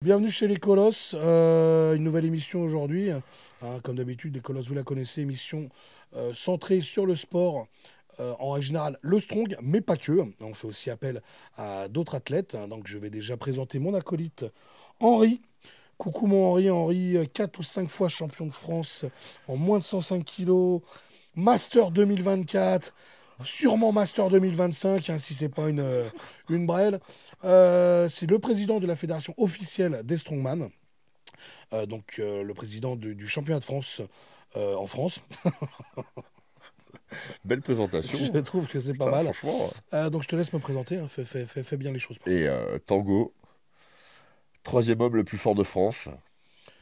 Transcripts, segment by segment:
Bienvenue chez les Colosses, une nouvelle émission aujourd'hui. Comme d'habitude, les Colosses, vous la connaissez, émission centrée sur le sport, en règle générale le strong, mais pas que. On fait aussi appel à d'autres athlètes. Donc je vais déjà présenter mon acolyte Henri. Coucou mon Henri, Henri, 4 ou 5 fois champion de France en moins de 105 kilos, Master 2024, sûrement Master 2025, si c'est pas une brêle. C'est le président de la fédération officielle des Strongman, le président du championnat de France en France. Belle présentation. Je trouve que c'est pas Putain, mal. franchement. Donc je te laisse me présenter, hein. Fais bien les choses. Et Tango, troisième homme le plus fort de France,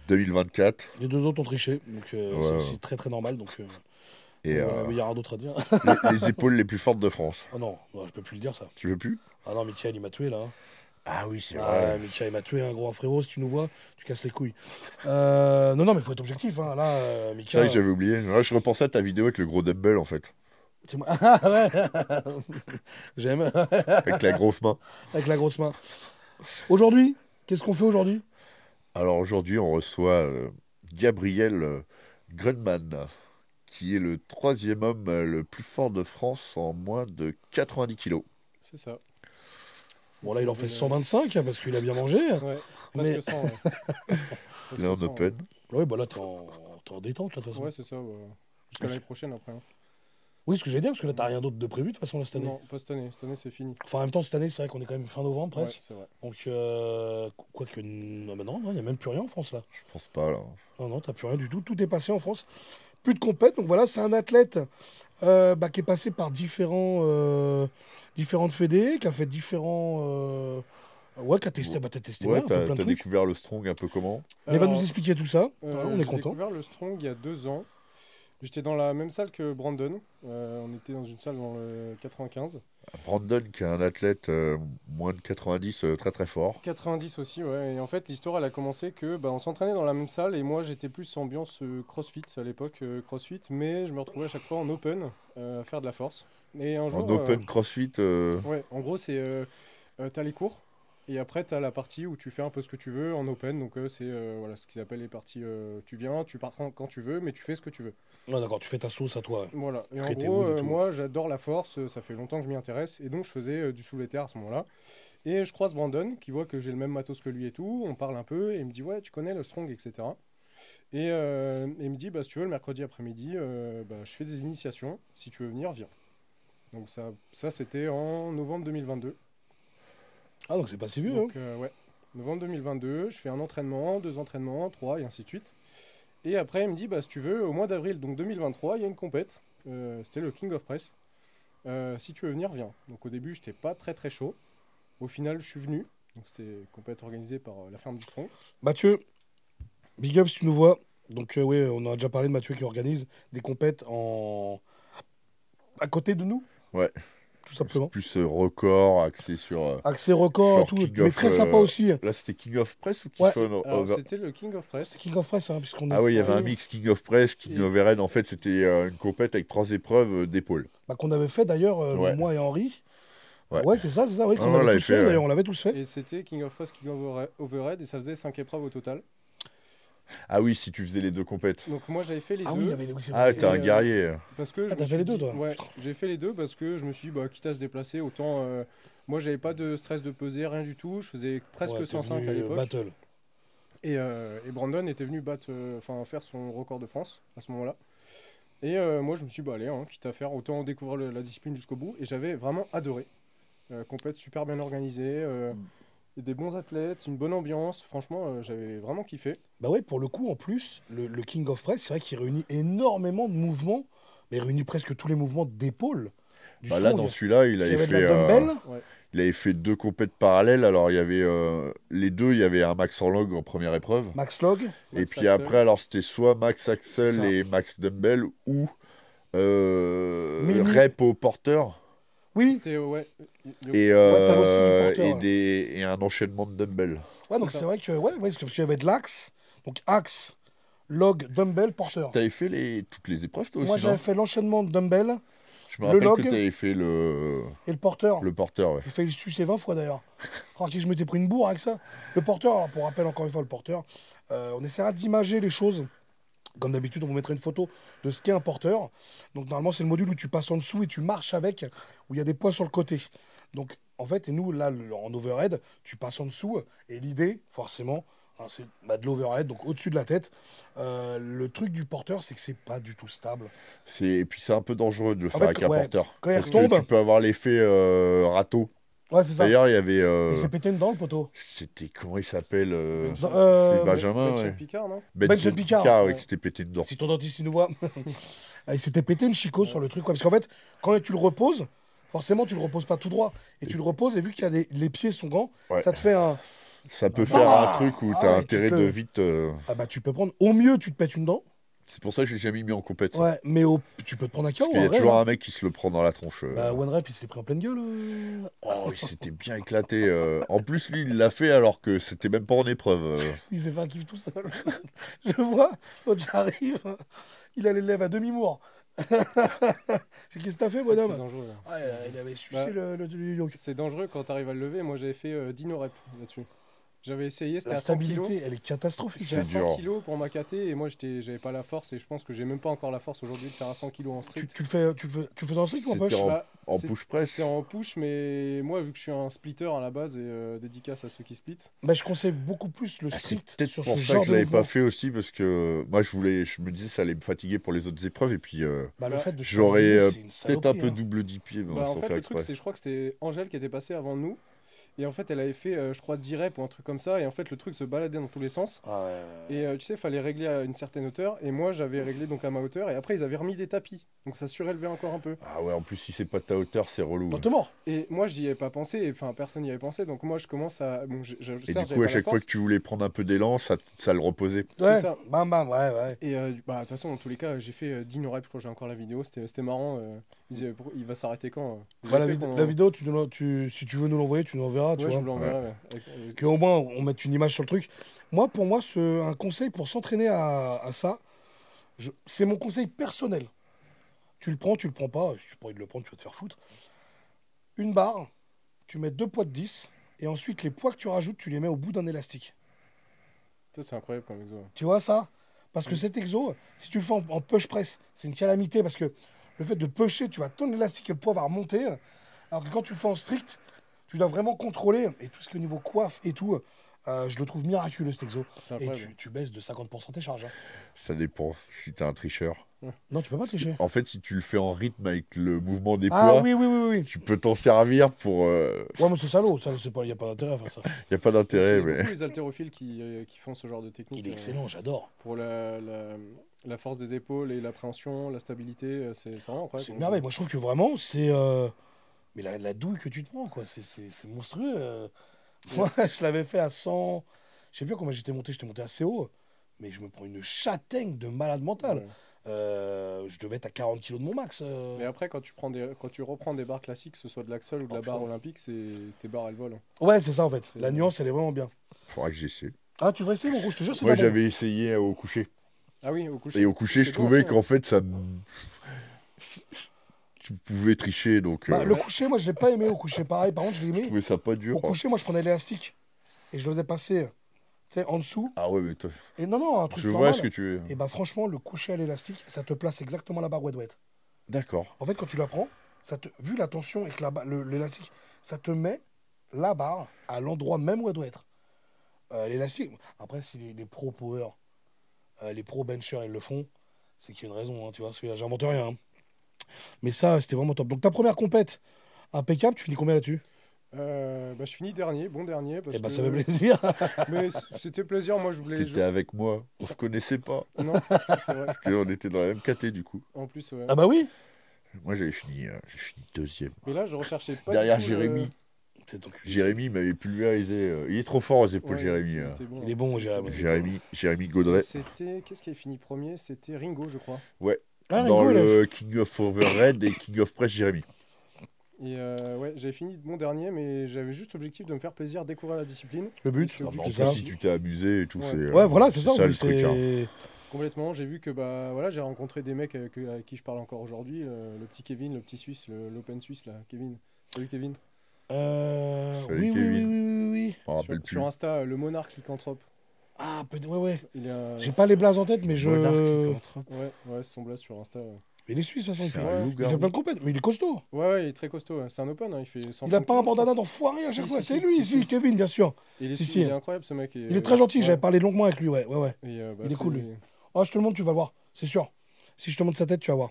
2024. Les deux autres ont triché, donc c'est Ouais. aussi très très normal. Donc Et voilà, mais il y aura d'autres à dire. les épaules les plus fortes de France. Oh non, je peux plus le dire ça. Tu veux plus? Ah non, Michael, il m'a tué là, hein. Ah oui, c'est Ah, vrai. Michael, il m'a tué, un gros frérot. Si tu nous vois, tu casses les couilles. Non, mais faut être objectif, hein. Là, C'est vrai Michael. que j'avais oublié. Ouais, je repensais à ta vidéo avec le gros dumbbell en fait. C'est moi. Ah, ouais. J'aime. Avec la grosse main. Avec la grosse main. Aujourd'hui, qu'est-ce qu'on fait aujourd'hui? Alors aujourd'hui, on reçoit Gabriel Grunman, qui est le troisième homme le plus fort de France en moins de 90 kilos. C'est ça. Bon, là, il en fait 125 hein, parce qu'il a bien mangé. Ouais, Mais- presque 100. Ouais. Il est en Presque 100, open. Oui, bah là, t'es en détente, là, de toute façon. Ouais, c'est ça. Jusqu'à l'année prochaine après, hein. Oui, ce que j'allais dire, parce que là, t'as rien d'autre de prévu, de toute façon, là, cette année. Non, pas cette année. Cette année, c'est fini. Enfin, en même temps, cette année, c'est vrai qu'on est quand même fin novembre, Ouais, presque. c'est vrai. Donc, quoique. Ah bah non, il n'y a même plus rien en France, là. Je pense pas là. Non, t'as plus rien du tout. Tout est passé en France. Plus de compète. Donc voilà, c'est un athlète qui est passé par différentes fédés, qui a fait différents. Ouais, qui a testé, t'as testé Ouais, un peu plein de t'as trucs. découvert le strong un peu comment? Mais il va nous Alors, expliquer tout ça. On est j'ai content. découvert le strong il y a 2 ans. J'étais dans la même salle que Brandon. On était dans une salle dans le 95. Brandon, qui est un athlète moins de 90, très très fort. 90 aussi, ouais. Et en fait, l'histoire, elle a commencé que on s'entraînait dans la même salle et moi, j'étais plus ambiance CrossFit à l'époque, CrossFit, mais je me retrouvais à chaque fois en open à faire de la force. Et un jour, En open crossfit, ouais, en gros, c'est t'as les cours et après t'as la partie où tu fais un peu ce que tu veux en open. Donc c'est voilà ce qu'ils appellent les parties. Tu viens, tu pars quand tu veux, mais tu fais ce que tu veux. Ouais, d'accord, tu fais ta sauce à toi. Ouais. Voilà. Et en Crée tes gros, woods et tout. moi, j'adore la force. Ça fait longtemps que je m'y intéresse et donc je faisais du soulevé terre à ce moment-là. Et je croise Brandon qui voit que j'ai le même matos que lui et tout. On parle un peu et il me dit ouais, tu connais le strong, etc. Et il me dit bah si tu veux le mercredi après-midi, je fais des initiations. Si tu veux venir, viens. Donc ça c'était en novembre 2022. Ah, donc c'est pas si vieux, hein. Donc, ouais, novembre 2022, je fais un entraînement, 2 entraînements, 3, et ainsi de suite. Et après, il me dit, bah, si tu veux, au mois d'avril donc 2023, il y a une compète. C'était le King of Press. Si tu veux venir, viens. Donc au début, j'étais pas très très chaud. Au final, je suis venu. Donc c'était une compète organisée par la ferme du Tronc. Mathieu, big up si tu nous vois. Donc, oui, on a déjà parlé de Mathieu qui organise des compètes à côté de nous, ouais, tout simplement. plus record, axé sur Accès record et genre tout, King mais of, très sympa aussi. là c'était King of Press ou King Ouais. of Alors c'était le King of C'est Press. King of Press, hein, puisqu'on est. Ah oui, il y avait un mix King of Press, King Et- of RN. En fait, c'était une compète avec 3 épreuves d'épaule. Qu'on avait fait d'ailleurs, Ouais. moi et Henri. Ouais. C'est ça, oui, Ah, qu'on on avait l'avait tous fait, fait, ouais. d'ailleurs, on l'avait tous fait. Et c'était King of Press, King of Overhead, et ça faisait 5 épreuves au total. Ah oui, si tu faisais les deux compètes. Donc moi j'avais fait les Ah deux. oui, il y avait. Oui, c'est Ah, vrai. t'es un Et, guerrier. Parce que je t'as me fait suis les deux, dit- toi. Ouais, j'ai fait les deux parce que je me suis dit, bah, quitte à se déplacer, autant. Moi, j'avais pas de stress de peser, rien du tout. Je faisais presque Ouais, t'es 105 venu, à l'époque. Battle. Et Brandon était venu faire son record de France à ce moment-là. Et moi, je me suis dit, bah, allez, hein, quitte à faire, autant découvrir la discipline jusqu'au bout. Et j'avais vraiment adoré. Compète super bien organisée, des bons athlètes, une bonne ambiance. Franchement, j'avais vraiment kiffé. Bah ouais, pour le coup, en plus, le King of Press, c'est vrai qu'il réunit énormément de mouvements, mais il réunit presque tous les mouvements d'épaule. Du Bah là, strong. dans celui-là, Il y avait de la dumbbell. il avait fait 2 compètes parallèles. Alors, il y avait les deux, il y avait un max en log en première épreuve. Max Log. Et Max puis Axel. après, alors c'était soit max C'est axel ça. et max dumbbell ou Mini. rep au porteur Oui, C'était, ouais. et, t'as aussi du porteur. et un enchaînement de dumbbell. ouais, donc C'est c'est ça. vrai que parce qu'il y avait de l'axe, donc axe, log, dumbbell, porteur. T'avais fait toutes les épreuves toi aussi, Moi, j'avais non? fait l'enchaînement de dumbbell, Je me le rappelle log que tu avais fait et le porteur. le porteur, ouais. J'ai failli le sucer 20 fois d'ailleurs. Alors que je m'étais pris une bourre avec ça. Le porteur, alors pour rappel encore une fois, le porteur, on essaiera d'imager les choses. Comme d'habitude, on vous mettra une photo de ce qu'est un porteur. Donc normalement, c'est le module où tu passes en dessous et tu marches avec, où il y a des poids sur le côté. Donc en fait, et nous, là, en overhead, tu passes en dessous. Et l'idée, forcément, hein, c'est de l'overhead, donc au-dessus de la tête. Le truc du porteur, c'est que c'est pas du tout stable. Et puis c'est un peu dangereux de le En faire fait, avec un ouais, porteur. quand il Parce que retombe- tu peux avoir l'effet râteau. Ouais, c'est ça. D'ailleurs, il y avait... Il s'est pété une dent, le poteau. C'était... Comment il s'appelle Non, C'est Benjamin, Benjamin ouais. Picard, non Benjamin Picard, Picard, ouais, ouais. qui s'était pété une dent. Si ton dentiste il nous voit. Il s'était pété une chicot sur le truc. Quoi. Parce qu'en fait, quand tu le reposes, forcément, tu le reposes pas tout droit. Et tu le reposes, et vu qu'il y a les pieds sont grands, Ouais. ça te fait un. Ça peut Ah, faire un truc où ah t'as ouais, intérêt tu de te- vite... Ah bah, tu peux prendre. Au mieux, tu te pètes une dent. C'est pour ça que je l'ai jamais mis en compète. Ouais, mais tu peux te prendre un KO. Parce qu'il y a en vrai, toujours là. un mec qui se le prend dans la tronche. Bah, One Rep, il s'est pris en pleine gueule. Oh, il s'était bien éclaté. En plus, lui, il l'a fait alors que c'était même pas en épreuve. Il s'est fait un kiff tout seul. Je le vois, quand j'arrive, il a les lèvres à demi-mour. Qu'est-ce que t'as fait, C'est bonhomme? dangereux. Ouais. Ah, il avait sucé Bah, le yoke. C'est dangereux quand t'arrives à le lever. Moi, j'avais fait 10 no reps là-dessus. J'avais essayé, c'était La à 100 kilos. stabilité, elle est catastrophique. J'étais à C'est 100 dur. kilos pour ma KT et moi j'avais pas la force et je pense que j'ai même pas encore la force aujourd'hui de faire à 100 kilos en street. Tu le fais en strict ou en C'était poche? en- Bah, En c'est- push press. C'était en push, mais moi vu que je suis un splitter à la base et dédicace à ceux qui split. Bah, je conseille beaucoup plus le Ah, c'est strict peut-être sur pour ce ça genre que je de l'avais mouvement. pas fait aussi parce que moi je me disais ça allait me fatiguer pour les autres épreuves et puis Bah, le Bah, fait de j'aurais stabiliser, c'est une peut-être un saloperie, peu hein. double dipied mais Bah, en sans fait faire le truc exprès. c'est je crois que c'était Angèle qui était passée avant nous et en fait elle avait fait je crois 10 reps ou un truc comme ça et en fait le truc se baladait dans tous les sens Ah ouais. et tu sais fallait régler à une certaine hauteur et moi j'avais réglé donc à ma hauteur et après ils avaient remis des tapis donc ça surélevait encore un peu Ah ouais, en plus si c'est pas de ta hauteur, c'est relou. T'es mort. et moi j'y avais pas pensé et, enfin personne n'y avait pensé donc moi je commence à bon, Et certes, du j'avais coup, pas à la chaque fois force. que tu voulais prendre un peu d'élan, ça le reposait. C'est Ouais, ça. bam bam, ouais, ouais. Et bah, de toute façon, dans tous les cas, j'ai fait 10 no reps, je crois que j'ai encore la vidéo, c'était marrant. Il disait, il va s'arrêter quand Je Bah, l'ai la, fait vid- pendant- la vidéo, si tu veux nous l'envoyer, tu nous l'enverras, tu Ouais, je vois. vous l'enverrai. Ouais. Qu'au moins, on mette une image sur le truc. Moi, pour moi, un conseil pour s'entraîner à ça, c'est mon conseil personnel. Tu le prends pas. Si tu as pas envie de le prendre, tu vas te faire foutre. Une barre, tu mets 2 poids de 10, et ensuite, les poids que tu rajoutes, tu les mets au bout d'un élastique. Ça, c'est incroyable comme exo. Tu vois ça? Parce que cet exo, si tu le fais en push press, c'est une calamité parce que le fait de pusher, tu vas tendre l'élastique et le poids va remonter. Alors que quand tu le fais en strict, tu dois vraiment contrôler. Et tout ce qui est au niveau coiffe et tout, je le trouve miraculeux cet exo. C'est Et incroyable. tu baisses de 50% tes charges, hein. Ça dépend si t'es un tricheur. Non, tu peux pas tricher. En fait, si tu le fais en rythme avec le mouvement des Ah poids, oui, oui, oui, oui. tu peux t'en servir pour... Ouais, mais c'est salaud. Ça, il n'y a pas d'intérêt à faire ça. Y a pas d'intérêt, C'est mais... beaucoup les haltérophiles qui font ce genre de technique. Il est excellent, j'adore. Pour la force des épaules et l'appréhension, la stabilité, c'est vraiment incroyable. C'est une merveille. Moi, je trouve que vraiment, c'est. Mais la douille que tu te prends, quoi. C'est monstrueux. Moi, je l'avais fait à 100. Je sais plus comment j'étais monté assez haut. Mais je me prends une châtaigne de malade mental. Ouais. Je devais être à 40 kilos de mon max. Mais après, quand tu reprends des barres classiques, que ce soit de l'axle ou de la barre putain. olympique, tes barres elles volent. Ouais, c'est ça en fait. C'est- La nuance, elle est vraiment bien. Faudra que j'essaie. Ah, tu devrais essayer, mon rouge, je te jure, c'est Moi, pas bon. j'avais essayé au coucher. Ah oui, au coucher. Et au coucher, je c'est bon trouvais aussi, hein. qu'en fait, ça... Tu pouvais tricher, donc... Bah, le coucher, moi, je l'ai pas aimé au coucher. Pareil, par contre, je l'ai Je aimé. trouvais ça pas dur. Au coucher, moi, je prenais l'élastique. Et je le faisais passer, tu sais, en dessous. Ah ouais, mais toi, Et non, un truc je vois normal. ce que tu veux. Et bah, franchement, le coucher à l'élastique, ça te place exactement la barre wet. D'accord. En fait, quand tu la prends, vu la tension et que l'élastique, ça te met la barre à l'endroit même où elle doit être. L'élastique, après, si les pro power, les pro benchers, ils le font, c'est qu'il y a une raison, hein, tu vois, parce que j'invente rien, hein. Mais ça, c'était vraiment top. Donc, ta première compète, impeccable, tu finis combien là-dessus? Bah, je finis dernier, bon dernier. Parce Eh bah, que... ça fait plaisir. Mais c'était plaisir, moi je voulais. T'étais avec moi, on se connaissait pas. Non, c'est vrai. Parce qu'on était dans la même caté, du coup. En plus, ouais. Ah bah oui. Moi, j'ai fini deuxième. Mais là, je recherchais pas. Derrière du tout le- Jérémy. C'est ton cul. Jérémy m'avait pulvérisé. Il est trop fort aux épaules, Ouais, Jérémy. il était bon, Il est bon, Jérémy. Jérémy Gaudret. C'était. Qu'est-ce qui avait fini premier? C'était Ringo, je crois. Ah, Dans Ringo, le King of Overhead et King of Press, Jérémy. Et ouais, j'avais fini mon dernier, mais j'avais juste l'objectif de me faire plaisir, découvrir la discipline. le but. Le but, En c'est plus, ça. si tu t'es amusé et tout, Ouais. c'est... Ouais, voilà, c'est ça. le mais truc. Hein. Complètement. J'ai vu que bah voilà, j'ai rencontré des mecs avec qui je parle encore aujourd'hui. Le petit Kevin, le petit Suisse, l'Open Suisse là, Kevin. Salut Kevin. Salut Oui, oui, oui, Kevin. oui, oui, oui. Je m'en rappelle plus. Sur Insta, le monarque lycanthrope. Ah, ouais, ouais. Il est, J'ai pas les blazes en tête, mais je. Monarque lycanthrope. ouais, c'est son blaze sur Insta. Ouais. Il est suisse, de toute façon. C'est Ouais. un Il loup-garou. fait plein de compètes, mais il est costaud. Ouais, il est très costaud. Ouais. C'est un open, hein. Il fait 130 Il a pas un kilos, bandana d'enfoiré à chaque Si, fois. si, C'est si, lui, si, si. Kevin, bien sûr. Il est, Si. il est incroyable ce mec. Il est très gentil, ouais. j'avais parlé longuement avec lui, ouais, ouais, ouais. Et, bah, Il est cool, lui. Oh, je te le montre, tu vas le voir, c'est sûr. Si je te montre sa tête, tu vas voir.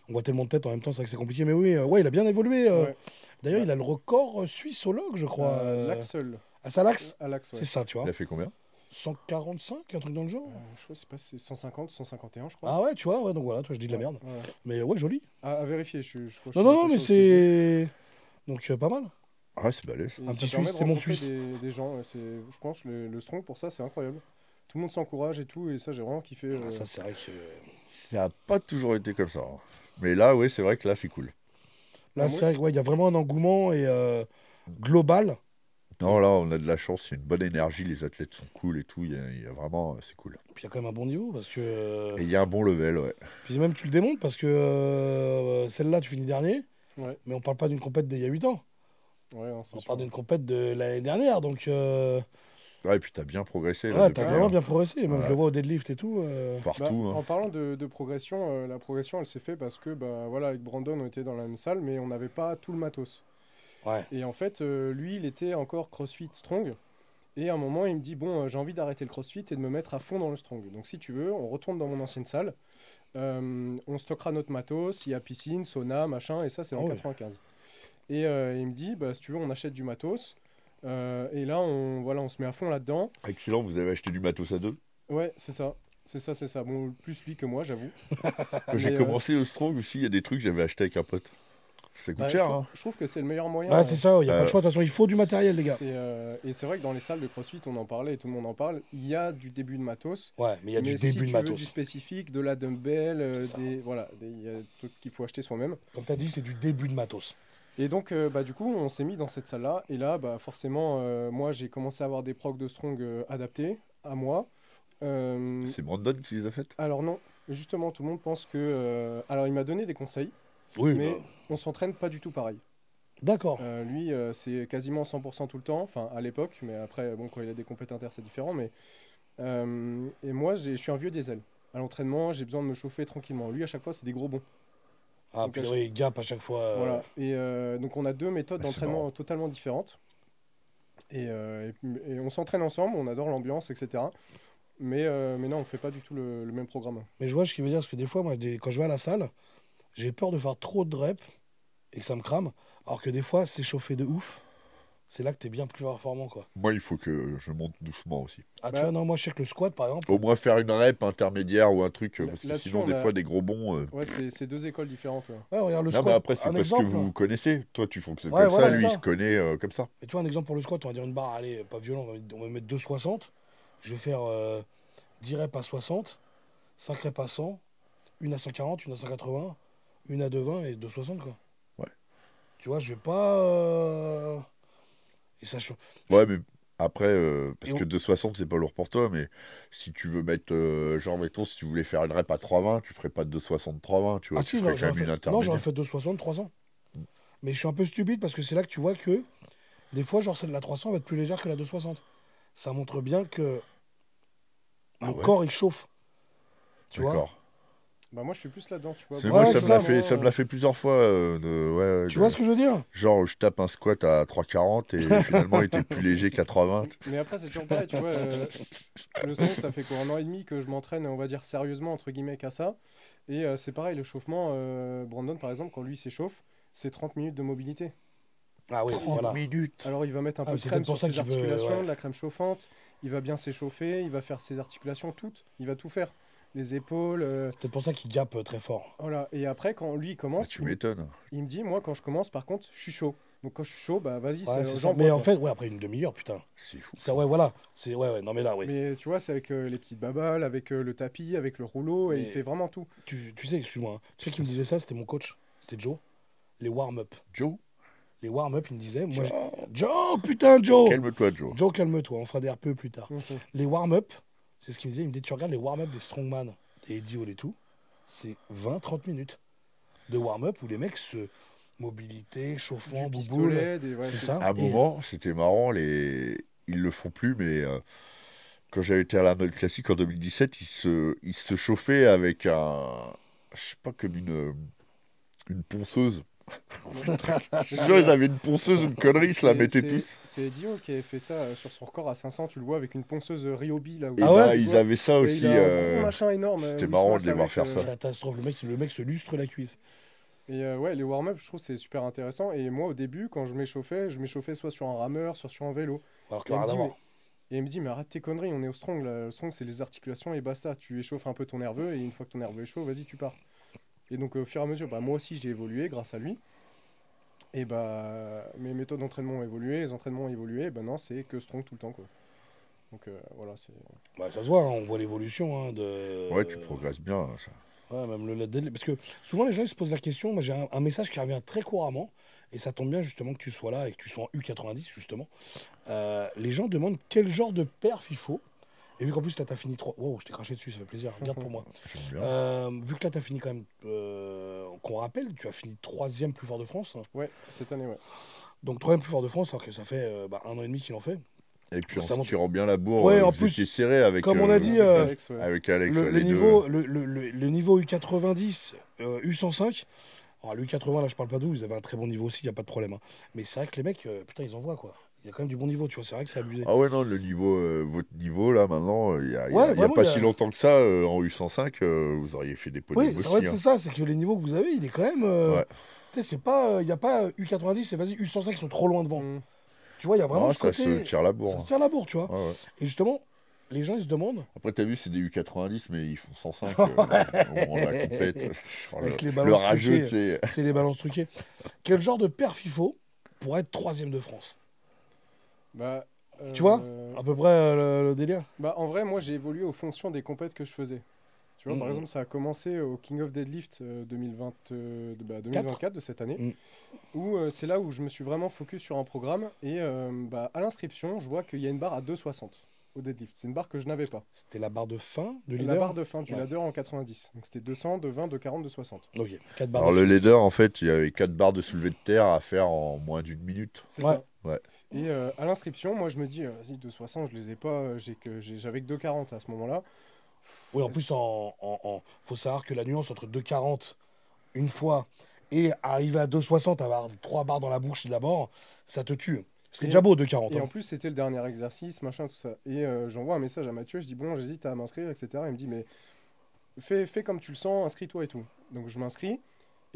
On voit tellement de têtes en même temps, c'est vrai que c'est compliqué, mais oui, ouais, il a bien évolué. Ouais. D'ailleurs, il a le record suisse au log, je crois. L'Axel. À Salax À l'Axe, ouais. C'est ça, tu vois. Il a fait combien? 145, un truc dans le genre. Je crois que c'est pas c'est 150, 151, je crois. Ah ouais, tu vois, ouais, donc voilà, toi, je dis de la Ouais, merde. ouais. Mais ouais, joli. À vérifier, je crois. Non, non, non, mais c'est. Donc, pas mal. Ah, c'est balèze. Un petit Suisse, c'est mon Suisse. Des gens, je pense que le strong pour ça, c'est incroyable. Tout le monde s'encourage et tout, et ça, j'ai vraiment kiffé. Ah, ça, c'est vrai que. Ça n'a pas toujours été comme ça, hein. Mais là, oui, c'est vrai que là, c'est cool. Là, Ah, c'est vrai qu'il y a vraiment un engouement et global. Non, là, on a de la chance, il y a une bonne énergie, les athlètes sont cool et tout. Il y a vraiment, c'est cool. Puis il y a quand même un bon niveau parce que. Et il y a un bon level, ouais. Puis même, tu le démontres parce que celle-là, tu finis dernier. Ouais, Mais on parle pas d'une compète d'il y a 8 ans. ouais, non, c'est On sûr. parle d'une compète de l'année dernière. Donc, Ouais, et puis t'as bien progressé. Là, ouais, depuis, t'as vraiment hein. bien progressé. Même Ouais. je le vois au deadlift et tout. Partout. Bah, Hein. en parlant de progression, la progression, elle s'est faite parce que, bah, voilà, avec Brandon, on était dans la même salle, mais on n'avait pas tout le matos. Ouais. Et en fait, lui, il était encore CrossFit Strong. Et à un moment, il me dit, bon, j'ai envie d'arrêter le CrossFit et de me mettre à fond dans le Strong. Donc si tu veux, on retourne dans mon ancienne salle. On stockera notre matos, il y a piscine, sauna, machin, et ça, c'est en Oh ouais. 95. Et il me dit, bah, si tu veux, on achète du matos. Et là, on se met à fond là-dedans. Excellent, vous avez acheté du matos à deux. Ouais, c'est ça. C'est ça, c'est ça. Bon, plus lui que moi, j'avoue. Quand j'ai Mais, commencé le strong aussi, il y a des trucs que j'avais acheté avec un pote. Ça coûte Bah, cher, hein. je trouve que c'est le meilleur moyen. Bah, c'est ça, il n'y a pas Euh, de choix. De toute façon, il faut du matériel, les gars. Et c'est vrai que dans les salles de CrossFit, on en parlait et tout le monde en parle. Il y a du début de matos. Ouais, mais il y a du Mais début si de tu veux matos. du spécifique, de la dumbbell, C'est ça. voilà, il y a des trucs qu'il faut acheter soi-même. Comme tu as dit, c'est du début de matos. Et donc, bah, du coup, on s'est mis dans cette salle-là. Et là, bah, forcément, moi, j'ai commencé à avoir des procs de strong adaptés à moi. C'est Brandon qui les a faites. Alors non, justement, tout le monde pense que... alors, il m'a donné des conseils, Oui, mais bah, on s'entraîne pas du tout pareil. d'accord. Lui, c'est quasiment 100% tout le temps, enfin, à l'époque, mais après, bon, quand il a des compétences inter, c'est différent. Mais... et moi, je suis un vieux diesel. À l'entraînement, j'ai besoin de me chauffer tranquillement. Lui, à chaque fois, c'est des gros bons. Ah, donc, puis à oui, il gape à chaque fois. Voilà. Et donc on a deux méthodes Ah, c'est d'entraînement marrant. totalement différentes. Et on s'entraîne ensemble, on adore l'ambiance, etc. Mais non, on fait pas du tout le même programme. Mais je vois ce qu'il veut dire, parce que des fois, moi, quand je vais à la salle, j'ai peur de faire trop de reps et que ça me crame. Alors que des fois, s'échauffer de ouf, c'est là que tu es bien plus performant, quoi. Moi, il faut que je monte doucement aussi. Ah, tu Bah, vois, non, moi, je sais que le squat, par exemple. Au moins faire une rep intermédiaire ou un truc, Là- parce que là-dessus, sinon, on des a- fois, des gros bons. Ouais, c'est deux écoles différentes. Ouais. Ouais, regarde le Non, squat. mais après, c'est un parce que exemple. vous connaissez. Toi, tu fonctionnes Ouais, comme voilà, ça, lui, c'est il ça. se connaît comme ça. Et tu vois, un exemple pour le squat, on va dire une barre, allez, pas violent, on va mettre 2,60. Je vais faire 10 reps à 60, 5 reps à 100, une à 140, une à 180, une à 220 et 2,60, quoi. Ouais. Tu vois, je vais pas. Et ça, Ouais, mais après, parce Et que 2,60, c'est pas lourd pour toi, mais si tu veux mettre, genre, mettons, si tu voulais faire une rep à 3,20, tu ferais pas de 2,60, 3,20, tu vois, Ah tu si, ferais non, quand même une non, intermédiaire. j'aurais fait 2,60, 300. Mais je suis un peu stupide parce que c'est là que tu vois que des fois, genre, celle de la 300 va être plus légère que la 2,60. Ça montre bien que Ah le ouais. corps, il chauffe. Tu vois. D'accord. Bah moi, je suis plus là-dedans, tu vois. C'est- Ouais, moi, c'est ça me l'a ça, fait, ça me l'a fait plusieurs fois. Tu vois ce que je veux dire? Genre, je tape un squat à 3,40 et finalement, il était plus léger qu'à 3,20. Mais après, c'est toujours pareil, tu vois. Le strong, ça fait quoi, 1 an et demi que je m'entraîne, on va dire, sérieusement, entre guillemets, qu'à ça. Et c'est pareil, le chauffement, Brandon, par exemple, quand lui s'échauffe, c'est 30 minutes de mobilité. Ah oui, voilà. minutes. Alors, il va mettre un Ah, peu mais de c'est crème peut-être pour sur ça ses qu'il veut, articulations, ouais. de la crème chauffante. Il va bien s'échauffer, il va faire ses articulations toutes. Il va tout faire. Les épaules. C'est peut-être pour ça qu'il gape très fort. Voilà. Et après, quand lui il Ah, commence, tu m'étonnes. il me dit, moi, quand je commence, par contre, je suis chaud. Donc, quand je suis chaud, bah vas-y, Ouais, c'est ça. j'envoie, Mais en quoi. fait, ouais, après une demi-heure, putain. C'est fou. Ça, ouais, voilà. C'est, ouais, non, mais là, oui. Mais tu vois, c'est avec les petites babales, avec le tapis, avec le rouleau, et il Mais- fait vraiment tout. Tu sais, excuse-moi, hein. Tu sais qui me disait ça? C'était mon coach. C'était Joe. Les warm-up. Joe, Les warm-up, il me disait. Moi, Joe, putain, Joe! calme-toi, Joe. Joe, calme-toi, on fera des RPE plus tard. Les warm-up, c'est ce qu'il me disait. Il me dit, tu regardes les warm-up des strongman. et Eddie Hall et tout, c'est 20-30 minutes de warm-up où les mecs se mobilité, chauffement, Du bouboule. pistolet, ouais, C'est c'est ça. À un Et- moment, c'était marrant, ils le font plus, mais quand j'avais été à l'Arnold Classic en 2017, ils se chauffaient avec je sais pas, comme une ponceuse. Je suis sûr, ils avaient une ponceuse, une connerie, ils se la mettaient tous. C'est Eddie Hall qui avait fait ça sur son record à 500, tu le vois avec une ponceuse Ryobi là. Où Et Ah ouais bah, ils avaient ça Et aussi. il a un gros machin énorme. c'était où il marrant se de les voir masse faire avec, ça. C'est catastrophe. Le mec se lustre la cuisse. Et ouais, les warm-up, je trouve c'est super intéressant. Et moi, au début, quand je m'échauffais soit sur un rameur, soit sur un vélo. Alors que Et il me rien à dit, voir. Et il me dit, mais arrête tes conneries, on est au strong. Là. Le strong, c'est les articulations et basta. Tu échauffes un peu ton nerveux et une fois que ton nerveux est chaud, vas-y, tu pars. Et donc, au fur et à mesure, bah, moi aussi, j'ai évolué grâce à lui. Et bah, mes méthodes d'entraînement ont évolué, les entraînements ont évolué. Et ben non, c'est que strong tout le temps, quoi. Donc voilà, c'est. Bah, ça se voit, hein, on voit l'évolution de. Ouais, tu progresses bien. Ça. Ouais, même le deadlift. Parce que souvent, les gens ils se posent la question. Moi, j'ai un message qui revient très couramment. Et ça tombe bien, justement, que tu sois là et que tu sois en U90, justement. Les gens demandent quel genre de perf il faut. Et vu qu'en plus, là, t'as fini 3. Wow, je t'ai craché dessus, ça fait plaisir. Regarde pour moi. J'aime bien. Vu que là, t'as fini quand même. Qu'on rappelle, tu as fini 3e plus fort de France. Ouais, cette année, ouais. Donc, 3e plus fort de France, alors que ça fait 1 an et demi qu'il en fait. Et puis en ça monte. tirant bien la bourre, Ouais, en vous plus, étiez serré avec, comme on a dit, Alex, ouais. avec Alex. ouais, Le les deux. niveau, le niveau U90, U105, alors le U80, là je parle pas d'où, ils avaient un très bon niveau aussi, il n'y a pas de problème. Hein. Mais c'est vrai que les mecs, putain, ils envoient quoi. Il y a quand même du bon niveau, tu vois, c'est vrai que c'est abusé. Ah ouais, non, le niveau, votre niveau, là, maintenant, il n'y a, Ouais, y a vraiment, pas il y a- si longtemps que ça, en U105, vous auriez fait des podiums Oui, c'est aussi. vrai que hein. c'est ça, c'est que les niveaux que vous avez, il est quand même. Ouais. Tu sais, c'est pas. Il n'y a pas U90 et vas-y, U105 qui sont trop loin devant. Mm. Tu vois, il y a vraiment Non, ce ça côté. se tire la bourre. Ça se tire la bourre, tu vois. Ouais, ouais. Et justement, les gens ils se demandent, Après, t'as vu, c'est des U90, mais ils font 105 au moment de la compète. Avec les Le balances rageux, truquées. tu sais. c'est les balances truquées, quel genre de perf il faut pour être 3e de France. Bah, Tu vois à peu près le délire. Bah, en vrai, moi, j'ai évolué aux fonctions des compètes que je faisais. Tu vois, par Mhm. exemple, ça a commencé au King of Deadlift 2024 de cette année, Mhm. où c'est là où je me suis vraiment focus sur un programme. Et bah, à l'inscription, je vois qu'il y a une barre à 2,60 au deadlift. C'est une barre que je n'avais pas. C'était la barre de fin de La leader. barre de fin du Ouais. ladder en 90. Donc c'était 200, de 20, de 40, de 60. Ok, 4 barres Alors, de le fin. leader, en fait, il y avait 4 barres de soulevé de terre à faire en moins d'une minute. C'est Ouais. ça. Ouais. Et à l'inscription, moi, je me dis, vas-y, 2,60, je les ai pas. J'avais que 2,40 à ce moment-là. Oui, en plus, faut savoir que la nuance entre 2,40 une fois et arriver à 2,60, avoir 3 barres dans la bouche d'abord, ça te tue. Ce qui est Et- déjà beau, 2,40. Et hein. en plus, c'était le dernier exercice, machin, tout ça. Et j'envoie un message à Mathieu, je dis, bon, j'hésite à m'inscrire, etc. Il me dit, mais fais comme tu le sens, inscris-toi et tout. Donc je m'inscris.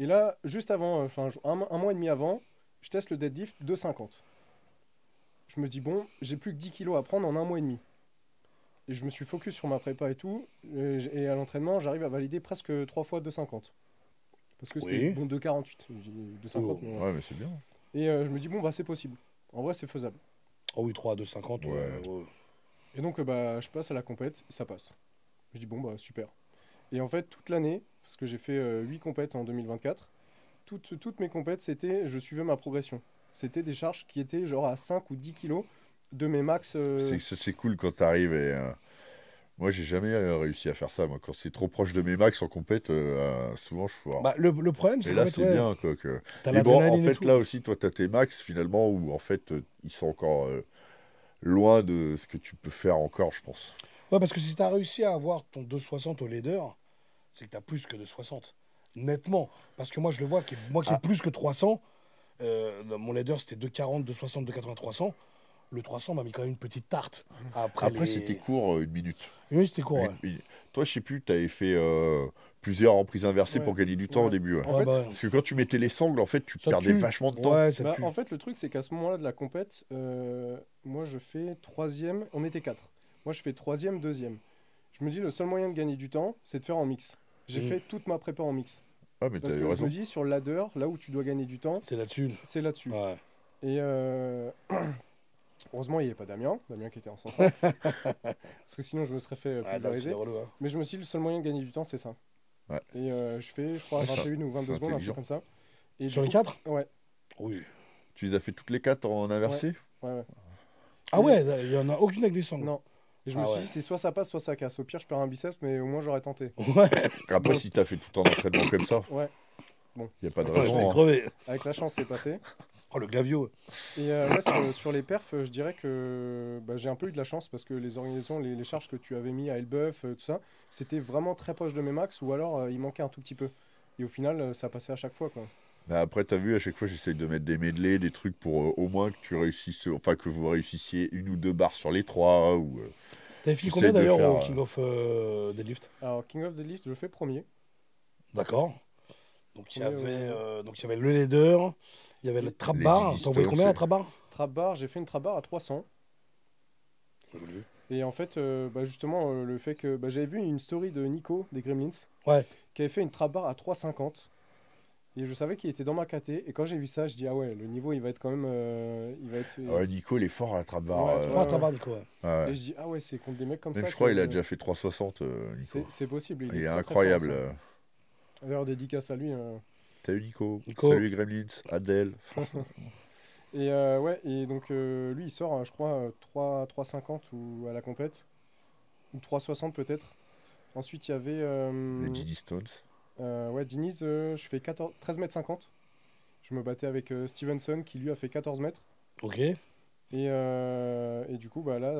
Et là, juste avant, enfin, un mois et demi avant, je teste le deadlift 2,50. Je me dis, bon, j'ai plus que 10 kilos à prendre en un mois et demi. Et je me suis focus sur ma prépa et tout. Et à l'entraînement, j'arrive à valider presque 3 fois 2,50. Parce que c'était Oui. bon 2,48. Je dis 2,50, Oui, mais ouais. Ouais, mais c'est bien. Et je me dis, bon, bah c'est possible. En vrai, c'est faisable. Oh oui, 3 à 2,50. Ouais. Ouais. Et donc, bah, je passe à la compète, ça passe. Je dis, bon, bah, super. Et en fait, toute l'année, parce que j'ai fait 8 compètes en 2024, toutes mes compètes, je suivais ma progression. C'était des charges qui étaient genre à 5 ou 10 kilos de mes max. C'est cool quand t'arrives et. Moi, j'ai jamais réussi à faire ça. Moi, quand c'est trop proche de mes max en compète, souvent je foire. Bah, le problème, c'est Et qu'en là, fait, c'est ouais, bien. Quoi, que... t'as Mais bon, en l'adrénaline et fait, tout. là aussi, toi, t'as tes max finalement où en fait, ils sont encore loin de ce que tu peux faire encore, je pense. Ouais, parce que si t'as réussi à avoir ton 2,60 au leader, c'est que t'as plus que 2,60. Nettement. Parce que moi, je le vois, moi qui ai Ah. plus que 300, mon leader c'était 2,40, 2,60, 2,80, 300. Le 300 m'a mis quand même une petite tarte. Après, c'était court, une minute. Oui, c'était court. Ouais. Toi, je sais plus, tu avais fait plusieurs reprises inversées Ouais. pour gagner du temps au Ouais. début. Ouais. En Ouais, fait, bah, Parce que quand tu mettais les sangles, en fait, tu ça perdais tue. vachement de temps. Ouais, ça bah, tue. en fait, le truc, c'est qu'à ce moment-là de la compète, moi, je fais troisième. On était 4. Moi, je fais troisième, deuxième. Je me dis, le seul moyen de gagner du temps, c'est de faire en mix. J'ai Mhm. fait toute ma prépa en mix. Ah, mais Parce t'avais que je raison. me dis, sur le ladder, là où tu dois gagner du temps, C'est là-dessus. c'est là-dessus. Ouais. Et heureusement, il n'y avait pas Damien qui était en 105. Parce que sinon, je me serais fait Ouais, là, pulvériser. c'est relou, hein. Mais je me suis dit, le seul moyen de gagner du temps, c'est ça. Ouais. Et je fais, je crois, Ouais, ça- 21 ou 22 c'est secondes, un intelligent. truc comme ça. Et Sur du les coup- 4 Ouais, Oui. Tu les as fait toutes les 4 en inversé? ouais, ouais. Ah ouais, il n'y en a aucune avec des sangles. Non. Et je me Ah suis ouais. dit, c'est soit ça passe, soit ça casse. Au pire, je perds un biceps, mais au moins j'aurais tenté. Ouais, Après, Bon. si t'as fait tout en entraînement comme ça, Ouais, il n'y a pas de ouais, je vais raison. Hein. crever. avec la chance, c'est passé. Oh, le glavio. Et ouais, sur les perfs, je dirais que bah, j'ai un peu eu de la chance parce que les organisations, les charges que tu avais mis à Elbeuf, tout ça, c'était vraiment très proche de mes max ou alors il manquait un tout petit peu. Et au final, ça passait à chaque fois, quoi. Mais après, t'as vu, à chaque fois, j'essaye de mettre des medley, des trucs pour au moins que tu réussisses, enfin que vous réussissiez une ou deux barres sur les trois, ou T'avais fini j'essaye combien de d'ailleurs faire. au King of Deadlift? Alors, King of the List, je fais premier. D'accord. Donc il y Premier avait, au donc il y avait le leader, il y avait le trap Les bar. Gigi T'as envoyé Stones, combien la c'est- trap bar? trap bar. J'ai fait une trap bar à 300. Je l'ai vu. Et en fait, bah, justement, le fait que bah, j'avais vu une story de Nico des Gremlins Ouais. qui avait fait une trap bar à 3,50. Et je savais qu'il était dans ma KT. Et quand j'ai vu ça, je dis, ah ouais, le niveau, il va être quand même. Il va être... Ah ouais, Nico, il est fort à la trap bar. Ouais, Faut ouais, faire la ouais. trap bar, Nico. Ouais. Ouais. Et je dis, ah ouais, c'est contre des mecs comme Même ça je crois que qu'il a déjà fait 360, Nico. c'est possible. Il est très, très incroyable. fort, ça. D'ailleurs, dédicace à lui. Salut Nico. Nico. Salut les Gremlins. Adèle. Et ouais, et donc lui, il sort, je crois, 3,50 ou à la compète. Ou 3,60 peut-être. Ensuite, il y avait. Les Gigi Stones. Ouais, Diniz, je fais 13,50 m. Je me battais avec Stevenson qui lui a fait 14 mètres. Ok. Et du coup, bah là,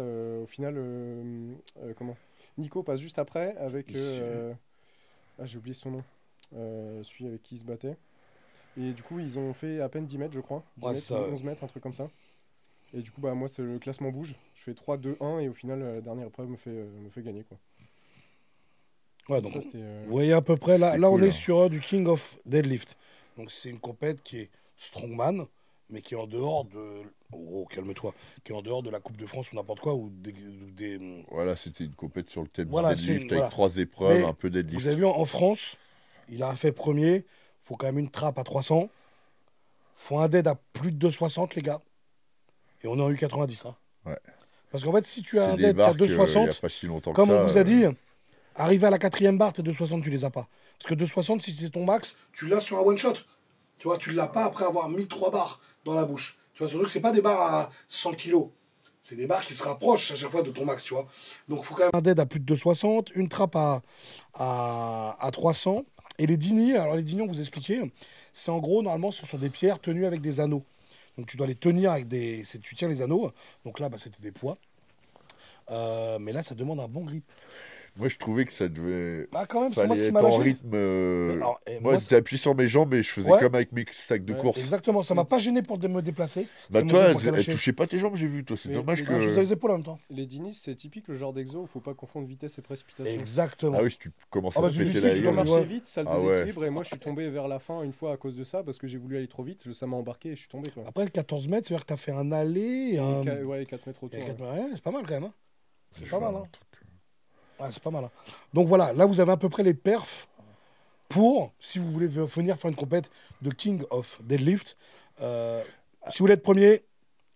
au final, comment? Nico passe juste après avec. Ah, j'ai oublié son nom. Celui avec qui il se battait. Et du coup, ils ont fait à peine 10 mètres, je crois. 10 Ouais, mètres, c'est ça, ouais. 11 mètres, un truc comme ça. Et du coup, bah moi, c'est le classement bouge. Je fais 3, 2, 1 et au final, la dernière épreuve me fait gagner, quoi. Ouais, Donc donc ça, c'était. vous voyez à peu près, là, C'était là on cool, est hein. sur du King of Deadlift. Donc c'est une compète qui est strongman, mais qui est en dehors de... Oh, calme-toi. Qui est en dehors de la Coupe de France ou n'importe quoi, ou des... Voilà, c'était une compète sur le thème Voilà, du c'est deadlift une- avec voilà. 3 épreuves, Mais un peu Vous deadlift. avez vu, en France, il a fait premier. Faut quand même une trappe à 300. Faut un dead à plus de 260, les gars. Et on est en U90. Hein. Ouais. Parce qu'en fait, si tu as C'est un des dead qui a barres qu'il n'y a 260, pas si longtemps que comme ça. on vous a dit, arrivé à la quatrième barre, tes 260, tu les as pas. Parce que 260, si c'est ton max, tu l'as sur un one shot. Tu vois, tu l'as pas après avoir mis 3 barres dans la bouche. Tu vois, surtout que c'est pas des barres à 100 kilos. C'est des barres qui se rapprochent à chaque fois de ton max, tu vois. Donc, il faut quand même un dead à plus de 260, une trappe à 300. Et les dini, alors les dini, on vous expliquait, c'est en gros, normalement, ce sont des pierres tenues avec des anneaux. Donc, tu dois les tenir avec des... Tu tiens les anneaux. Donc là, bah, c'était des poids. Mais là, ça demande un bon grip. Moi, je trouvais que ça devait. Bah, quand même, parce que moi, ce Fallait qui être m'a en lâché... rythme. Mais alors, Moi, j'étais appuyé sur mes jambes et je faisais Ouais. comme avec mes sacs de Ouais, course. Exactement, ça m'a pas gêné pour me déplacer. Bah, C'est mon toi, genou qui a elle lâché. touchait pas tes jambes, j'ai vu, toi. C'est Mais dommage les que. Ah, je faisais les épaules en même temps. Les Dinis, c'est typique le genre d'exo où faut pas confondre vitesse et précipitation. Exactement. Ah oui, si tu commences Ah à bah, te tu péter dis la que tu Je dois gueule. marchais ouais. vite, ça le Ah ouais. déséquilibre et moi je suis tombé vers la fin une fois à cause de ça parce que j'ai voulu aller trop vite, ça m'a embarqué et je suis tombé quoi. Après, le 14 mètres, c'est-à-dire que tu as fait un aller et un. Ouais, 4 mètres Il y autour. a quatre Ouais. mètres. Ouais, c'est pas mal quand même. Hein. J'ai pas fait mal, un hein. truc. Ouais, c'est pas mal. Hein. Donc voilà, là, vous avez à peu près les perfs pour, si vous voulez venir faire une compète de King of Deadlift. Si vous voulez être premier,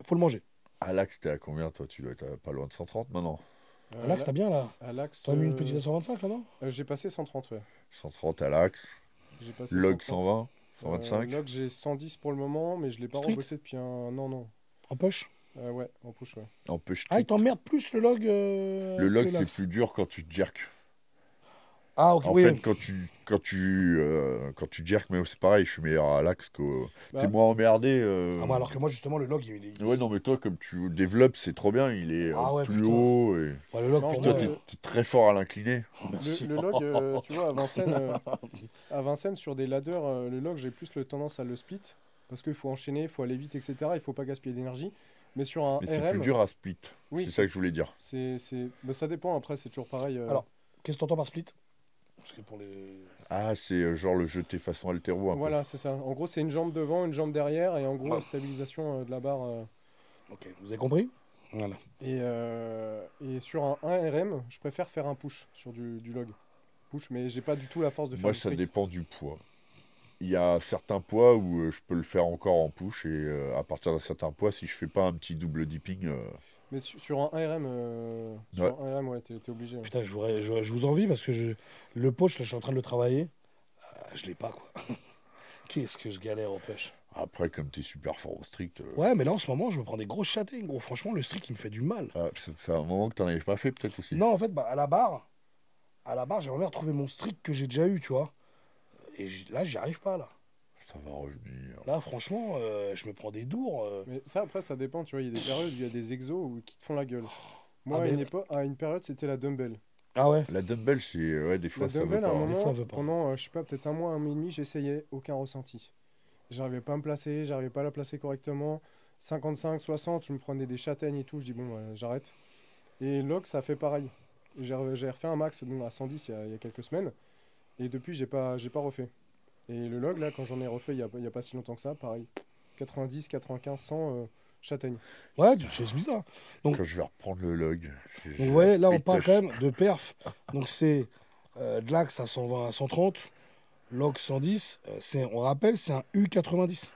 il faut le manger. Alax, t'es à combien, toi? Tu dois être pas loin de 130 maintenant. Là, t'as bien là. À l'axe. T'as mis une petite à 125 là, non? J'ai passé 130, ouais. 130 Alax. J'ai passé Log 130. 120. 125. Log, j'ai 110 pour le moment, mais je l'ai pas Street. rebossé depuis un. Non. En poche. Ouais, en push, ouais. En peu Ah, il t'emmerde plus le log. Le log, que c'est l'axe. plus dur quand tu te jerks. Ah, ok, En oui. fait, quand tu jerks, mais c'est pareil, je suis meilleur à l'axe que. Bah, T'es moins emmerdé. Ah, bah, alors que moi, justement, le log, il est. Ouais, non, mais toi, comme tu développes, c'est trop bien. Il est Ah ouais, plus putain. haut. Et... Ouais, le log, Non, pour Toi, moi. ouais. t'es très fort à l'incliné. Merci. Le log, tu vois, à Vincennes, sur des ladders, le log, j'ai plus le tendance à le split. Parce qu'il faut enchaîner, il faut aller vite, etc. Il faut pas gaspiller d'énergie. Mais sur un Mais c'est RM, plus dur à split. oui, C'est ça que je voulais dire. bah, ça dépend, après, c'est toujours pareil. Alors, qu'est-ce que t'entends par split? Parce que pour les. Ah, c'est genre le jeté façon altéro un peu. Voilà, c'est ça. En gros, c'est une jambe devant, une jambe derrière, et en gros, Ah. stabilisation de la barre. Ok, vous avez compris? Voilà. Et sur un 1RM, je préfère faire un push sur du log. Push, mais j'ai pas du tout la force de faire Moi, du ça street. dépend du poids. Il y a certains poids où je peux le faire encore en push et à partir d'un certain poids, si je fais pas un petit double dipping, Mais sur un RM, Ouais. ouais, t'es obligé. Ouais. Putain, je vous envie parce que le push, là, je suis en train de le travailler. Je l'ai pas, quoi. Qu'est-ce que je galère au push. Après, comme t'es super fort au strict, Ouais, mais là, en ce moment, je me prends des grosses châtaignes, gros. Franchement, le strict, il me fait du mal. c'est un moment que t'en avais pas fait, peut-être aussi. Non, en fait, bah, à la barre, j'aimerais bien retrouver mon strict que j'ai déjà eu, tu vois. Et là, j'y arrive pas, là. Ça va revenir. Là, franchement, je me prends des dours. Mais ça, après, ça dépend, tu vois. Il y a des périodes où il y a des exos qui te font la gueule. Moi, Ah, à mais- à une période, c'était la dumbbell. Ah ouais? La dumbbell, c'est. Ouais, des fois, La ça veut dumbbell, à un pas. Des fois, moment, elle veut pas. pendant, je sais pas, peut-être un mois, un mois et demi, j'essayais, aucun ressenti. J'arrivais pas à me placer, j'arrivais pas à la placer correctement. 55, 60, je me prenais des châtaignes et tout. Je dis, bon, j'arrête. Et log, ça a fait pareil. J'ai refait un max à 110 il y a quelques semaines. Et depuis, j'ai pas refait. Et le log, là, quand j'en ai refait il y a pas si longtemps que ça, pareil. 90, 95, 100 châtaignes. Ouais, c'est bizarre. Donc, Quand je vais reprendre le log. vous voyez, là, on pétoche. parle quand même de perf. Donc, c'est de l'axe à 120 à 130, log 110. On rappelle, c'est un U90.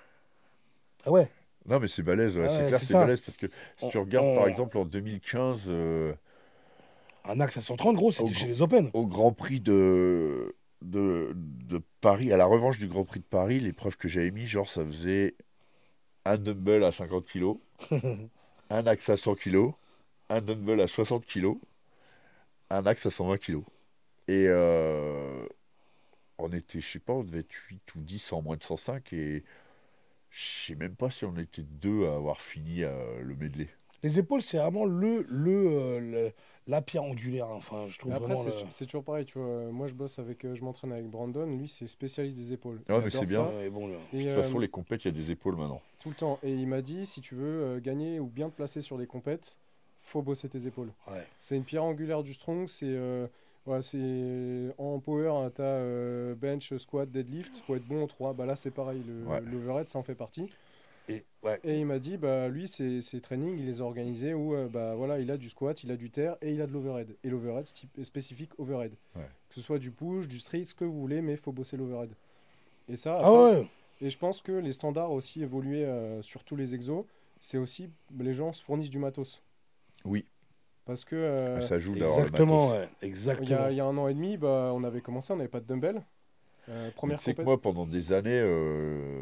Ah ouais. Non, mais c'est balèze, ouais, Ah c'est ouais, clair, c'est c'est ça. balèze parce que si On- tu regardes on- par exemple en 2015, Un axe à 130, gros, c'était Au chez gr- les Open. au Grand Prix de Paris, à la revanche du Grand Prix de Paris, l'épreuve que j'avais mis, genre ça faisait un dumbbell à 50 kg, un axe à 100 kg, un dumbbell à 60 kg, un axe à 120 kg. Et on était, je sais pas, on devait être 8 ou 10 en moins de 105 et je sais même pas si on était deux à avoir fini le medley. Les épaules, c'est vraiment la pierre angulaire, hein. Enfin, je trouve Mais après, vraiment. c'est toujours pareil, tu vois. Moi, je m'entraîne avec Brandon. Lui, c'est spécialiste des épaules. Ouais, Il mais c'est adore bien. ça. Ouais, bon, là. Et, De toute façon, les compètes, il y a des épaules maintenant. tout le temps. Et il m'a dit, si tu veux gagner ou bien te placer sur des compètes, faut bosser tes épaules. Ouais. C'est une pierre angulaire du strong. Voilà, c'est en power, hein, t'as bench, squat, deadlift. Faut être bon en 3. Bah là, c'est pareil. Ouais. L'overhead, ça en fait partie. Et, ouais. Et il m'a dit, bah lui, ses trainings, il les a organisés où bah voilà, il a du squat, il a du terre et il a de l'overhead. Et l'overhead spécifique overhead. Ouais. Que ce soit du push, du street, ce que vous voulez, mais il faut bosser l'overhead. Et ça, Ah après, ouais. et je pense que les standards ont aussi évolué sur tous les exos. C'est aussi, les gens se fournissent du matos. Oui, Parce que ça joue d'avoir le Exactement, matos. ouais. il Exactement. y a un an et demi, bah, on avait commencé, on n'avait pas de dumbbell. Mais Première tu sais que compète. moi, pendant des années,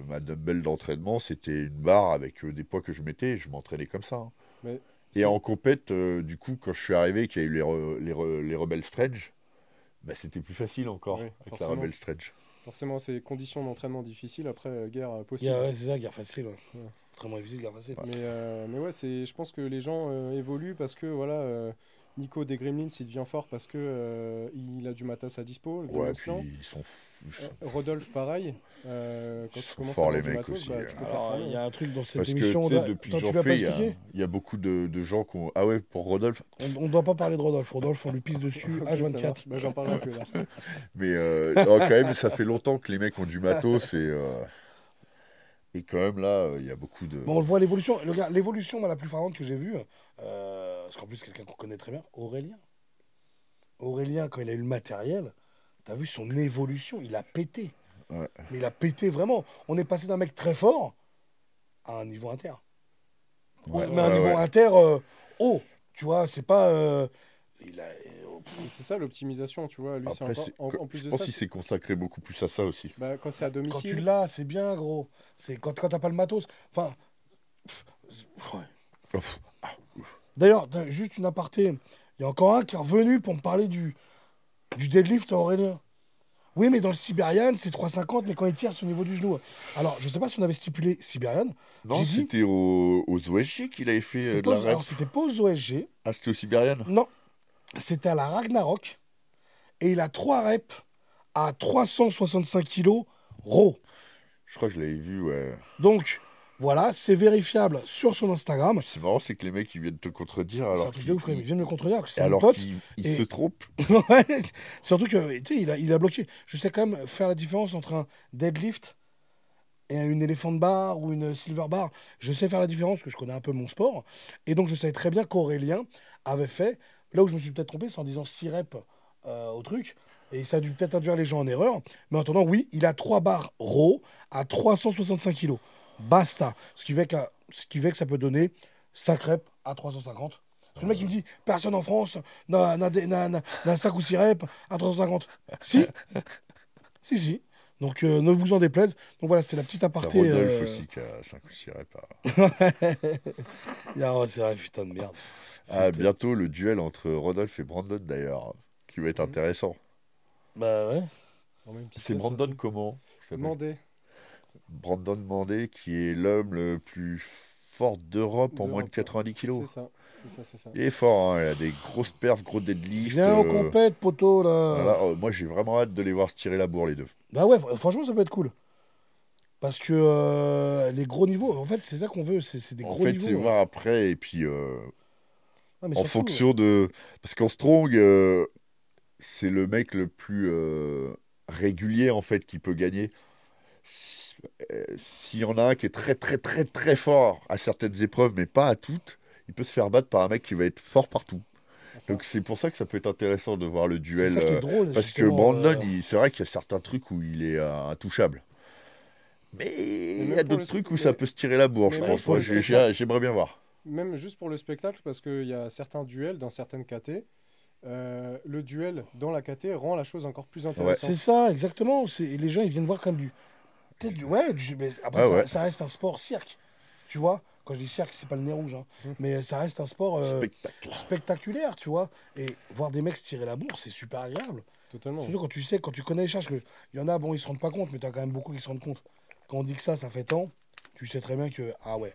ma dumbbell d'entraînement, c'était une barre avec des poids que je mettais et je m'entraînais comme ça, hein. Mais Et c'est- en compète, du coup, quand je suis arrivé, qu'il y a eu les Rebel Stretch, bah, c'était plus facile encore Oui, avec la forcément. Rebel Stretch. Forcément, c'est conditions d'entraînement difficiles. Après, guerre Ouais, possible. c'est ça, guerre facile. Ouais. Ouais. Très difficile, guerre facile. Mais ouais, je pense que les gens évoluent parce que voilà, Nico des Gremlins, il devient fort parce que il a du matos à dispo. Le Ouais, Gremlins puis Clan. Rodolphe, pareil. Quand Ils tu sont commences forts, à avoir les du mecs matos, aussi, bah, tu peux Alors, performer. il y a un truc dans cette Parce que, émission. tu sais, depuis que Attends, tu j'en vas pas fais, expliquer il y a beaucoup de gens qui ont... Ah ouais, pour Rodolphe. On ne doit pas parler de Rodolphe. Rodolphe, on lui pisse dessus Ok, ça H24. marche. Bah, j'en parlerai un peu là. Mais non, quand même, ça fait longtemps que les mecs ont du matos et quand même, là, il y a beaucoup de... Bon, on le voit l'évolution. L'évolution, moi, la plus frappante que j'ai vue, parce qu'en plus, quelqu'un qu'on connaît très bien, Aurélien. Aurélien, quand il a eu le matériel, t'as vu son évolution, il a pété. Ouais. Mais il a pété vraiment. On est passé d'un mec très fort à un niveau inter. Ouais, Mais un ouais, niveau ouais. inter haut. Tu vois, c'est pas. Il a, Et c'est ça l'optimisation, tu vois. Lui, c'est Après, encore. En plus je de pense ça, qu'il s'est consacré beaucoup plus à ça aussi. bah, quand c'est à quand tu domicile. l'as, c'est bien, gros. C'est quand t'as pas le matos. Enfin. Ouais. Ouf. D'ailleurs, juste une aparté. Il y a encore un qui est revenu pour me parler du deadlift à Aurélien. Oui, mais dans le Sibérian, c'est 3,50, mais quand il tire, c'est au niveau du genou. Alors, je sais pas si on avait stipulé Sibérian. Non, J'ai dit- c'était aux OSG qu'il avait fait C'était de la pas, rep. alors, c'était pas aux OSG. Ah, c'était au Sibérienne. Non, c'était à la Ragnarok. Et il a 3 reps à 365 kilos raw. Je crois que je l'avais vu, ouais. Donc, voilà, c'est vérifiable sur son Instagram. C'est marrant, c'est que les mecs, ils viennent te contredire C'est alors un truc de ouf, il vient de me contredire, que c'est mon alors pote. qu'ils et- se trompent. Ouais, surtout que, tu sais, il a bloqué. Je sais quand même faire la différence entre un deadlift et une elephant bar ou une silver bar. Je sais faire la différence, parce que je connais un peu mon sport. Et donc, je savais très bien qu'Aurélien avait fait, là où je me suis peut-être trompé, c'est en disant 6 reps au truc. Et ça a dû peut-être induire les gens en erreur. Mais en attendant, oui, il a 3 barres raw à 365 kilos. Basta. Ce qui fait que ça peut donner 5 reps à 350. Parce que le mec, il me dit, personne en France n'a 5 ou 6 reps à 350. Si. Si. Donc ne vous en déplaise. Donc voilà, c'était la petite T'as aparté. Rodolphe aussi qui a 5 ou 6 reps. C'est vrai, putain de merde. Ah, Putain. bientôt le duel entre Rodolphe et Brandon d'ailleurs, qui va être Mhm. intéressant. Bah ouais. En même C'est vitesse Brandon là-dessus. comment? Il s'appelle Mandé Brandon Mandé, qui est l'homme le plus fort d'Europe en moins de d'Europe. Ouais. 90 kilos. C'est ça. C'est ça, c'est ça. Il est fort, hein, il a des grosses perfs, gros deadlifts. Viens au compète, poteau, là. Voilà, moi j'ai vraiment hâte de les voir se tirer la bourre les deux. Bah ouais, franchement, ça peut être cool. Parce que les gros niveaux, en fait, c'est ça qu'on veut, c'est des En gros fait, c'est niveaux. voir après, et puis Ah, mais en surtout, fonction de... Parce qu'en strong, c'est le mec le plus régulier en fait qui peut gagner. S'il y en a un qui est très très très très fort à certaines épreuves, mais pas à toutes, il peut se faire battre par un mec qui va être fort partout. C'est ça. Donc c'est pour ça que ça peut être intéressant de voir le c'est duel. ça qui est drôle, Parce que justement. Brandon, c'est vrai qu'il y a certains trucs où il est intouchable. Mais Mais il y même a pour le, d'autres trucs où ça mais, peut se tirer la bourre, mais je même pense. pour Moi, le spectacle, j'aimerais bien voir. même juste pour le spectacle, parce qu'il y a certains duels dans certaines KT, le duel dans la KT rend la chose encore plus Ouais. C'est intéressante. ça, exactement. Les gens, ils viennent voir comme du. Peut-être ouais, mais après, Ah ouais. ça reste un sport cirque. Tu vois, quand je dis cirque, c'est pas le nez rouge, hein. Mm. Mais ça reste un sport Spectacle. spectaculaire, tu vois. Et voir des mecs se tirer la bourre, c'est super agréable. Totalement. Surtout quand tu sais, quand tu connais les charges, que il y en a, bon, ils se rendent pas compte, mais tu as quand même beaucoup qui se rendent compte. Quand on dit que ça fait tant, tu sais très bien que, ah ouais,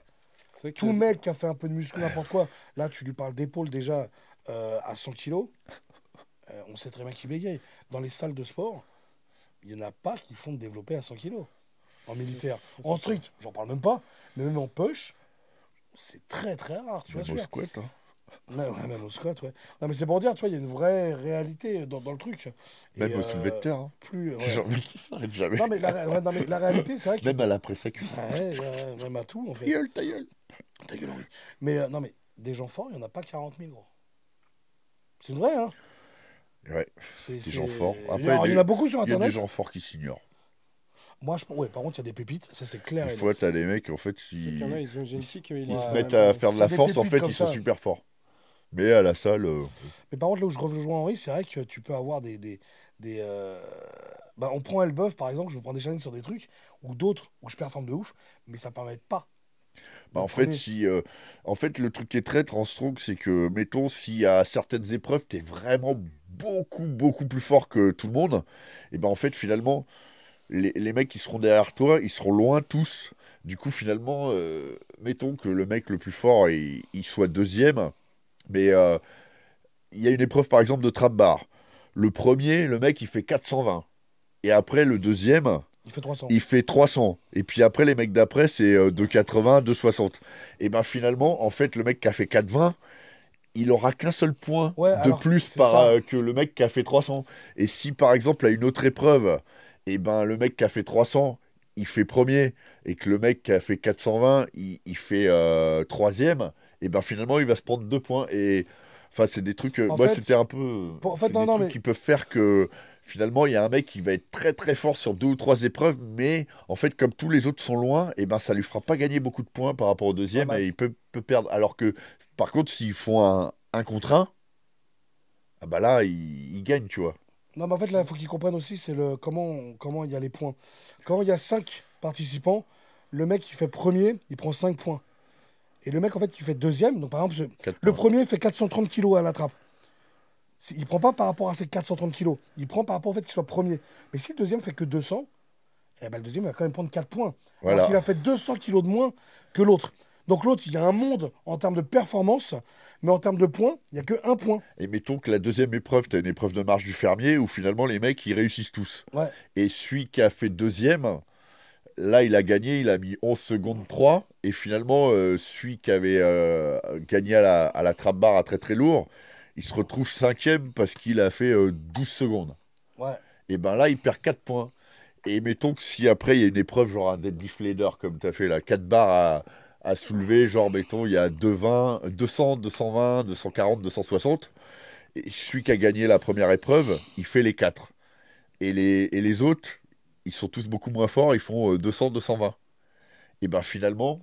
C'est vrai tout qu'il y a- mec qui a fait un peu de muscu, n'importe quoi, là, tu lui parles d'épaule déjà à 100 kilos, on sait très bien qu'il bégaye. Dans les salles de sport, il n'y en a pas qui font de développer à 100 kilos en militaire. c'est En certain. strict, j'en parle même pas, mais même en push, c'est très très rare, tu vois. Même au squat, hein. Ouais, même au squat, ouais. Non, mais c'est pour dire, tu vois, il y a une vraie réalité dans le truc. Même Et au soulevé de terre, hein. plus, C'est ouais. genre, mais qui s'arrête jamais. Non, mais non, mais la réalité, c'est vrai que. Même à la presse à cuisse. Ouais, ouais, même à tout, en Ta fait. gueule, ta gueule. Ta gueule, oui. Mais non, mais des gens forts, il n'y en a pas 40 000, gros. C'est vrai, hein. Ouais, C'est, des gens forts. Alors, il y en a beaucoup sur il y a des Internet. gens forts qui s'ignorent. Moi, ouais, par contre, il y a des pépites, ça c'est clair Des et fois, net. t'as des mecs, en fait, C'est qu'il y en a, ils ont une génétique, ils ils lisent se quand mettent même, à faire de la Des force, en pépites fait, comme ils sont ça. super forts. Mais à la salle, Mais par contre, là où je rejoins Henri, c'est vrai que tu peux avoir des, bah, on prend Elbeuf, par exemple, je me prends des challenges sur des trucs, ou d'autres, où je performe de ouf, mais ça permet pas bah, de en fait, premier. en fait, le truc qui est traître en stroke, c'est que, mettons, s'il y a certaines épreuves, t'es vraiment beaucoup, beaucoup plus fort que tout le monde, et ben en fait, finalement, les mecs qui seront derrière toi, ils seront loin tous. Du coup, finalement, mettons que le mec le plus fort, il soit deuxième, mais il y a une épreuve, par exemple, de trap bar. Le premier, le mec, il fait 420. Et après, le deuxième, Il fait 300. il fait 300. Et puis après, les mecs d'après, c'est 280, 260. Et ben finalement, en fait, le mec qui a fait 420, il aura qu'un seul point Ouais, de alors, plus c'est ça. que le mec qui a fait 300. Et si par exemple, à une autre épreuve, et ben le mec qui a fait 300, il fait premier, et que le mec qui a fait 420, il fait troisième, et ben finalement, il va se prendre 2 points. Et enfin, c'est des trucs. En Moi, fait, c'était un peu. en fait, C'est non, des non, trucs mais qui peuvent faire que finalement, il y a un mec qui va être très très fort sur 2 ou 3 épreuves, mais en fait, comme tous les autres sont loin, et ben ça lui fera pas gagner beaucoup de points par rapport au ouais, deuxième, bah, et il peut perdre. Alors que, par contre, s'ils font un contre un, ah bah là, il gagne, tu vois. non, mais en fait, là, il faut qu'ils comprennent aussi, c'est le comment il y a les points. Quand il y a 5 participants, le mec qui fait premier, il prend 5 points. Et le mec, en fait, qui fait deuxième, donc par exemple, 4 le points. premier fait 430 kilos à la trappe. Il prend pas par rapport à ses 430 kilos, il prend par rapport au fait qu'il soit premier. Mais si le deuxième fait que 200, eh ben, le deuxième il va quand même prendre 4 points. Alors qu'il Voilà. a fait 200 kilos de moins que l'autre. Donc l'autre, il y a un monde en termes de performance, mais en termes de points, il n'y a que un point. Et mettons que la deuxième épreuve, t'as une épreuve de marche du fermier où finalement les mecs ils réussissent tous. Ouais, Et celui qui a fait deuxième, là il a gagné, il a mis 11 secondes 3. Et finalement, celui qui avait gagné à la trappe barre à très très lourd, il se retrouve cinquième parce qu'il a fait 12 secondes. ouais. Et ben là, il perd 4 points. Et mettons que si après il y a une épreuve, genre un deadlift leader, comme tu as fait là, 4 barres à soulever, genre mettons il y a 220, 200, 220, 240, 260. Et celui qui a gagné la première épreuve, il fait les 4. Et les autres, ils sont tous beaucoup moins forts, ils font 200, 220. Et ben finalement,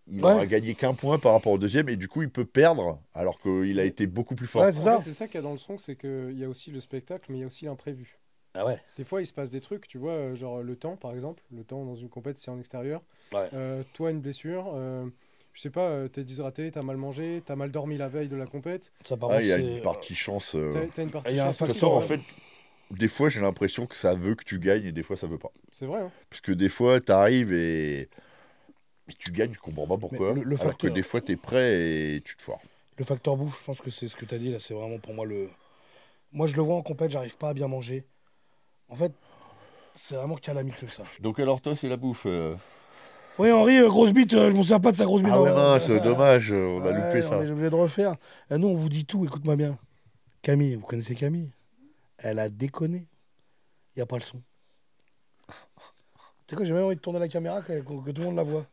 il Ouais, aura gagné qu'un point par rapport au deuxième, et du coup il peut perdre, alors qu'il a Mais été beaucoup plus fort. ouais, c'est en ça. fait, c'est ça qu'il y a dans le son, c'est qu'il y a aussi le spectacle, mais il y a aussi l'imprévu. Ah ouais. Des fois, il se passe des trucs, tu vois, genre le temps, par exemple. Le temps dans une compète, c'est en extérieur. Ouais. Toi, une blessure. Je sais pas, t'es déshydraté, t'as mal mangé, t'as mal dormi la veille de la compète. Ça, par Ah, il contre, y a une c'est. partie chance. T'as une Il partie y a un chance De toute aussi, façon, facteur. en c'est vrai. fait, des fois, j'ai l'impression que ça veut que tu gagnes et des fois, ça veut pas. C'est vrai, hein. Parce que des fois, t'arrives et tu gagnes, tu comprends pas Mais pourquoi. le Alors que facteur, des fois, t'es prêt et tu te foires. le facteur bouffe, je pense que c'est ce que tu as dit là, c'est vraiment pour moi le. Moi, je le vois en compète, j'arrive pas à bien manger. En fait, c'est vraiment calamite ça. Donc, alors, toi, c'est la bouffe. Oui, Henri, grosse bite, je m'en sers pas de sa grosse bite. Ah Non, ouais, mince, dommage, on a loupé ouais, on ça. est obligé de refaire. Nous, on vous dit tout, écoute-moi bien. Camille, vous connaissez Camille? Elle a déconné. Il n'y a pas le son. Tu sais quoi, j'ai même envie de tourner la caméra que tout le monde la voit.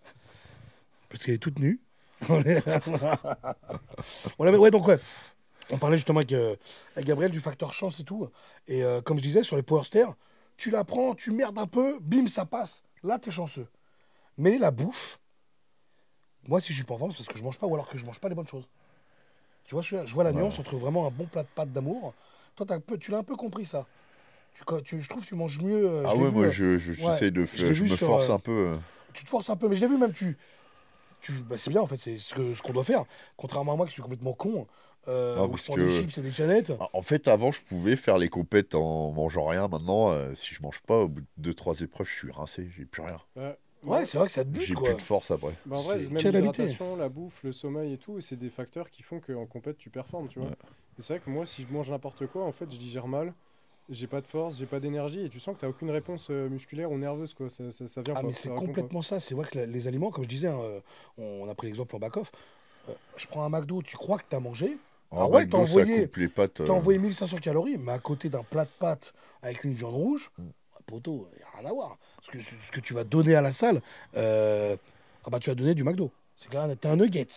Parce qu'elle est toute nue. Ouais, donc ouais. On parlait justement avec Gabriel du facteur chance et tout. Et comme je disais, sur les power stairs, tu la prends, tu merdes un peu, bim, ça passe. Là, t'es chanceux. Mais la bouffe, moi, si je suis pas en forme, c'est parce que je mange pas ou alors que je mange pas les bonnes choses. Tu vois, je vois la Ouais. nuance entre vraiment un bon plat de pâtes d'amour. Toi, tu l'as un peu compris ça. Je trouve que tu manges mieux. Ah Je l'ai ouais, vu. moi, Ouais, j'essaie de je l'ai faire. Je vu me sur. force un peu. Tu te forces un peu, mais je l'ai vu même. Bah, c'est bien en fait, c'est ce qu'on doit faire. Contrairement à moi qui suis complètement con, Non, où je parce prends des que. chips et des canettes. En fait, avant, je pouvais faire les compètes en mangeant rien. Maintenant, si je mange pas, au bout de 2-3 épreuves, je suis rincé, j'ai plus rien. Bah, Ouais, moi, c'est vrai que ça te bute J'ai quoi. plus de force après. bah, en vrai, C'est même quelle habitude. l'hydratation, la bouffe, le sommeil et tout, c'est des facteurs qui font qu'en compète, tu performes, tu vois. Ouais. Et c'est vrai que moi, si je mange n'importe quoi, en fait, je digère mal, j'ai pas de force, j'ai pas d'énergie, et tu sens que t'as aucune réponse musculaire ou nerveuse, quoi. Ça vient Ah, pas, mais ça c'est répond pas. complètement ça. C'est vrai que les aliments, comme je disais, hein, on a pris l'exemple en back-off. Je prends un McDo, tu crois que t'as mangé. En Alors ouais, McDo, ça coupe les pâtes. t'as envoyé 1500 calories, mais à côté d'un plat de pâtes avec une viande rouge, Mm. poteau, il n'y a rien à voir. Ce que tu vas donner à la salle, ah bah tu vas donner du McDo. C'est clair, t'es un nuggets.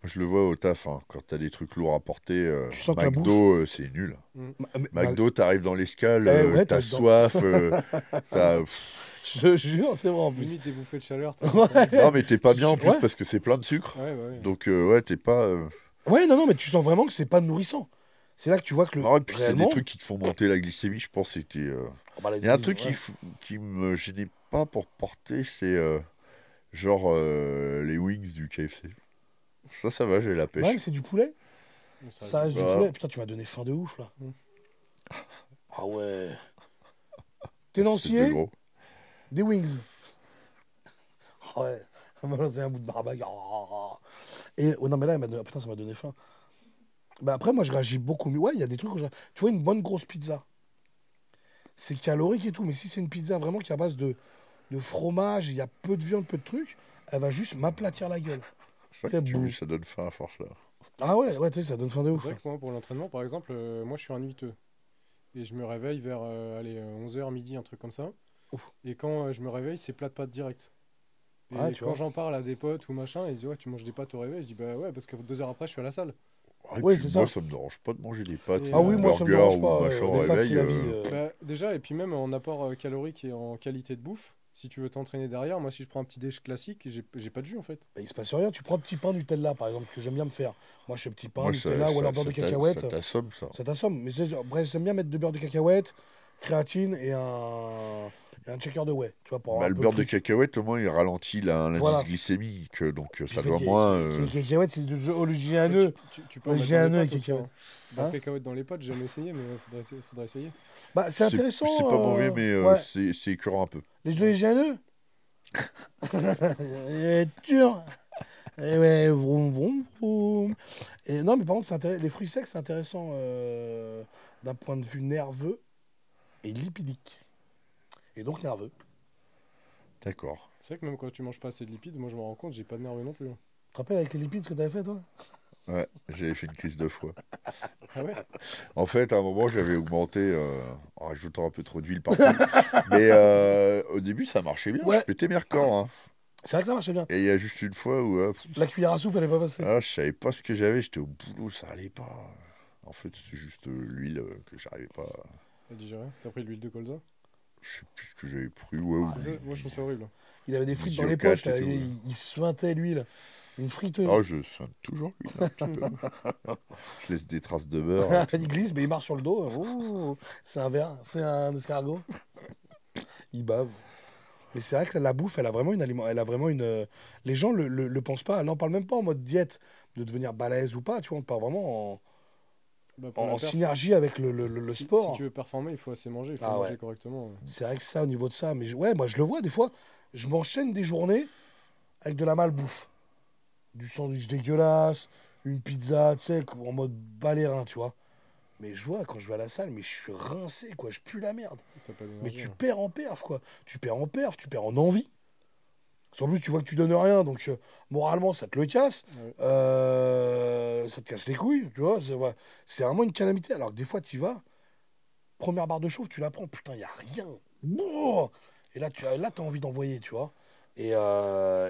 Je le vois au taf, hein, quand t'as des trucs lourds à porter. Tu sens que la bouffe. McDo, c'est nul. Mm. McDo, t'arrives dans l'escale, Ouais, t'as t'as soif, t'as. Je te jure, c'est vrai en plus. Limite des bouffées de chaleur. Ouais. Non, mais t'es pas bien en plus Ouais. parce que c'est plein de sucre. Ouais, bah ouais. Donc, ouais, t'es pas. Ouais, non, mais tu sens vraiment que c'est pas nourrissant. C'est là que tu vois que Non, et puis c'est réellement. des trucs qui te font monter la glycémie, je pense. C'était. Ah bah, Il y a un les- truc ouais. qui me gênait pas pour porter, c'est genre les wings du KFC. Ça va, j'ai la Ouais, mais pêche. c'est du poulet. Mais ça Ça reste du Bah. poulet. Putain, tu m'as donné faim de ouf là. Mm. Ah ouais. C'est Tenancier, de gros. des wings. Ah ouais. On m'a lancé un bout de barbac. Ah. Et oh non, mais là, putain, ça m'a donné faim. Bah après, moi, je réagis beaucoup mieux. Ouais, il y a des trucs où tu vois, une bonne grosse pizza. C'est calorique et tout, mais si c'est une pizza vraiment qui est à base de fromage, il y a peu de viande, peu de trucs, elle va juste m'aplatir la gueule. C'est vrai C'est que tu beau. dis, ça donne faim à force là. Ah ouais, tu sais, ça donne faim de ouf. C'est vrai que moi, pour l'entraînement, par exemple, moi, je suis un nuiteux. Et je me réveille vers 11h, midi, un truc comme ça. Ouf. Et quand je me réveille, c'est plat de pâtes direct. Et Ah, tu quand vois. j'en parle à des potes ou machin, ils disent ouais, tu manges des pâtes au réveil. Je dis bah ouais, parce que 2 heures après, je suis à la salle. Et Oui, puis c'est moi, ça. ça me dérange pas de manger des pâtes Et, ou Ah oui, un moi, ça me burger dérange ou pas. machin au Les pâtes, c'est réveil. la vie. Bah, déjà, et puis même en apport calorique et en qualité de bouffe, si tu veux t'entraîner derrière, moi, si je prends un petit déj classique, j'ai pas de jus en fait. Bah, il se passe rien. Tu prends un petit pain Nutella, par exemple, ce que j'aime bien me faire. Moi, je fais petit pain Moi, Nutella ou alors beurre de cacahuète. ça t'assomme, ça. Ça t'assomme. Mais bref, j'aime bien mettre de beurre de cacahuète, créatine et un checker de whey. Tu vois, pour avoir Bah, un le peu beurre de de truc. cacahuète, au moins, il ralentit l'indice Voilà. glycémique. Donc, Puis ça le fait doit qu'il y ait- moins. les cacahuètes, c'est du Ouais, oléagineux. tu peux en mettre J'ai dans un les œuf pâtes avec aussi, cacahuète. hein. Beurre Hein cacahuète dans les pâtes, j'ai jamais essayé, mais faudrait essayer. Bah, c'est intéressant. C'est pas mauvais, mais ouais. c'est écœurant un peu. Les oléagineux dur. Et ouais, vroom, vroom, vroom. Et non, mais par contre, les fruits secs, c'est intéressant d'un point de vue nerveux et lipidique. Et donc nerveux. D'accord. C'est vrai que même quand tu manges pas assez de lipides, moi je me rends compte, j'ai pas de nerveux non plus, hein. Tu te rappelles avec les lipides ce que t'avais fait, toi? Ouais, j'avais fait une crise de foie. Ah ouais? En fait, à un moment, j'avais augmenté en rajoutant un peu trop d'huile partout. Mais au début, ça marchait bien. Ouais. Je pétais mes records, hein. C'est vrai que ça marchait bien. Et il y a juste une fois où La cuillère à soupe, elle est pas passée. je savais pas ce que j'avais. J'étais au boulot, ça allait pas. En fait, c'est juste l'huile que j'arrivais pas. À digérer. T'as pris de l'huile de colza? Je sais plus ce que j'avais pris. Ouais, Moi je trouve ça horrible. Il avait des frites dans les Isiocat poches, là, et tout, il suintait l'huile. Une friteuse. Oh, je sens toujours lui, un petit peu. Je laisse des traces de beurre. Il glisse, mais il marche sur le dos. Ouh, c'est un ver, c'est un escargot. Il bave. Mais c'est vrai que la bouffe, elle a vraiment une elle a vraiment une. Les gens le pensent pas. Là, on parle même pas en mode diète de devenir balèze ou pas. Tu vois, on parle vraiment Bah, pour la en perf, synergie avec le si sport. tu veux performer, il faut assez manger, il faut Ah manger ouais. correctement. C'est vrai que ça, au niveau de ça. Mais ouais, moi, je le vois des fois. Je m'enchaîne des journées avec de la malbouffe. Du sandwich dégueulasse, une pizza, tu sais, en mode balérin, tu vois. Mais je vois, quand je vais à la salle, mais je suis rincé, quoi. Je pue la merde. T'as pas Mais d'énergie. tu perds en perf, quoi. Tu perds en perf, tu perds en envie. Parce qu'en plus, tu vois que tu donnes rien, donc moralement, ça te le casse. Ouais. Ça te casse les couilles, tu vois. Ouais. C'est vraiment une calamité. Alors que des fois, tu y vas, première barre de chauffe, tu la prends, putain, il n'y a rien. Bouh. Et là, tu as envie d'envoyer, tu vois. Et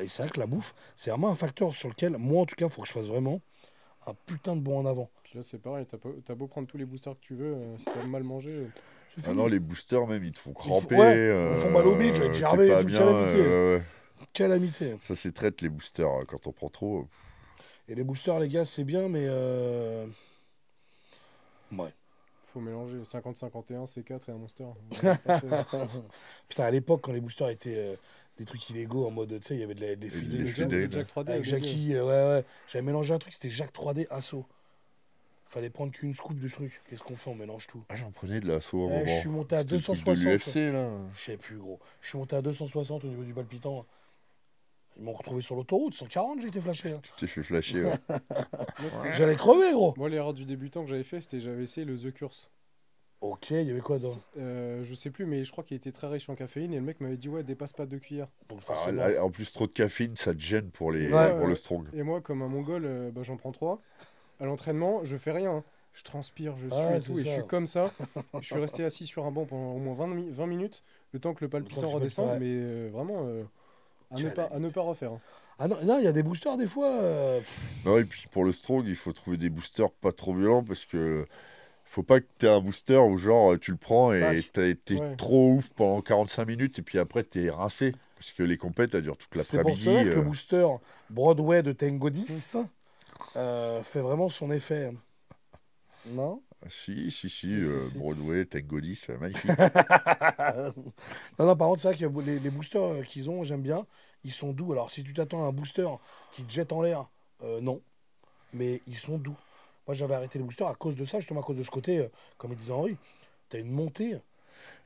c'est vrai que la bouffe, c'est vraiment un facteur sur lequel, moi en tout cas, il faut que je fasse vraiment un putain de bond en avant. Puis là, c'est pareil, t'as beau prendre tous les boosters que tu veux, si t'as mal mangé, C'est Ah fini. non, les boosters même, ils te font cramper. Ouais, ils me font mal au bide, je vais être t'es gerbé et pas tout, bien. calamité. Ouais. Calamité. Ça, c'est traite les boosters quand on prend trop. Et les boosters, les gars, c'est bien, mais. Ouais. faut mélanger 50-51, C4 et un monster. Putain, à l'époque, quand les boosters étaient des trucs illégaux en mode, tu sais, il y avait des Les fidèles et tout. fidèles. Le Jack 3D. Avec au début. Jackie, ouais. J'avais mélangé un truc, c'était Jack 3D Assaut. Fallait prendre qu'une scoop de truc. Qu'est-ce qu'on fait? On mélange tout. Ah, j'en prenais de l'assaut à un Je moment. suis monté à C'était le truc 260. de l'UFC, là. Je sais plus, gros. Je suis monté à 260 au niveau du palpitant. Ils m'ont retrouvé sur l'autoroute, 140, j'ai été flashé. Hein. Tu t'es fait flasher. Ouais. Moi, c'était- J'allais crever, gros. Moi, l'erreur du débutant que j'avais fait, c'était j'avais essayé le The Curse. Ok, il y avait quoi dedans? Je sais plus, mais je crois qu'il était très riche en caféine et le mec m'avait dit ouais, dépasse pas 2 cuillères. Donc Ah, forcément. là, en plus, trop de caféine, ça te gêne pour, Ouais. pour le strong. Et moi, comme un mongol, bah, j'en prends 3. À l'entraînement, je fais rien. Hein. Je transpire, je suis Ouais, et tout, c'est et je ça. suis comme ça. Je suis resté assis sur un banc pendant au moins 20 minutes, le temps que le palpitant Le temps que tu redescende, peux- ouais. mais vraiment à ne pas refaire. Hein. Ah non, il y a des boosters des fois. Non, et puis pour le strong, il faut trouver des boosters pas trop violents parce que faut pas que tu aies un booster où genre tu le prends et Tac. t'es Ouais. trop ouf pendant 45 minutes et puis après t'es rincé. Parce que les compètes, elles durent toute C'est pour l'après-midi. cela que le booster Broadway de Tango 10 fait vraiment son effet. Non? Si, Si. Broadway, Tango 10, magnifique. Non, par contre, c'est vrai que les boosters qu'ils ont, j'aime bien. Ils sont doux. Alors, si tu t'attends à un booster qui te jette en l'air, non. Mais ils sont doux. Moi, j'avais arrêté les boosters à cause de ça, justement à cause de ce côté, comme il disait Henri. T'as une montée.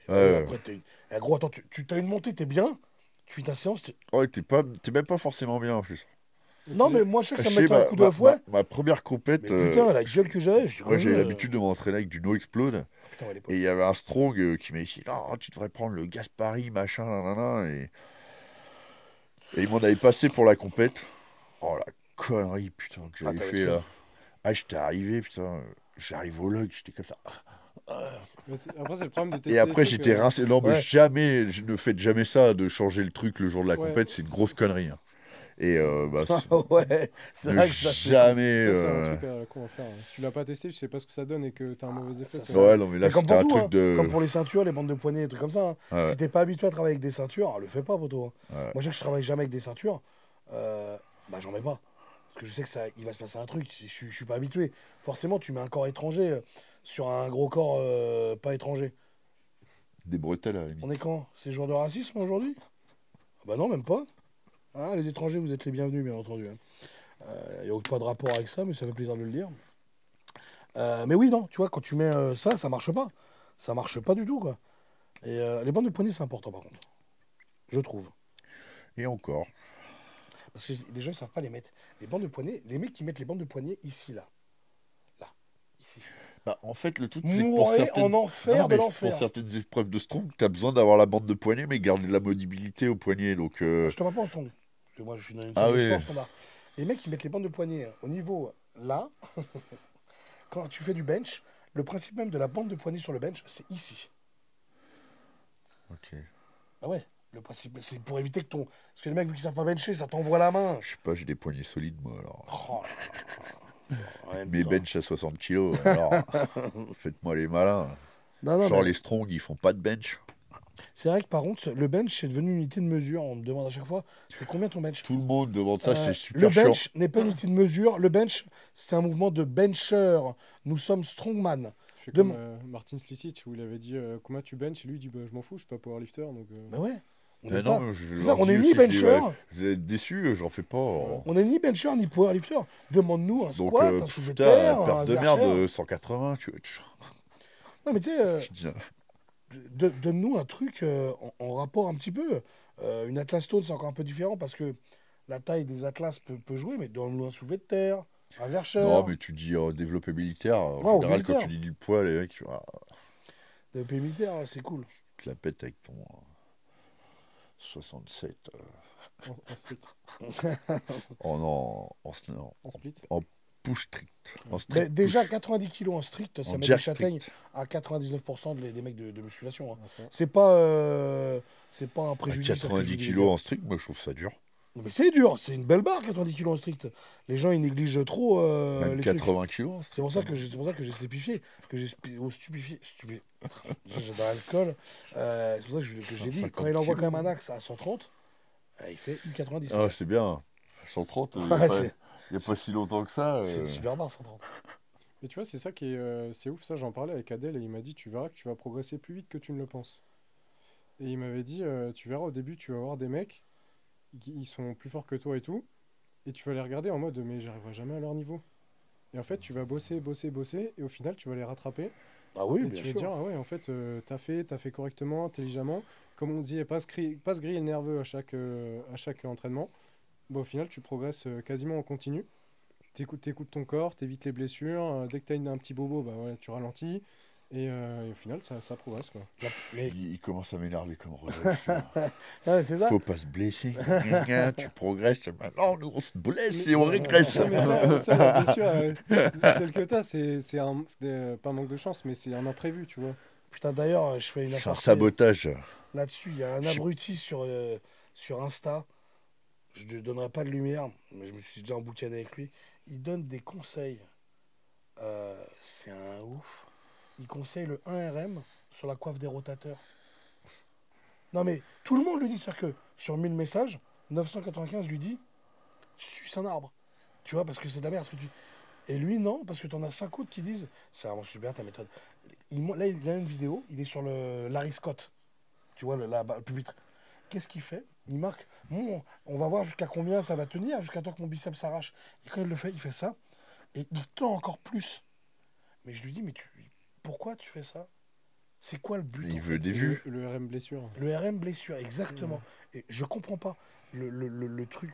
Et Ouais. après, gros, attends, tu as une montée, t'es bien. Tu fais ta séance. Ouais, t'es même pas forcément bien en plus. Non, mais moi, je sais que ça Je me sais, mettait un coup de fouet. ma première Mais compète, putain, la gueule que j'avais. Je dis, moi j'avais ouais, l'habitude de m'entraîner avec du No Explode. Putain, ouais, les Et il y avait un strong qui m'a dit non, tu devrais prendre le Gaspari, machin, nanana. Et il m'en avait passé pour la compète. Oh la connerie, putain, que j'avais t'avais fait tué. là. Ah, j'étais arrivé, putain. J'arrive au log, j'étais comme ça. Après, c'est le problème de tester. Et après, des trucs, j'étais rincé. Non, mais Ouais. jamais, je ne faites jamais ça de changer le truc le jour de la Ouais. compète, c'est une grosse connerie. Hein. Et bah, Ouais, c'est ne vrai que ça. jamais. Ça, c'est un truc qu'on va faire. Si tu l'as pas testé, tu sais pas ce que ça donne et que t'as un mauvais effet. ça, ça- ça- Ouais, non, mais là, Mais comme c'était pour un tout, truc de. comme pour les ceintures, les bandes de poignets, des trucs comme ça. Hein. Ouais. Si t'es pas habitué à travailler avec des ceintures, le fais pas, poto. Hein. Ouais. Moi, je sais que je travaille jamais avec des ceintures. Bah, j'en mets pas. Parce que je sais que ça, il va se passer un truc. Je suis pas habitué. Forcément, tu mets un corps étranger sur un gros corps pas étranger. Des bretelles à la limite. On est quand? C'est jour de racisme aujourd'hui? Ah bah non, même pas. Ah, les étrangers, vous êtes les bienvenus, bien entendu. Il n'y a pas de rapport avec ça, mais ça fait plaisir de le dire. Mais oui, non, tu vois, quand tu mets ça, ça marche pas. Ça marche pas du tout, quoi. Et les bandes de poignets, c'est important, par contre. Je trouve. Et encore. Parce que les gens ne savent pas les mettre. Les bandes de poignets, les mecs qui mettent les bandes de poignets ici, là. Là. Ici. Bah, en fait, le truc, c'est que pour Mourrez certaines... en enfer Non, de mais l'enfer. pour certaines épreuves de strong, tu as besoin d'avoir la bande de poignet, mais garder de la mobilité au poignet. Donc, Je te parle pas en strong. Parce que moi, je suis dans une Ah salle de oui. sport standard. Les mecs, ils mettent les bandes de poignets au niveau là. Quand tu fais du bench, le principe même de la bande de poignet sur le bench, c'est ici. ok. Ah ouais. Le principe, c'est pour éviter que ton. Parce que les mecs, vu qu'ils savent pas bencher, ça t'envoie la main. Je sais pas, j'ai des poignets solides, moi. Alors. Oh là là. Ouais, Mes putain. bench à 60 kilos. Alors, faites-moi les malins. Non, non, Genre, mais- les strong, ils font pas de bench. C'est vrai que par contre, le bench, c'est devenu une unité de mesure. On me demande à chaque fois, c'est combien ton bench? Tout le monde demande ça, c'est Le super chiant. bench n'est pas une unité de mesure. Le bench, c'est un mouvement de bencher. Nous sommes strongman. Je fais De comme mon- Martin Slicic où il avait dit combien tu benches et lui il dit bah, je m'en fous, je suis pas powerlifter donc. Bah ouais. On Mais n'est non, pas. je C'est leur ça, on dis n'est ni aussi, je dis, bencher, vous êtes déçus, j'en fais pas. on n'est ni bencher ni powerlifter. Demande-nous un Donc, squat, un soulevé de putain, terre, perf un de merde, zercher. 180, Non mais tu sais, tu dis, donne-nous un truc en rapport un petit peu. Une Atlas Stone, c'est encore un peu différent parce que la taille des Atlas peut jouer, mais donne-nous un soulevé de terre, un zercher. non, mais tu dis développé militaire. En Ouais, au général, quand militaire. tu dis du poids, les mecs, Des pays militaires, ouais, c'est cool. tu te la pètes avec ton 67. En strict. En En split. push strict. En Mais strict déjà, push. 90 kilos en strict, ça En met des jerk châtaignes strict. à 99% des mecs de musculation, hein. Ah, ça. C'est pas un À préjudice. à ce que je 90 vous dis, les kilos gars. en strict, moi je trouve ça dur. Non, mais c'est dur, c'est une belle barre, 90 kilos en strict. Les gens, ils négligent trop Même les trucs. 80 kilos en strict. C'est pour ça que j'ai stupifié, j'ai de l'alcool. C'est pour ça que j'ai dit, 50 quand il envoie kilos. quand même un axe à 130, il fait 1,90. Ah, c'est bien. 130, il n'y Ouais, a, c'est pas si longtemps que ça. c'est une super barre, 130. Et tu vois, c'est ça qui est, c'est ouf, ça j'en parlais avec Adèle et il m'a dit tu verras que tu vas progresser plus vite que tu ne le penses. Et il m'avait dit tu verras au début tu vas voir des mecs, ils sont plus forts que toi et tout, et tu vas les regarder en mode mais j'arriverai jamais à leur niveau. Et en fait tu vas bosser, bosser, bosser, et au final tu vas les rattraper, Ah oui, et bien tu vas sûr. te dire ah ouais en fait t'as fait correctement, intelligemment, comme on dit, pas se griller le nerveux à chaque entraînement. Bon, au final tu progresses quasiment en continu. T'écoutes ton corps, t'évites les blessures. Dès que t'as un petit bobo, bah ouais, tu ralentis. Et au final, ça progresse, quoi. Mais Il commence à m'énerver comme Rodolphe. ouais, c'est ça. Faut pas se blesser. Tu progresses. Maintenant, nous, on se blesse et on régresse. Non, mais ça, la blessure, celle que t'as, c'est pas un manque de chance, mais c'est un imprévu, tu vois. Putain, d'ailleurs, je fais une C'est un aparté sabotage. là-dessus. Il y a un abruti sur Insta. Je ne donnerai pas de lumière, mais je me suis déjà emboucané avec lui. Il donne des conseils. C'est un ouf. Il conseille le 1RM sur la coiffe des rotateurs. Non, mais tout le monde lui dit. C'est-à-dire que sur 1000 messages, 995 lui dit suce un arbre. Tu vois, parce que c'est de la merde ce que tu. Et lui, non, parce que tu en as 5 autres qui disent c'est vraiment super ta méthode. Là, il a une vidéo, il est sur le Larry Scott. Tu vois, le pupitre. Qu'est-ce qu'il fait? Il marque bon, on va voir jusqu'à combien ça va tenir, jusqu'à temps que mon biceps s'arrache. Et quand il le fait, il fait ça. Et il tend encore plus. Mais je lui dis mais pourquoi tu fais ça? C'est quoi le but Il en veut fait? des C'est vues. le RM blessure. Le RM blessure, exactement. Et je comprends pas le truc.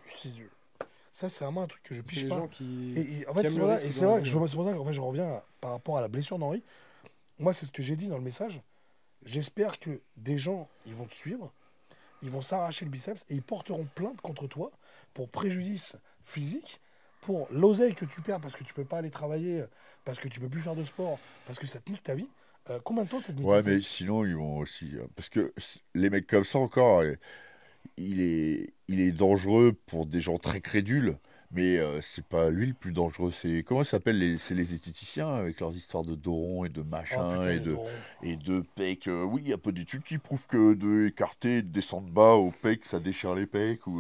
Ça, c'est vraiment un truc que je C'est piche les pas. gens qui. En fait, aiment c'est le vrai, risque et c'est dans la vrai que vie, c'est pour ça qu'en fait, je reviens par rapport à la blessure d'Henri. Moi, c'est ce que j'ai dit dans le message. J'espère que des gens, ils vont te suivre, ils vont s'arracher le biceps et ils porteront plainte contre toi pour préjudice physique, pour l'oseille que tu perds parce que tu peux pas aller travailler, parce que tu peux plus faire de sport, parce que ça te nique ta vie. Combien de temps t'as niqué Ouais, ta mais vie? sinon, ils vont aussi. Parce que les mecs comme ça, encore, il est dangereux pour des gens très crédules. Mais c'est pas lui le plus dangereux. C'est comment ça s'appelle c'est les esthéticiens avec leurs histoires de dos ronds et de Oh machin putain, les dos ronds. et de pecs. Oui, il y a pas d'études qui prouvent que de écarter et de descendre bas au pec, ça déchire les pecs. Ou,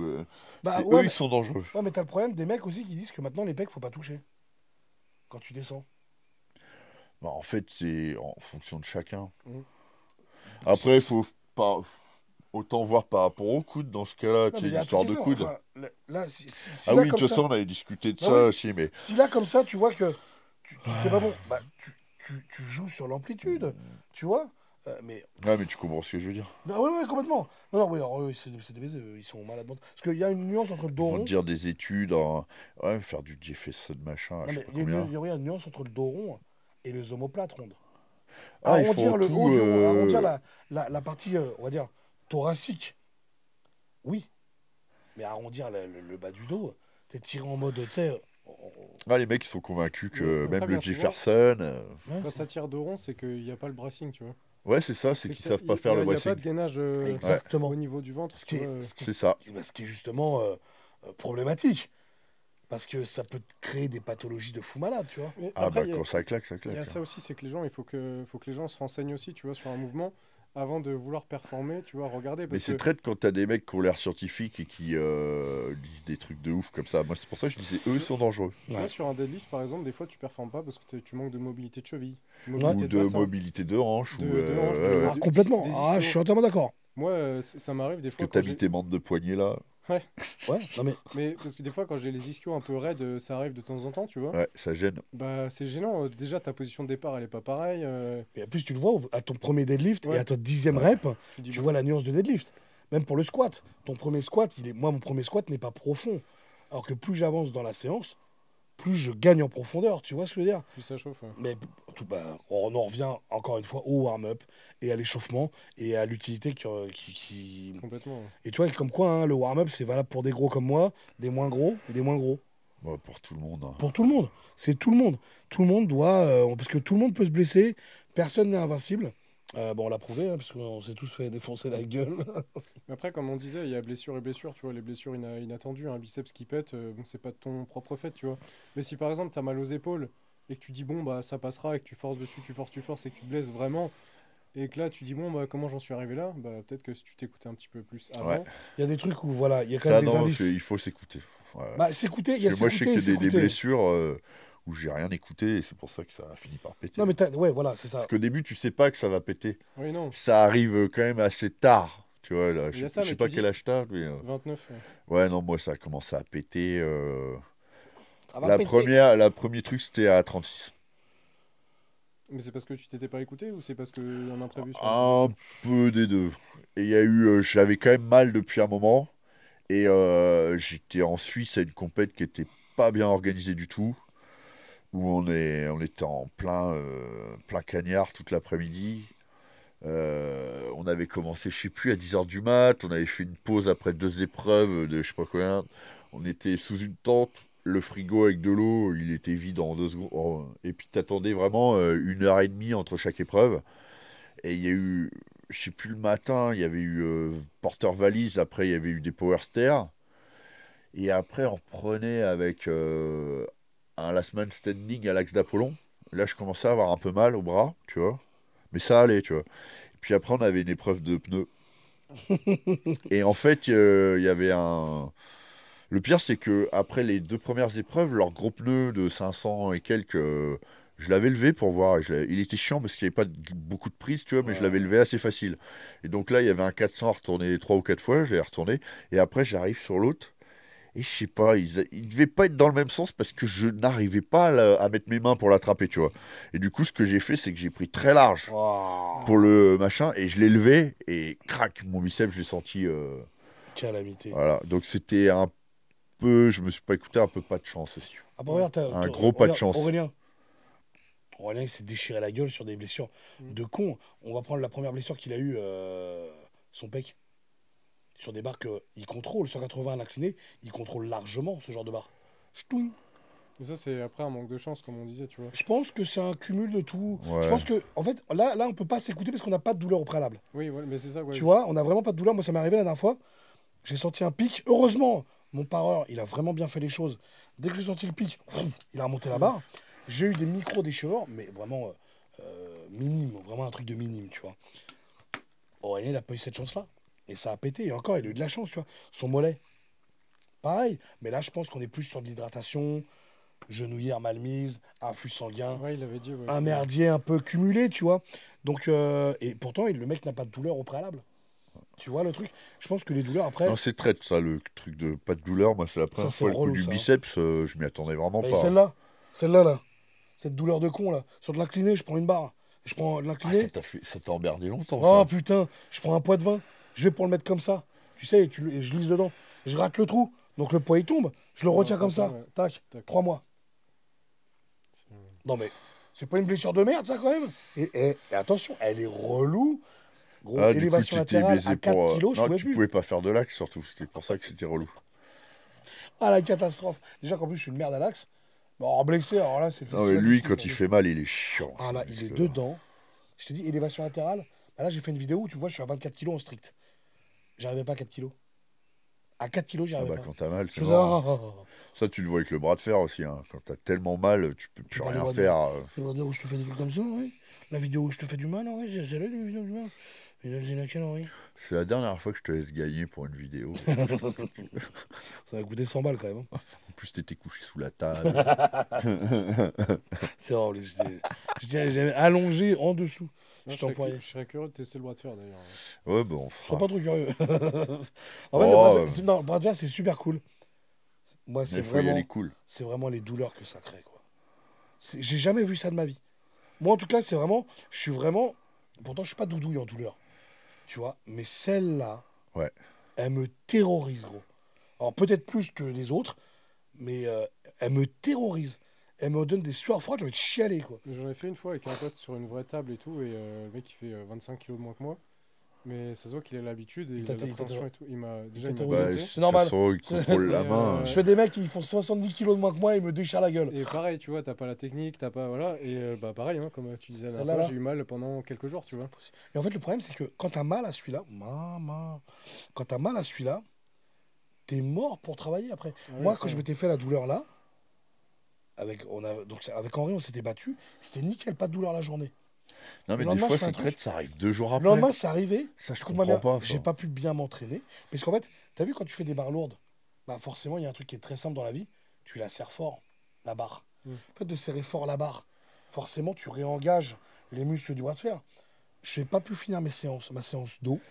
Bah c'est ouais, eux, ils sont dangereux. ouais, mais t'as le problème des mecs aussi qui disent que maintenant les pecs, faut pas toucher quand tu descends. Bah, en fait, c'est en fonction de chacun. Mm. Après, il faut pas autant voir par rapport au coude dans ce cas-là, Non, qu'il mais y il y ait a un truc l'histoire à de faire. coude. Enfin, là, si Ah là oui, de comme toute ça, façon, on avait discuté de bah ça oui, aussi, mais si là comme ça, tu vois que tu t'es pas bon, bah tu joues sur l'amplitude, tu vois. Mais ouais, mais tu comprends ce que je veux dire. bah ouais, ouais, complètement. Non, non, oui, alors, c'est des baisers, ils sont malades. Parce qu'il y a une nuance entre le Ils dos vont te rond. dire des études, ouais, faire du Jefferson machin, Non, je sais mais pas il y a combien. il y aurait une nuance entre le dos rond et les omoplates rondes. Ah, ils font Arrondir le haut tout. du rond, arrondir la partie, on va dire, thoracique, oui. Mais arrondir le bas du dos, t'es tiré en mode, tu sais. Ah, les mecs, ils sont convaincus que Après, même bien le souvent, Jefferson. Ouais, quand ça tire de rond, c'est qu'il n'y a pas le bracing, tu vois. Ouais, c'est ça, c'est qu'ils savent pas faire le Il n'y a pas bracing. de gainage exactement. au niveau du ventre, Ce tu qui est, vois. C'est ça. ce qui est justement problématique. Parce que ça peut te créer des pathologies de fou malade, tu vois. Mais Ah, après, bah, quand ça claque, ça il y a claque. ça aussi, c'est que les gens, faut que les gens se renseignent aussi, tu vois, sur un mouvement avant de vouloir performer, tu vois, regarder. Mais Parce c'est que traite quand t'as des mecs qui ont l'air scientifiques et qui disent des trucs de ouf comme ça. Moi, c'est pour ça que je disais, eux sont dangereux. tu vois, sur un deadlift, par exemple, des fois, tu performes pas parce que tu manques de mobilité de cheville, de Ouais. Ou mobilité de de bassin, mobilité de hanche. de, Ou, de hanche, ouais, ouais. Ah, complètement. des Ah, je ischios. suis entièrement d'accord. Moi, ça m'arrive des Parce que fois t'as quand mis j'ai... tes bandes de poignet là. Ouais, Ouais, non mais. mais parce que des fois, quand j'ai les ischios un peu raides, ça arrive de temps en temps, tu vois. Ouais, ça gêne. Bah, c'est gênant. Déjà, ta position de départ, elle est pas pareille. Et en plus, tu le vois à ton premier deadlift et Ouais, à ton 10e Ouais. rep, tu dis, tu bon, vois la nuance de deadlift. Même pour le squat. Ton premier squat, moi, mon premier squat n'est pas profond. Alors que plus j'avance dans la séance, plus je gagne en profondeur. Tu vois ce que je veux dire? plus ça chauffe. Ouais. Mais on en revient encore une fois au warm-up et à l'échauffement et à l'utilité Complètement. Et tu vois, comme quoi, hein, le warm-up, c'est valable pour des gros comme moi, des moins gros et des moins gros. Bon, pour tout le monde. Hein. Pour tout le monde. C'est tout le monde. Tout le monde doit. Parce que tout le monde peut se blesser. Personne n'est invincible. Bon, on l'a prouvé, hein, parce qu'on s'est tous fait défoncer la gueule. Mais après, comme on disait, il y a blessure et blessure, tu vois, les blessures inattendues, un biceps qui pète, bon, c'est pas de ton propre fait, tu vois. Mais si par exemple, t'as mal aux épaules et que tu dis, bon, bah, ça passera, et que tu forces dessus, tu forces, et que tu te blesses vraiment, et que là, tu dis, bon, bah, comment j'en suis arrivé là? Bah, peut-être que si tu t'écoutais un petit peu plus Ouais. avant. Il y a des trucs où, voilà, il y a quand Ça, même des non, indices. il faut s'écouter. Ouais. Bah, s'écouter, il y a Parce que moi, je sais s'écouter que et des s'écouter. blessures où j'ai rien écouté et c'est pour ça que ça a fini par péter. Non, mais ouais, voilà, c'est ça. Parce qu'au début, tu sais pas que ça va péter. Oui, non, Ça arrive quand même assez tard. Tu vois, là, il y a je ça, sais mais pas tu quel dis âge t'as, mais 29. ouais, non, moi, ça a commencé à péter. Ça va péter. La premier truc, c'était à 36. Mais c'est parce que tu t'étais pas écouté ou c'est parce qu'il y a un imprévu sur Un l'épisode? peu des deux. Et il y a eu, j'avais quand même mal depuis un moment. Et j'étais en Suisse à une compète qui était pas bien organisée du tout. Où on était en plein cagnard toute l'après-midi. On avait commencé, je sais plus, à 10h du mat. On avait fait une pause après 2 épreuves de je sais pas combien. On était sous une tente. Le frigo avec de l'eau, il était vide en 2 secondes. Et puis t'attendais vraiment 1h30 entre chaque épreuve. Et il y a eu, je sais plus le matin, il y avait eu porteur-valise. Après, il y avait eu des power stairs. Et après, on reprenait avec un last man standing à l'axe d'Apollon. Là, je commençais à avoir un peu mal au bras, tu vois. Mais ça allait, tu vois. Puis après, on avait une épreuve de pneus. Et en fait, il y avait un. Le pire, c'est que après les 2 premières épreuves, leur gros pneu de 500 et quelques, je l'avais levé pour voir. Il était chiant parce qu'il n'y avait pas beaucoup de prise, tu vois, mais je l'avais Ouais. levé assez facile. Et donc là, il y avait un 400 à retourner 3 ou 4 fois, je l'ai retourné. Et après, j'arrive sur l'autre. Et je sais pas, ils devaient pas être dans le même sens parce que je n'arrivais pas à mettre mes mains pour l'attraper, tu vois. Et du coup, ce que j'ai fait, c'est que j'ai pris très large Oh, pour le machin et je l'ai levé et crac, mon biceps, je l'ai senti. calamité. Voilà. Donc c'était un peu, je me suis pas écouté, un peu pas de chance aussi. Ah bah regarde, Un gros pas de chance. Aurélien. Aurélien, il s'est déchiré la gueule sur des blessures Mm. de con. On va prendre la première blessure qu'il a eue, son pec. Sur des barres qu'il contrôle, 180 à l'incliné, il contrôle largement ce genre de barre. Ch'toum. Mais ça, c'est après un manque de chance, comme on disait, tu vois. Je pense que c'est un cumul de tout. Ouais. Je pense que, en fait, là on peut pas s'écouter parce qu'on n'a pas de douleur au préalable. Oui, voilà, mais c'est ça, ouais. Tu vois, on n'a vraiment pas de douleur. Moi, ça m'est arrivé la dernière fois. J'ai senti un pic. Heureusement, mon pareur, il a vraiment bien fait les choses. Dès que j'ai senti le pic, il a remonté la barre. J'ai eu des micro-déchirures, mais vraiment minimes. Vraiment un truc de minime, tu vois. Aurélien, il n'a pas eu cette chance-là. Et ça a pété. Et encore, il a eu de la chance, tu vois. Son mollet, pareil. Mais là, je pense qu'on est plus sur de l'hydratation, genouillère mal mise, influx sanguin, Ouais, il avait dit, ouais. un merdier un peu cumulé, tu vois. Donc, et pourtant, le mec n'a pas de douleur au préalable. Tu vois le truc? Je pense que les douleurs après. Non, c'est traite ça, le truc de pas de douleur. Moi, c'est la première c'est fois le coup relou, du ça, hein. biceps, je m'y attendais vraiment Et pas. celle-là, là, cette douleur de con, là, sur de l'incliné, je prends une barre. Je prends de Ah, l'incliné. ça t'a emmerdé longtemps, Oh ça. putain, je prends un poids de vin. Je vais pour le mettre comme ça. Tu sais, et je glisse dedans. Je rate le trou. Donc le poids, il tombe. Je le retiens comme ça. ouais. Tac, Tac. 3 mois. Non mais, c'est pas une blessure de merde, ça, quand même. Et attention, elle est relou. Gros, Ah, du coup, élévation tu t'es latérale baisé à 4 pour. kilos, je Non, pouvais tu plus. pouvais pas faire de l'axe, surtout. C'était pour ça que c'était relou. Ah, la catastrophe. Déjà qu'en plus, je suis une merde à l'axe. Bon, blessé, alors là, c'est le Non, mais festival lui, du quand slip, il là. fait mal, il est chiant. Ah là, il Parce est que- dedans. Je te dis, élévation latérale. Bah là, j'ai fait une vidéo où tu vois, je suis à 24 kilos en strict. J'arrivais pas à 4 kilos. À 4 kilos, j'y Ah arrivais bah, pas. quand t'as mal, Je c'est faisais, mort. ah, ah, ah, ah. Ça, tu le vois avec le bras de fer aussi. Hein. Quand t'as tellement mal, tu peux plus vois les rien bras de- faire. Tu vois où je te fais des trucs comme ça, oui. La vidéo où je te fais du mal, oui, c'est là, la vidéo du mal. Une laquelle, Henri? C'est la dernière fois que je te laisse gagner pour une vidéo. Ça va coûter 100 balles quand même, hein. En plus, t'étais couché sous la table. C'est vrai, j'avais allongé en dessous. Non, Je t'employais. je serais curieux de tester le bras de fer d'ailleurs. Ouais, bah on Sois fera. pas trop curieux. En fait, Oh, non, le bras de fer, c'est super cool. Moi, mais faut y aller cool. c'est vraiment les douleurs que ça crée, quoi. J'ai jamais vu ça de ma vie. Moi, en tout cas, je suis vraiment, pourtant, je suis pas doudouille en douleur, tu vois, mais celle-là, Ouais. elle me terrorise, gros. Alors, peut-être plus que les autres, mais elle me terrorise. Elle me donne des sueurs froides, j'ai envie de chialer, quoi. J'en ai fait une fois avec un pote sur une vraie table et tout, et le mec il fait 25 kilos de moins que moi. Mais ça se voit qu'il a l'habitude et il a l'appréhension et tout. Il m'a déjà t'a Bah, noté. C'est normal. De toute façon, il contrôle la Et, main. Je fais des mecs qui font 70 kilos de moins que moi, ils me déchirent la gueule. Et pareil, tu vois, t'as pas la technique, t'as pas. Voilà. Et bah pareil, hein, comme tu disais la Celle-là, dernière fois, là. j'ai eu mal pendant quelques jours, tu vois. Et en fait, le problème, c'est que quand t'as mal à celui-là, maman, quand t'as mal à celui-là, t'es mort pour travailler après. Ah oui, Moi, après, quand je m'étais fait la douleur là, donc avec Henri, on s'était battu, c'était nickel, pas de douleur la journée. Non, mais Le des lendemain, fois, je fais un c'est truc. traite, ça arrive 2 jours Le après. lendemain, c'est arrivé. Ça, je Écoute, ma comprends mère, pas. j'ai ça. pas pu bien m'entraîner. Parce qu'en fait, t'as vu quand tu fais des barres lourdes, bah forcément, il y a un truc qui est très simple dans la vie. Tu la serres fort, la barre. Mm. Le fait de serrer fort la barre, forcément, tu réengages les muscles du bras de fer. Je n'ai pas pu finir ma séance dos.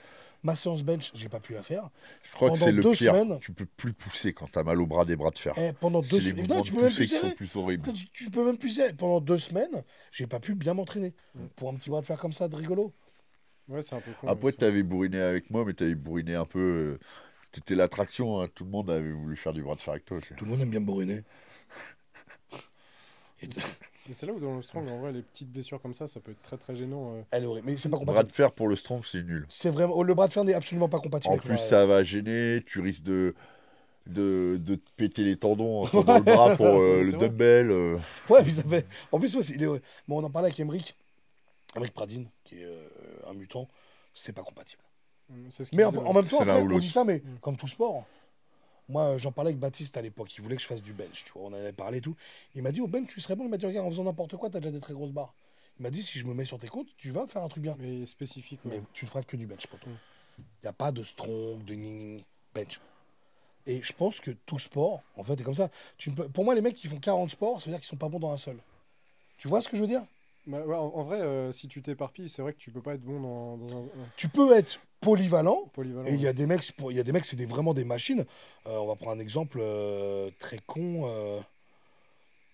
Ma séance bench, j'ai pas pu la faire. Je crois que Pendant c'est le 2 pire. semaines. Tu peux plus pousser quand t'as mal au bras des bras de fer. Pendant 2 C'est les semaines. mouvements Non, de tu peux même pousser plus qui sont serrer. plus horribles. Putain, tu peux même plus serrer. Pendant 2 semaines, j'ai pas pu bien m'entraîner. Mm. Pour un petit bras de fer comme ça, de rigolo. Ouais, c'est un peu con. Après, ça. t'avais bourriné avec moi, mais t'avais bourriné un peu. T'étais l'attraction, hein. Tout le monde avait voulu faire du bras de fer avec toi aussi. Tout le monde aime bien me bourriner. Mais c'est là où dans le strong, en vrai, les petites blessures comme ça peut être très très gênant. Elle est horrible. Mais c'est pas Bras compatible. de fer pour le strong, c'est nul. C'est vraiment, le bras de fer n'est absolument pas compatible En avec plus, le- ça va gêner. Tu risques de te péter les tendons en tendant le bras pour Ouais, le c'est vrai. dumbbell. Ouais, mais ça fait. En plus, ouais, bon, on en parlait avec Emric Pradine, qui est un mutant. C'est pas compatible. C'est ce qu'il Mais disait, en même temps, C'est l'un après, ou on l'autre. dit ça, mais Mm. comme tout sport. Moi, j'en parlais avec Baptiste à l'époque. Il voulait que je fasse du bench. Tu vois, on en avait parlé et tout. Il m'a dit, au bench, tu serais bon. Il m'a dit, regarde, en faisant n'importe quoi, t'as déjà des très grosses barres. Il m'a dit, si je me mets sur tes côtes, tu vas faire un truc bien. Mais spécifique, ouais. Mais tu feras que du bench, poto. Mm. Il n'y a pas de strong, de gning, bench. Et je pense que tout sport, en fait, est comme ça. Pour moi, les mecs qui font 40 sports, ça veut dire qu'ils sont pas bons dans un seul. Tu vois ce que je veux dire? Bah, ouais, en vrai, si tu t'éparpilles, c'est vrai que tu peux pas être bon dans un Tu peux être polyvalent. polyvalent. Et il y a des mecs, c'est vraiment des machines. On va prendre un exemple très con.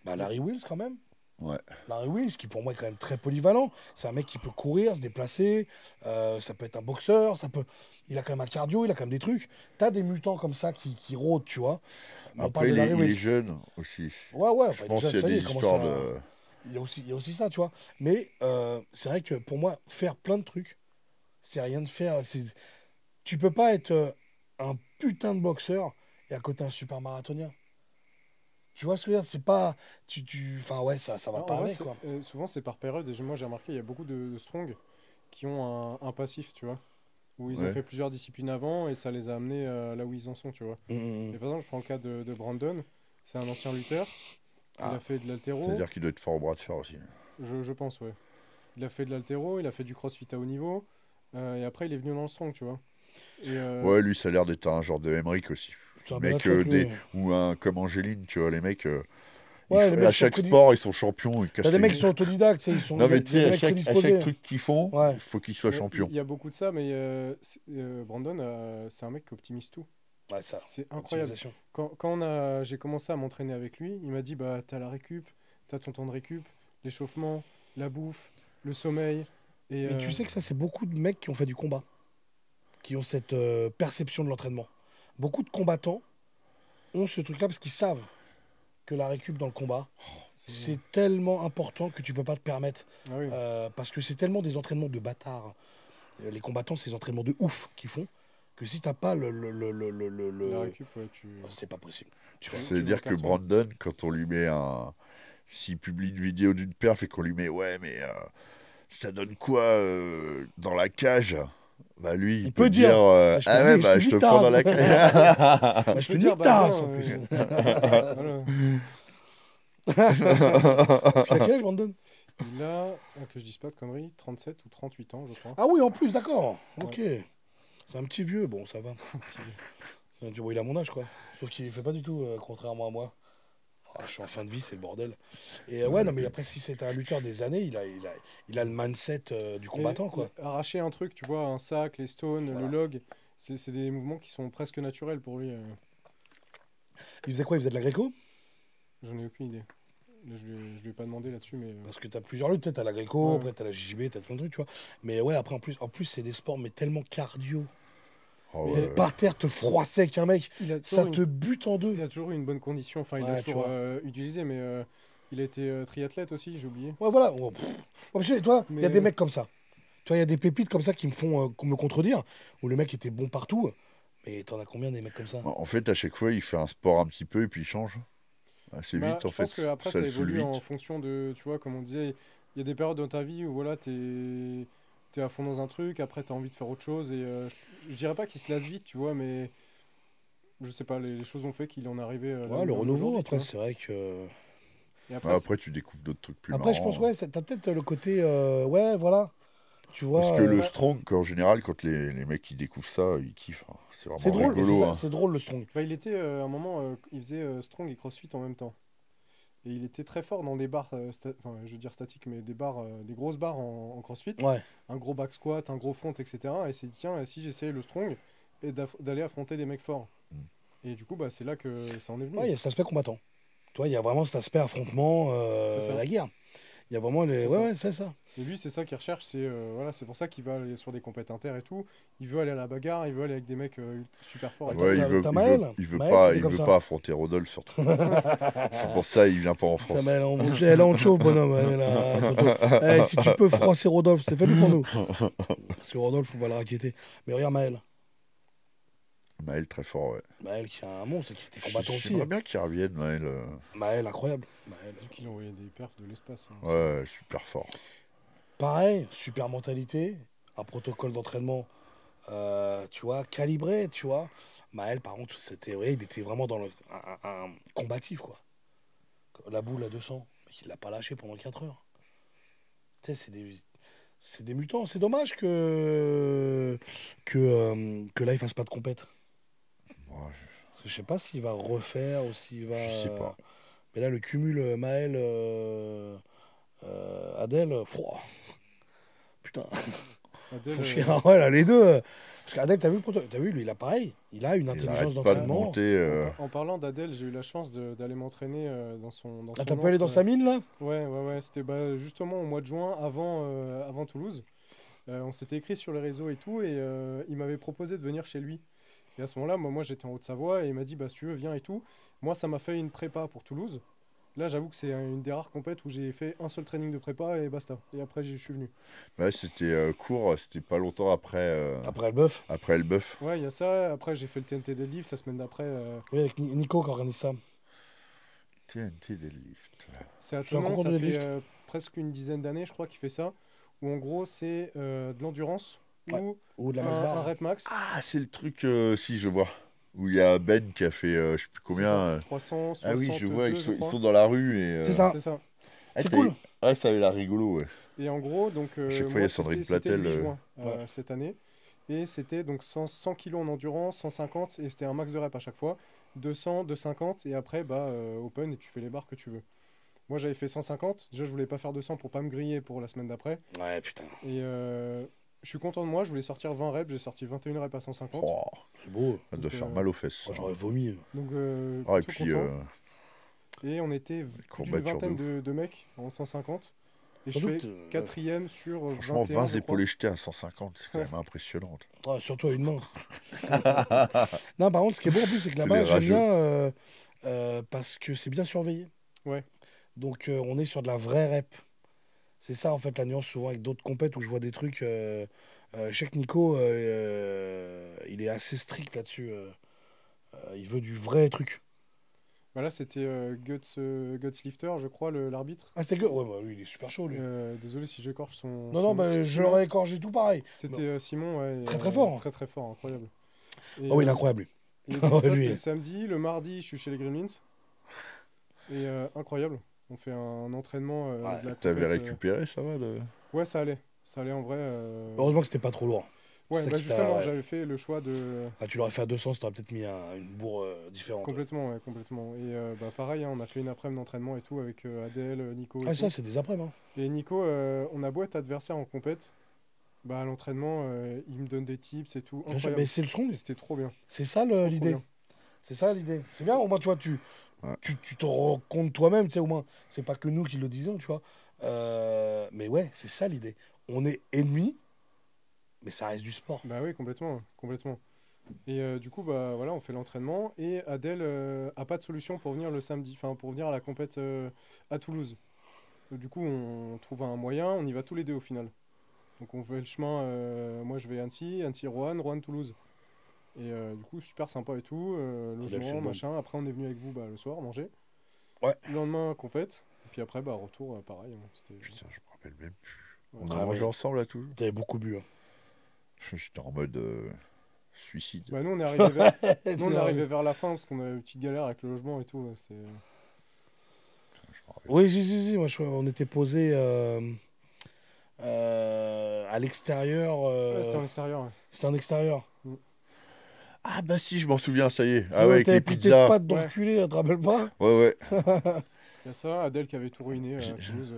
Larry Wills, quand même. Ouais. Larry Wills, qui pour moi est quand même très polyvalent. C'est un mec qui peut courir, se déplacer. Ça peut être un boxeur. Il a quand même un cardio, il a quand même des trucs. T'as des mutants comme ça qui rôdent, tu vois. Mais on parle Après, de Larry il est Wills. jeune aussi. Ouais, ouais. Je pense qu'il y a ça y est, des il commence histoires à- de. Il y a aussi ça, tu vois. Mais c'est vrai que pour moi, faire plein de trucs, c'est rien de faire. Tu peux pas être un putain de boxeur et à côté un super marathonien. Tu vois ce que je veux dire? C'est pas. Enfin, ouais, ça va Alors, pas en vrai, avec, quoi. souvent c'est par période. Et moi j'ai remarqué, il y a beaucoup de strong qui ont un passif, tu vois. Où ils ont Ouais. fait plusieurs disciplines avant et ça les a amenés là où ils en sont, tu vois. Et par exemple, je prends le cas de Brandon. C'est un ancien lutteur. Il Ah. a fait de l'haltéro. C'est-à-dire qu'il doit être fort au bras de fer aussi. Je pense, ouais. Il a fait de l'haltéro, il a fait du crossfit à haut niveau. Et après, il est venu dans le strong, tu vois. Et, Ouais, lui, ça a l'air d'être un genre de Emmerich aussi. C'est un Mec, bon athlète, lui. ou un comme Angéline, tu vois, les mecs. Ouais, les mecs à sont chaque sport, ils sont champions. Ils cassent T'as des les mecs qui couilles. sont autodidactes, tu sais, Non, mais il tu y a sais, des à mecs chaque prédisposés. truc qu'ils font, Ouais. il faut qu'ils soient champions. Il y a beaucoup de ça, mais Brandon, c'est un mec qui optimise tout. Ouais, ça. C'est incroyable. Optimisation. Quand j'ai commencé à m'entraîner avec lui, il m'a dit bah t'as la récup, t'as ton temps de récup, l'échauffement, la bouffe, le sommeil. Et Mais tu sais que ça, c'est beaucoup de mecs qui ont fait du combat, qui ont cette perception de l'entraînement. Beaucoup de combattants ont ce truc-là parce qu'ils savent que la récup dans le combat, c'est tellement important que tu peux pas te permettre. Ah oui. Parce que c'est tellement des entraînements de bâtards. Les combattants, c'est des entraînements de ouf qu'ils font, que si t'as pas La récup, ouais, c'est pas possible. Tu vois. C'est-à-dire que carton. Brandon, quand on lui met s'il publie une vidéo d'une perf et qu'on lui met, ouais, mais ça donne quoi dans la cage? Bah lui, il peut dire, bah, je te ah ouais, dis- bah je je te te prends dans la dis cage. Bah, je te peux dis dire, que t'as bah, en non, plus. Voilà. Parce qu'il a quel âge, Brandon? Il a, que je dise pas de conneries, 37 ou 38 ans, je crois. Ah oui, en plus, d'accord. Ouais. Ok. C'est un petit vieux, bon, ça va. Un petit vieux. Bon, il a mon âge, quoi. Sauf qu'il fait pas du tout, contrairement à moi. Ah, je suis en fin de vie, c'est le bordel. Et ouais, non, mais après, si c'était un lutteur des années, il a le mindset du combattant, quoi. Arracher un truc, tu vois, un sac, les stones, Voilà. le log, c'est des mouvements qui sont presque naturels pour lui. Il faisait quoi? Il faisait de la gréco? J'en ai aucune idée. Je lui ai pas demandé là-dessus, mais. Parce que t'as plusieurs luttes, t'as la gréco, Ouais. après t'as la JJB, t'as plein de trucs, tu vois. Mais ouais, après, en plus c'est des sports, mais tellement cardio. Oh, Mais ouais. D'être par terre, te froisser avec un mec, Il a ça toujours te bute en deux. il a toujours eu une bonne condition. Enfin, il Ouais, a tu toujours vois. utilisé, mais il a été triathlète aussi, j'ai oublié. Ouais, voilà. Ouais, pff. Ouais, parce que, toi, il y a Mais- des mecs comme ça. Tu vois, il y a des pépites comme ça qui me font me contredire, où le mec était bon partout. Mais t'en as combien des mecs comme ça? En fait, à chaque fois, il fait un sport un petit peu et puis il change. Assez Bah, vite, en je pense fait. qu'après, Ça ça le saoule évolue en vite. fonction de, tu vois, comme on disait, il y a des périodes dans ta vie où voilà, t'es à fond dans un truc, après t'as envie de faire autre chose, et je dirais pas qu'il se lasse vite, tu vois, mais je sais pas, les choses ont fait qu'il en est arrivé là Ouais, où le il en est renouveau, aujourd'hui, après, tu c'est vrai que. vois. Et Ouais, après, après, tu découvres d'autres trucs plus Après, je pense, marrants. ouais, t'as peut-être le côté. Ouais, voilà. Tu Parce vois. que le ouais, strong, en général, quand les mecs qui découvrent ça, ils kiffent, hein. C'est C'est vraiment drôle, c'est rigolo. ça, Hein. c'est drôle le strong. bah, il était à un moment, il faisait strong et crossfit en même temps. Et il était très fort dans des barres, enfin, je veux dire statiques, mais des barres, des grosses barres en crossfit. Ouais. Un gros back squat, un gros front, etc. Et il s'est dit, tiens, et si j'essayais le strong et d'aller affronter des mecs forts. Mm. Et du coup, bah, c'est là que ça en est venu. Ouais, il y a cet aspect combattant. Tu vois, il y a vraiment cet aspect affrontement, C'est ça. la guerre. Il y a vraiment les. C'est Ouais, ça. ouais, c'est ça. Et lui, c'est ça qu'il recherche. C'est voilà, c'est pour ça qu'il va aller sur des compètes inter et tout. Il veut aller à la bagarre, il veut aller avec des mecs super forts. Bah, et t'as- tout. Ouais, t'as Maël. il veut Maël pas, qui était il comme veut ça. pas affronter Rodolphe, surtout. C'est pour ça il vient pas en Putain, France. mais elle est en chauffe, bonhomme. Si tu peux froisser Rodolphe, c'est fallu pour nous. Parce que Rodolphe, on va le raqueter. Mais regarde Maël. Maël, très fort, ouais. Maël qui est un monstre, qui était combattant aussi. J'aimerais bien qu'il revienne, Maël. Maël, incroyable. Maël. Vu qu'il a envoyé des perfs de l'espace. Hein, Ouais, super fort. Pareil, super mentalité, un protocole d'entraînement, tu vois, calibré, tu vois. Maël, par contre, c'était, ouais, il était vraiment dans un combatif, quoi. La boule à 200, mais il l'a pas lâché pendant 4 heures. Tu sais, c'est des mutants. C'est dommage que là, il fasse pas de compète. Ouais, Parce que je sais pas s'il va refaire ou s'il va. je sais pas. Mais là, le cumul Maël, Adèle, froid. Putain. Adèle, Faut chier. Ah ouais, là, les deux. Parce qu'Adèle, t'as vu, lui, il a pareil. Il a une Il intelligence arrête pas de d'entraînement. monter. en parlant d'Adèle, j'ai eu la chance d'aller m'entraîner dans son Ah, t'as pu aller antre, dans sa mine, là? Ouais. C'était bah, justement au mois de juin, avant Toulouse. On s'était écrit sur les réseaux et tout, et il m'avait proposé de venir chez lui. Et à ce moment-là, moi j'étais en Haute-Savoie, et il m'a dit, bah, si tu veux, viens et tout. Moi, ça m'a fait une prépa pour Toulouse. Là, j'avoue que c'est une des rares compètes où j'ai fait un seul training de prépa, et basta. Et après, je suis venu. Ouais, c'était court, c'était pas longtemps Après le bœuf. après le bœuf. Ouais, il y a ça. Après, j'ai fait le TNT deadlift la semaine d'après. Oui, avec Nico qui organise ça. TNT deadlift. C'est à C'est un Toulon, concours ça de fait deadlift. presque une dizaine d'années, je crois, qu'il fait ça. Où en gros, c'est de l'endurance Ouais, ou Ou de la un, max un bar. rep max. Ah, c'est le truc, si je vois. Où il y a Ben qui a fait je sais plus C'est combien. ça, 362, Ah oui, je vois, je ils crois. sont dans la rue et. C'est ça. C'est ça. Ah, C'est cool. Ouais, ça avait l'air rigolo, ouais. Et en gros, donc, chaque fois, moi, il y a Sandrine c'était le 8 Platel, juin ouais. cette année. Et c'était donc 100 kilos en endurance, 150, et c'était un max de rep à chaque fois. 200, 250, et après, bah, open, et tu fais les barres que tu veux. Moi, j'avais fait 150. Déjà, je voulais pas faire 200 pour pas me griller pour la semaine d'après. Ouais, putain. Et je suis content de moi, je voulais sortir 20 reps, j'ai sorti 21 reps à 150. Oh, C'est beau. ça doit Donc, faire mal aux fesses. Moi, j'aurais vomi. Donc, Ah, et plutôt puis, content. Et on était plus d'une courbature de vingtaine ouf. de mecs en 150. Et Sans je doute, fais quatrième sur Franchement, 21, 20 je crois. épaulés jetés à 150, c'est quand même impressionnant. Surtout à une main. Non, par contre, ce qui est bon en plus, c'est que là-bas, les j'aime rageux. bien parce que c'est bien surveillé. Ouais. Donc, on est sur de la vraie rep. C'est ça, en fait, la nuance souvent avec d'autres compètes où je vois des trucs. Je sais que Nico, il est assez strict là-dessus. Il veut du vrai truc. Voilà, c'était Guts Lifter, je crois, l'arbitre. Ah, c'était que. Ouais, bah lui, il est super chaud, lui. Désolé si j'écorche son. Non, non, bah, je Simon. l'aurais écorché tout pareil. C'était Simon, ouais. Très, très fort, hein. Très très fort, incroyable. Et, Oh, il est incroyable, lui. et donc, ça, Lui. c'était le samedi. Le mardi, je suis chez les Gremlins. Et incroyable. On fait un entraînement Ouais. de la T'avais compète. récupéré, ça va Ouais, ça allait. Ça allait en vrai. Heureusement que c'était pas trop lourd. Ouais, C'est ça bah qui t'a- justement, ouais. j'avais fait le choix de. Ah, tu l'aurais fait à 200, ça t'aurait peut-être mis une bourre différente. Complètement, ouais, complètement. Et bah pareil, hein, on a fait une après-midi d'entraînement et tout avec Adèle, Nico et Ah, tout. ça, c'est des après-midi. Et Nico, on a beau être adversaire en compète, bah à l'entraînement, il me donne des tips et tout. Bien sûr, Incroyable. mais c'est le strong. C'était trop bien. C'est ça Trop l'idée. bien. C'est ça l'idée. C'est bien, au moins, tu vois, Ouais. tu te rends compte toi-même, tu sais, au moins. C'est pas que nous qui le disons, tu vois. Mais ouais, c'est ça l'idée. On est ennemis, mais ça reste du sport. Bah oui, complètement, complètement. Et du coup, bah voilà, on fait l'entraînement et Adèle a pas de solution pour venir le samedi, enfin pour venir à la compète à Toulouse. Du coup, on trouve un moyen, on y va tous les deux au final. Donc on fait le chemin, moi je vais à Annecy, Annecy-Roanne, Roanne-Toulouse. Et du coup, super sympa et tout, Adèle fait logement, une bonne. machin. Après, on est venu avec vous bah, le soir manger. Ouais. Le lendemain, compète. Et puis après, bah retour, pareil, hein, c'était. Putain, je me rappelle même plus. Ouais. On a Ah, mangé mais ensemble là tout. t'avais beaucoup bu. Hein. J'étais en mode suicide. Bah nous, on est arrivé vers... C'est nous, on est vrai. arrivé vers la fin parce qu'on a eu une petite galère avec le logement et tout. C'était... Je me rappelle. Oui, si. Moi, on était posé à l'extérieur. Ouais, c'était en extérieur. Ouais. C'était en extérieur. Ah bah si, je m'en souviens, ça y est. C'est Ah où ouais, avec t'avais les pris tes pizzas. pattes Ouais. d'enculé, tu te rappelles pas? Ouais. Il y a ça, Adèle qui avait tout ruiné à J'ai- Toulouse,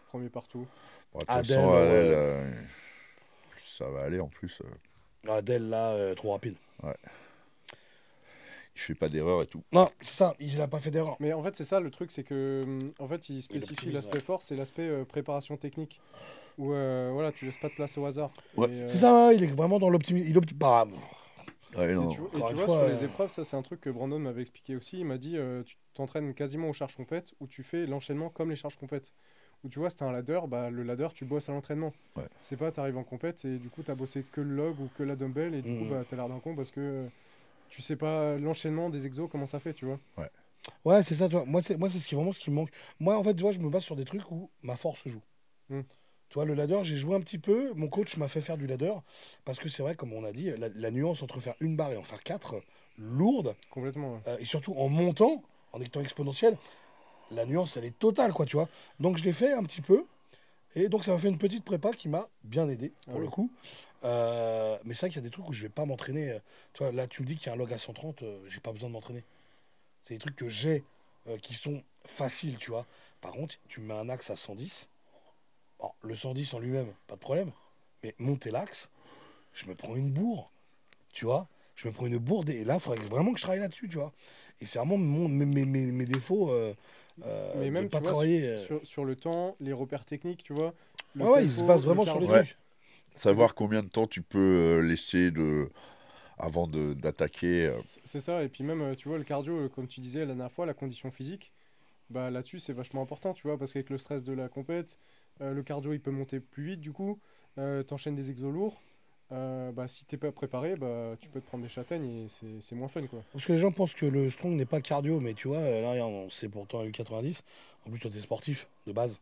premier partout. Bon, de toute Adèle, façon, elle, ouais. ça va aller en plus. Adèle, là, trop rapide. Il fait pas d'erreur et tout. Non, c'est ça, il n'a pas fait d'erreur. Mais en fait, c'est ça le truc, c'est que en fait, il spécifie optimise, l'aspect ouais. force et l'aspect préparation technique. Où voilà, tu laisses pas de place au hasard. Ouais. Et, C'est ça, ouais, il est vraiment dans l'optimisme. Bah, Ouais, Et non. tu, et Encore tu une vois, fois, sur les épreuves, ça c'est un truc que Brandon m'avait expliqué aussi. Il m'a dit, tu t'entraînes quasiment aux charges compètes où tu fais l'enchaînement comme les charges compètes. Où tu vois, c'était un ladder, bah, le ladder, tu bosses à l'entraînement. Ouais. C'est pas, t'arrives en compète et du coup, t'as bossé que le log ou que la dumbbell et du coup, Mhm. bah, t'as l'air d'un con parce que tu sais pas l'enchaînement des exos, comment ça fait, tu vois. ouais, c'est ça, tu vois. Moi, c'est vraiment ce qui me manque. Moi, en fait, tu vois, je me base sur des trucs où ma force joue. Mm. Tu vois, le ladder, j'ai joué un petit peu. Mon coach m'a fait faire du ladder. Parce que c'est vrai, comme on a dit, la nuance entre faire une barre et en faire quatre, lourde, Complètement. Ouais. et surtout en montant, en étant exponentielle, la nuance, elle est totale, quoi, tu vois. Donc, je l'ai fait un petit peu. Et donc, ça m'a fait une petite prépa qui m'a bien aidé, pour Ah le oui. coup. Mais c'est vrai qu'il y a des trucs où je vais pas m'entraîner. Tu vois, là, tu me dis qu'il y a un log à 130, j'ai pas besoin de m'entraîner. C'est des trucs que j'ai qui sont faciles, tu vois. Par contre, tu me mets un axe à 110. Bon, le 110 en lui-même, pas de problème. Mais monter l'axe, je me prends une bourre, tu vois. Je me prends une bourde et là, il faudrait vraiment que je travaille là-dessus, tu vois. Et c'est vraiment mes défauts Mais de même, pas tu vois, travailler. sur le temps, les repères techniques, tu vois. Le Ouais, ils se tempo, basent le vraiment sur les cardio. trucs. Savoir combien de temps tu peux laisser avant d'attaquer. C'est ça, et puis même, tu vois, le cardio, comme tu disais la dernière fois, la condition physique, bah là-dessus, c'est vachement important, tu vois, parce qu'avec le stress de la compète, le cardio, il peut monter plus vite, du coup, t'enchaînes des exos lourds, bah si t'es pas préparé, bah tu peux te prendre des châtaignes et c'est moins fun, quoi. Parce que les gens pensent que le strong n'est pas cardio, mais tu vois, là, regarde, c'est pourtant un U90. En plus, toi, t'es sportif de base.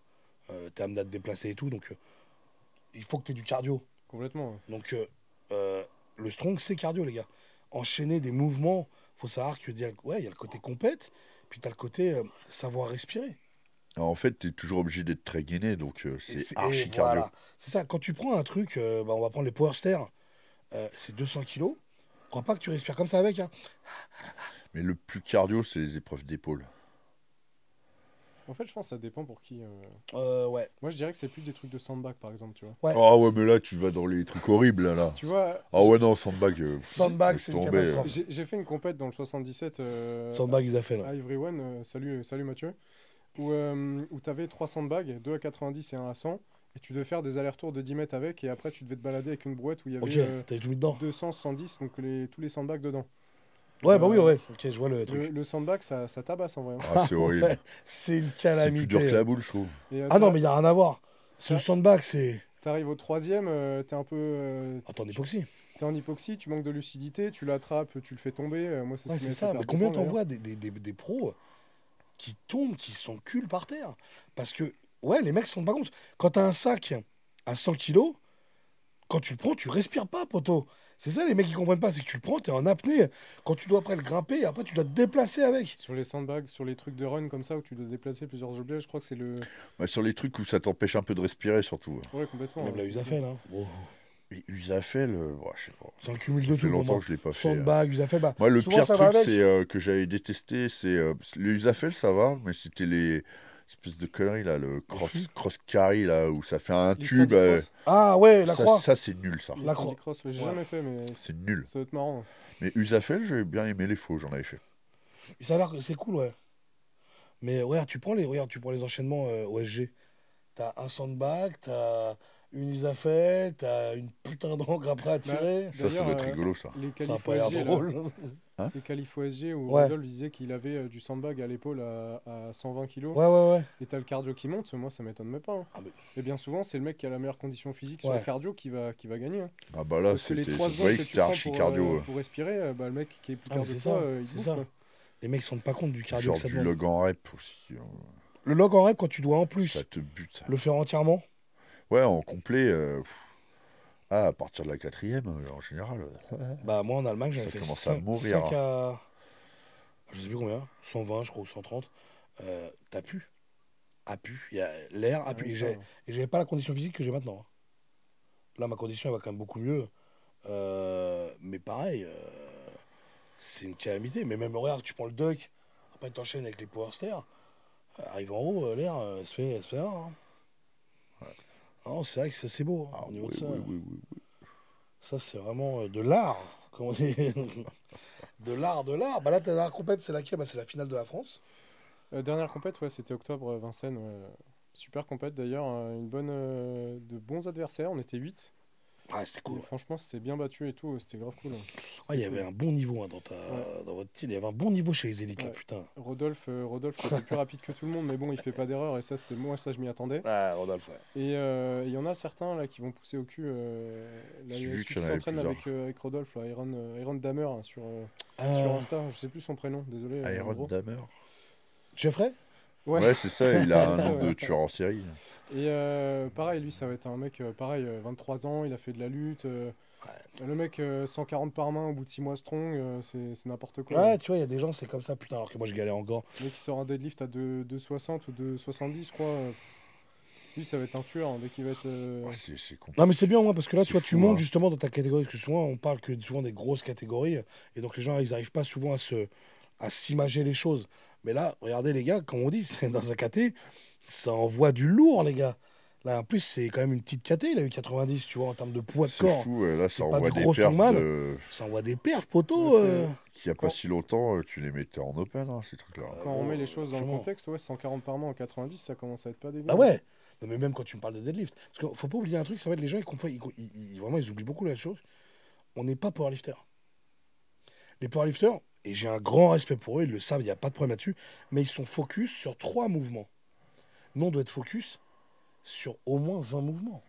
T'es amené à te déplacer et tout, donc il faut que t'aies du cardio. Complètement, ouais. Donc, le strong, c'est cardio, les gars. Enchaîner des mouvements, faut savoir que ouais, il y a le côté compète, puis t'as le côté savoir respirer. Alors, en fait, tu es toujours obligé d'être très gainé, donc Et c'est archi cardio. voilà. C'est ça, quand tu prends un truc, bah, on va prendre les power stairs, c'est 200 kilos. Crois pas que tu respires comme ça avec. Hein. Mais le plus cardio, c'est les épreuves d'épaule. En fait, je pense que ça dépend pour qui. Ouais. Moi, je dirais que c'est plus des trucs de sandbag, par exemple, tu vois. Ouais. Ah ouais, mais là, tu vas dans les trucs horribles, là. Tu vois, Ah ouais, non, sandbag. Sandbag, laisse c'est une tomber, catastrophe. j'ai fait une compète dans le 77 Sandbag, ils a fait, là. à Ivry One, salut Mathieu, où tu avais 3 sandbags, 2 à 90 et 1 à 100, et tu devais faire des allers-retours de 10 mètres avec, et après tu devais te balader avec une brouette où il y Ok, avait t'avais tout mis dedans. 200, 110, donc tous les sandbags dedans. Ouais, bah oui, Euh, ouais. Ok, je vois le truc. Le sandbag, ça tabasse en vrai. Ah, c'est horrible. Ouais, c'est une C'est plus dur que calamité. la boule, je trouve. Et, Ah non, mais il n'y a rien à voir. Ce Ça- sandbag, c'est. t'arrives au troisième, t'es un peu. Attends, époxy. T'es en hypoxie, tu manques de lucidité, tu l'attrapes, tu le fais tomber. Moi, c'est ce Ouais, qui c'est m'a ça. fait Mais perdre combien du temps, t'en vois des pros qui tombent, qui s'enculent par terre? Parce que, ouais, les mecs sont pas compte. Quand t'as un sac à 100 kilos, Quand tu le prends, tu respires pas, poteau. C'est ça, les mecs qui comprennent pas, c'est que tu le prends, t'es en apnée. Quand tu dois après le grimper, et après tu dois te déplacer avec. Sur les sandbags, sur les trucs de run comme ça où tu dois déplacer plusieurs objets, je crois que c'est le. Ouais, sur les trucs où ça t'empêche un peu de respirer, surtout. Ouais, complètement. Même ouais, la c'est Usafel, hein. Oh. Et Usafel, je sais pas. C'est un cumul Ça de fait tout pour longtemps moi. que je l'ai pas fait. Sandbag, Usafel, bah, Moi, le souvent pire ça va truc, avec. c'est que j'avais détesté, c'est les Usafel, ça va, mais c'était les espèces de conneries là, le flux. cross carry là, où ça fait un tube. l'Icelandic Cross. Ah ouais, la croix. Ça c'est nul, ça. La L'Icelandic croix. Cross, ouais, j'ai Ouais. jamais fait, mais C'est nul. ça doit être marrant. Mais Usafel, j'ai bien aimé les faux, j'en avais fait. Ça a l'air que c'est cool, ouais. Mais regarde, tu prends les enchaînements OSG. T'as un sandbag, t'as une Usafel, t'as une putain d'encre après à tirer. Ça D'ailleurs, doit être rigolo, ça. Les Ça a qualifs pas l'air OSG, là, drôle. les qualifs OSG où Ouais. Rodolphe disait qu'il avait du sandbag à l'épaule à 120 kg. Ouais. Et t'as le cardio qui monte, moi ça m'étonne même pas. Hein. Ah, mais- Et bien souvent, c'est le mec qui a la meilleure condition physique sur Ouais. le cardio qui va gagner. Hein. Ah bah là, Parce que les c'était, 3 ça se voyait secondes que que tu c'était prends archi pour, cardio. pour respirer, bah, le mec qui est plus Ah, mais cardio que c'est toi, ça, il c'est bouffe, ça. quoi. Les mecs se rendent pas compte du cardio Genre que ça du demande. log en rep aussi. Le log en rep, quand tu dois en plus Ça te bute. le faire entièrement. Ouais, en complet. À partir de la 4e, en général. Bah moi en Allemagne j'avais Ça fait commence à 5, mourir. à... Je sais plus combien, 120 je crois ou 130. T'as pu. A pu. Il y a l'air a pu. Ouais, Et ça, j'ai- et j'avais pas la condition physique que j'ai maintenant. Hein. Là ma condition elle va quand même beaucoup mieux. Mais pareil, c'est une calamité. Mais même regarde, tu prends le duck, après t'enchaînes avec les power stairs. Arrive en haut, l'air, elle se fait rare, hein. Non, c'est vrai que ça c'est beau hein, Ah, au niveau oui, de ça. oui. Ça, c'est vraiment de l'art, comme on dit. De l'art, de l'art. Bah là, ta dernière compète, c'est laquelle? Bah, c'est la finale de la France. Dernière compète, ouais, c'était octobre, Vincennes. Ouais. Super compète d'ailleurs, de bons adversaires, on était 8. Ah, c'était cool. Et franchement, c'était bien battu et tout, c'était grave cool. Hein. Ah, C'était il y avait cool. un bon niveau hein, dans votre team. Il y avait un bon niveau chez les élites, là, Ouais. putain. Rodolphe était plus rapide que tout le monde, mais bon, il fait pas d'erreur et ça, c'était moi, ça, je m'y attendais. Ah, Rodolphe, ouais. Et il y en a certains là qui vont pousser au cul. Là, J'ai il y a vu celui qu'il y qui en avait s'entraîne avec Rodolphe, là, Iron Damer, hein, sur Insta. Je sais plus son prénom, désolé. en Iron gros. Damer. Jeffrey? Ouais, c'est ça, il a un nom Ouais. de tueur en série. Et pareil, lui, ça va être un mec, pareil, 23 ans, il a fait de la lutte. Le mec, 140 par main au bout de 6 mois strong, c'est n'importe quoi. Ouais, tu vois, il y a des gens, c'est comme ça, putain, alors que moi, je galère encore. Le mec qui sort un deadlift à 2,60 ou 2,70, je crois. Lui, ça va être un tueur hein, dès qu'il va être. Ouais, c'est compliqué. Non, mais c'est bien, moi, parce que là, C'est tu vois, tu fou, montes hein. justement dans ta catégorie. Parce que souvent, on parle que souvent des grosses catégories. Et donc, les gens, ils n'arrivent pas souvent à s'imager les choses. Mais là, regardez, les gars, comme on dit, c'est dans un caté, ça envoie du lourd, les gars. Là, en plus, c'est quand même une petite caté. Il a eu 90, tu vois, en termes de poids de C'est corps. fou, là, C'est ça pas envoie du des gros perfs strongman. Ça envoie des perfs, poteau. Ouais, c'est- qu'il n'y a pas si longtemps, tu les mettais en open, hein, ces trucs-là. Quand on met les choses dans le franchement. contexte, ouais, 140 par mois en 90, ça commence à être pas dégueu. Ah ouais. Non, mais même quand tu me parles de deadlift. Parce qu'il faut pas oublier un truc, ça va être les gens, ils comprennent, vraiment, ils oublient beaucoup la chose. On n'est pas powerlifter. Les powerlifters, et j'ai un grand respect pour eux, ils le savent, il n'y a pas de problème là-dessus, mais ils sont focus sur 3 mouvements. Nous, on doit être focus sur au moins 20 mouvements.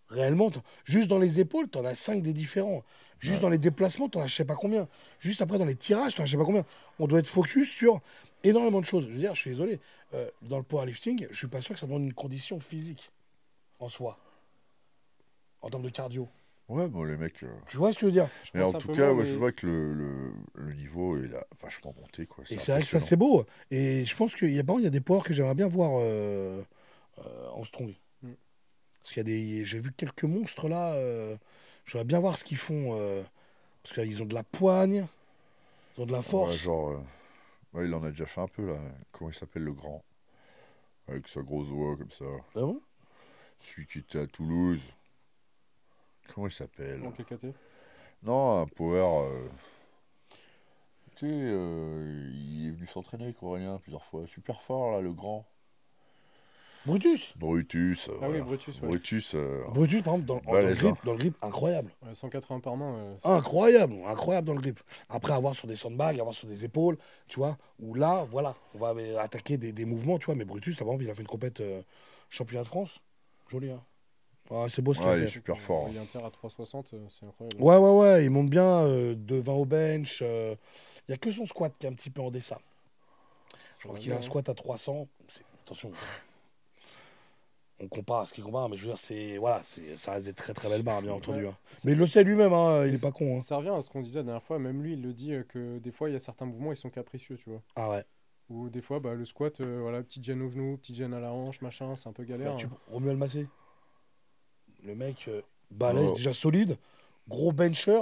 Réellement, juste dans les épaules, tu en as 5 des différents. Juste Ouais. dans les déplacements, tu en as je sais pas combien. Juste après, dans les tirages, tu en as je sais pas combien. On doit être focus sur énormément de choses. Je veux dire, je suis désolé, dans le powerlifting, je suis pas sûr que ça demande une condition physique en soi, en termes de cardio. Ouais, bon, les mecs. Tu vois ce que je veux dire? Je Mais pense en un tout peu cas, moins, ouais, mais je vois que le niveau, il a vachement monté, quoi. Et c'est vrai que ça, c'est beau. Et je pense qu'il y a, par contre, il y a des powers que j'aimerais bien voir en strong. Mm. Parce qu'il y a des. J'ai vu quelques monstres là. J'aimerais bien voir ce qu'ils font. Parce qu'ils ont de la poigne, ils ont de la Ouais, force. genre, ouais, il en a déjà fait un peu, là. Comment il s'appelle, le grand? Avec sa grosse voix, comme ça. Ah bon? Celui qui était à Toulouse. Comment il s'appelle? En quel KT Non, un power. Tu sais, il est venu s'entraîner avec Aurélien plusieurs fois. Super fort, là, le grand. Brutus. Brutus. Ah voilà. oui, Brutus, ouais. Brutus. Brutus, par exemple, Balèze, dans le grip, incroyable. Ouais, 180 par main. Incroyable, incroyable dans le grip. Après, avoir sur des sandbags, avoir sur des épaules, tu vois, où là, voilà, on va attaquer des mouvements, tu vois. Mais Brutus, là, par exemple, il a fait une compète championnat de France. Joli, hein. Ouais, c'est beau ce qu'il Ouais, a il est fait. super fort. Il est inter à 360, c'est incroyable. Ouais, il monte bien de 20 au bench. Il n'y a que son squat qui est un petit peu en dessin. Je Ça crois va qu'il a un bien, hein. squat à 300. Attention. On compare ce qu'il compare, mais je veux dire, voilà, ça reste des très très belles barres, bien entendu, Ouais. hein. C'est- Mais il le sait lui-même, hein, il mais est pas con, hein. ça revient à ce qu'on disait la dernière fois, même lui il le dit que des fois il y a certains mouvements ils sont capricieux, tu vois. Ah ouais. Ou des fois bah, le squat, voilà, petite gêne au genou, petite gêne à la hanche, machin, c'est un peu galère, Bah, hein. Romuald Massé, le mec, là, il est Oh, déjà solide, gros bencher,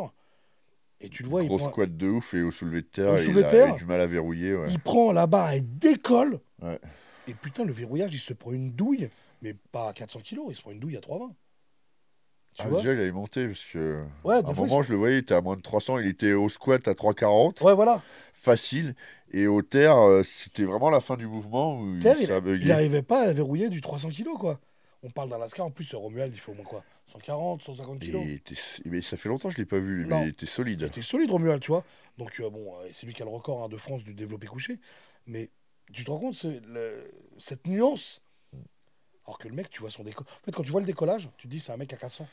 et tu le vois, gros squat de ouf et au soulevé de au terre, soulevé il de avait terre, du mal à verrouiller. Ouais. il prend la barre et décolle, Ouais. et putain, le verrouillage, il se prend une douille, mais pas à 400 kilos, il se prend une douille à 320. Tu Ah, vois? déjà, il avait monté parce que Ouais, à des un fois, moment, je le voyais, il était à moins de 300, il était au squat à 340, ouais, voilà. facile. Et au terre, c'était vraiment la fin du mouvement où Terre, ça a il bugué. arrivait pas à verrouiller du 300 kilos, quoi. On parle d'un Lascar, en plus, Romuald, il fait au moins quoi? 140, 150 kilos? Mais ça fait longtemps que je l'ai pas vu, mais il Non, était il solide. était solide, Romuald, tu vois. Donc, bon, c'est lui qui a le record, hein, de France du développé couché. Mais tu te rends compte, cette nuance? Alors que le mec, tu vois son décollage. En fait, quand tu vois le décollage, tu te dis, c'est un mec à 400.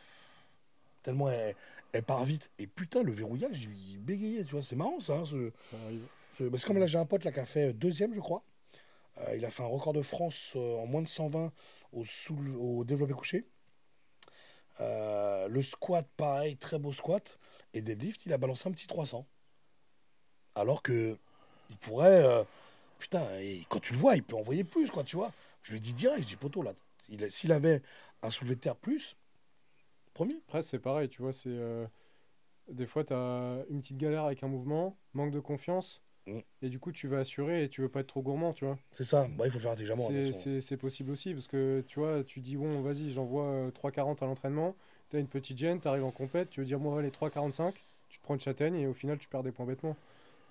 Tellement elle part vite. Et putain, le verrouillage, il bégayait, tu vois. C'est marrant, ça, hein, Ça arrive. parce que comme là, j'ai un pote là, qui a fait deuxième, je crois. Il a fait un record de France en moins de 120 au développé couché. Le squat, pareil, très beau squat. Et deadlift, il a balancé un petit 300. Alors que il pourrait. Putain, et quand tu le vois, il peut envoyer plus, quoi, tu vois. Je lui dis direct, je dis poto, là, s'il avait un soulevé de terre plus, premier. Après c'est pareil, tu vois, c'est des fois t'as une petite galère avec un mouvement, manque de confiance, Mm. et du coup tu vas assurer et tu veux pas être trop gourmand, tu vois. C'est ça. Bah, il faut faire intelligemment, C'est attention. c'est possible aussi parce que tu vois, tu dis bon, vas-y, j'envoie 3,40 à l'entraînement, t'as une petite gêne, t'arrives en compète, tu veux dire moi allez 3,45, tu te prends une châtaigne et au final tu perds des points bêtement.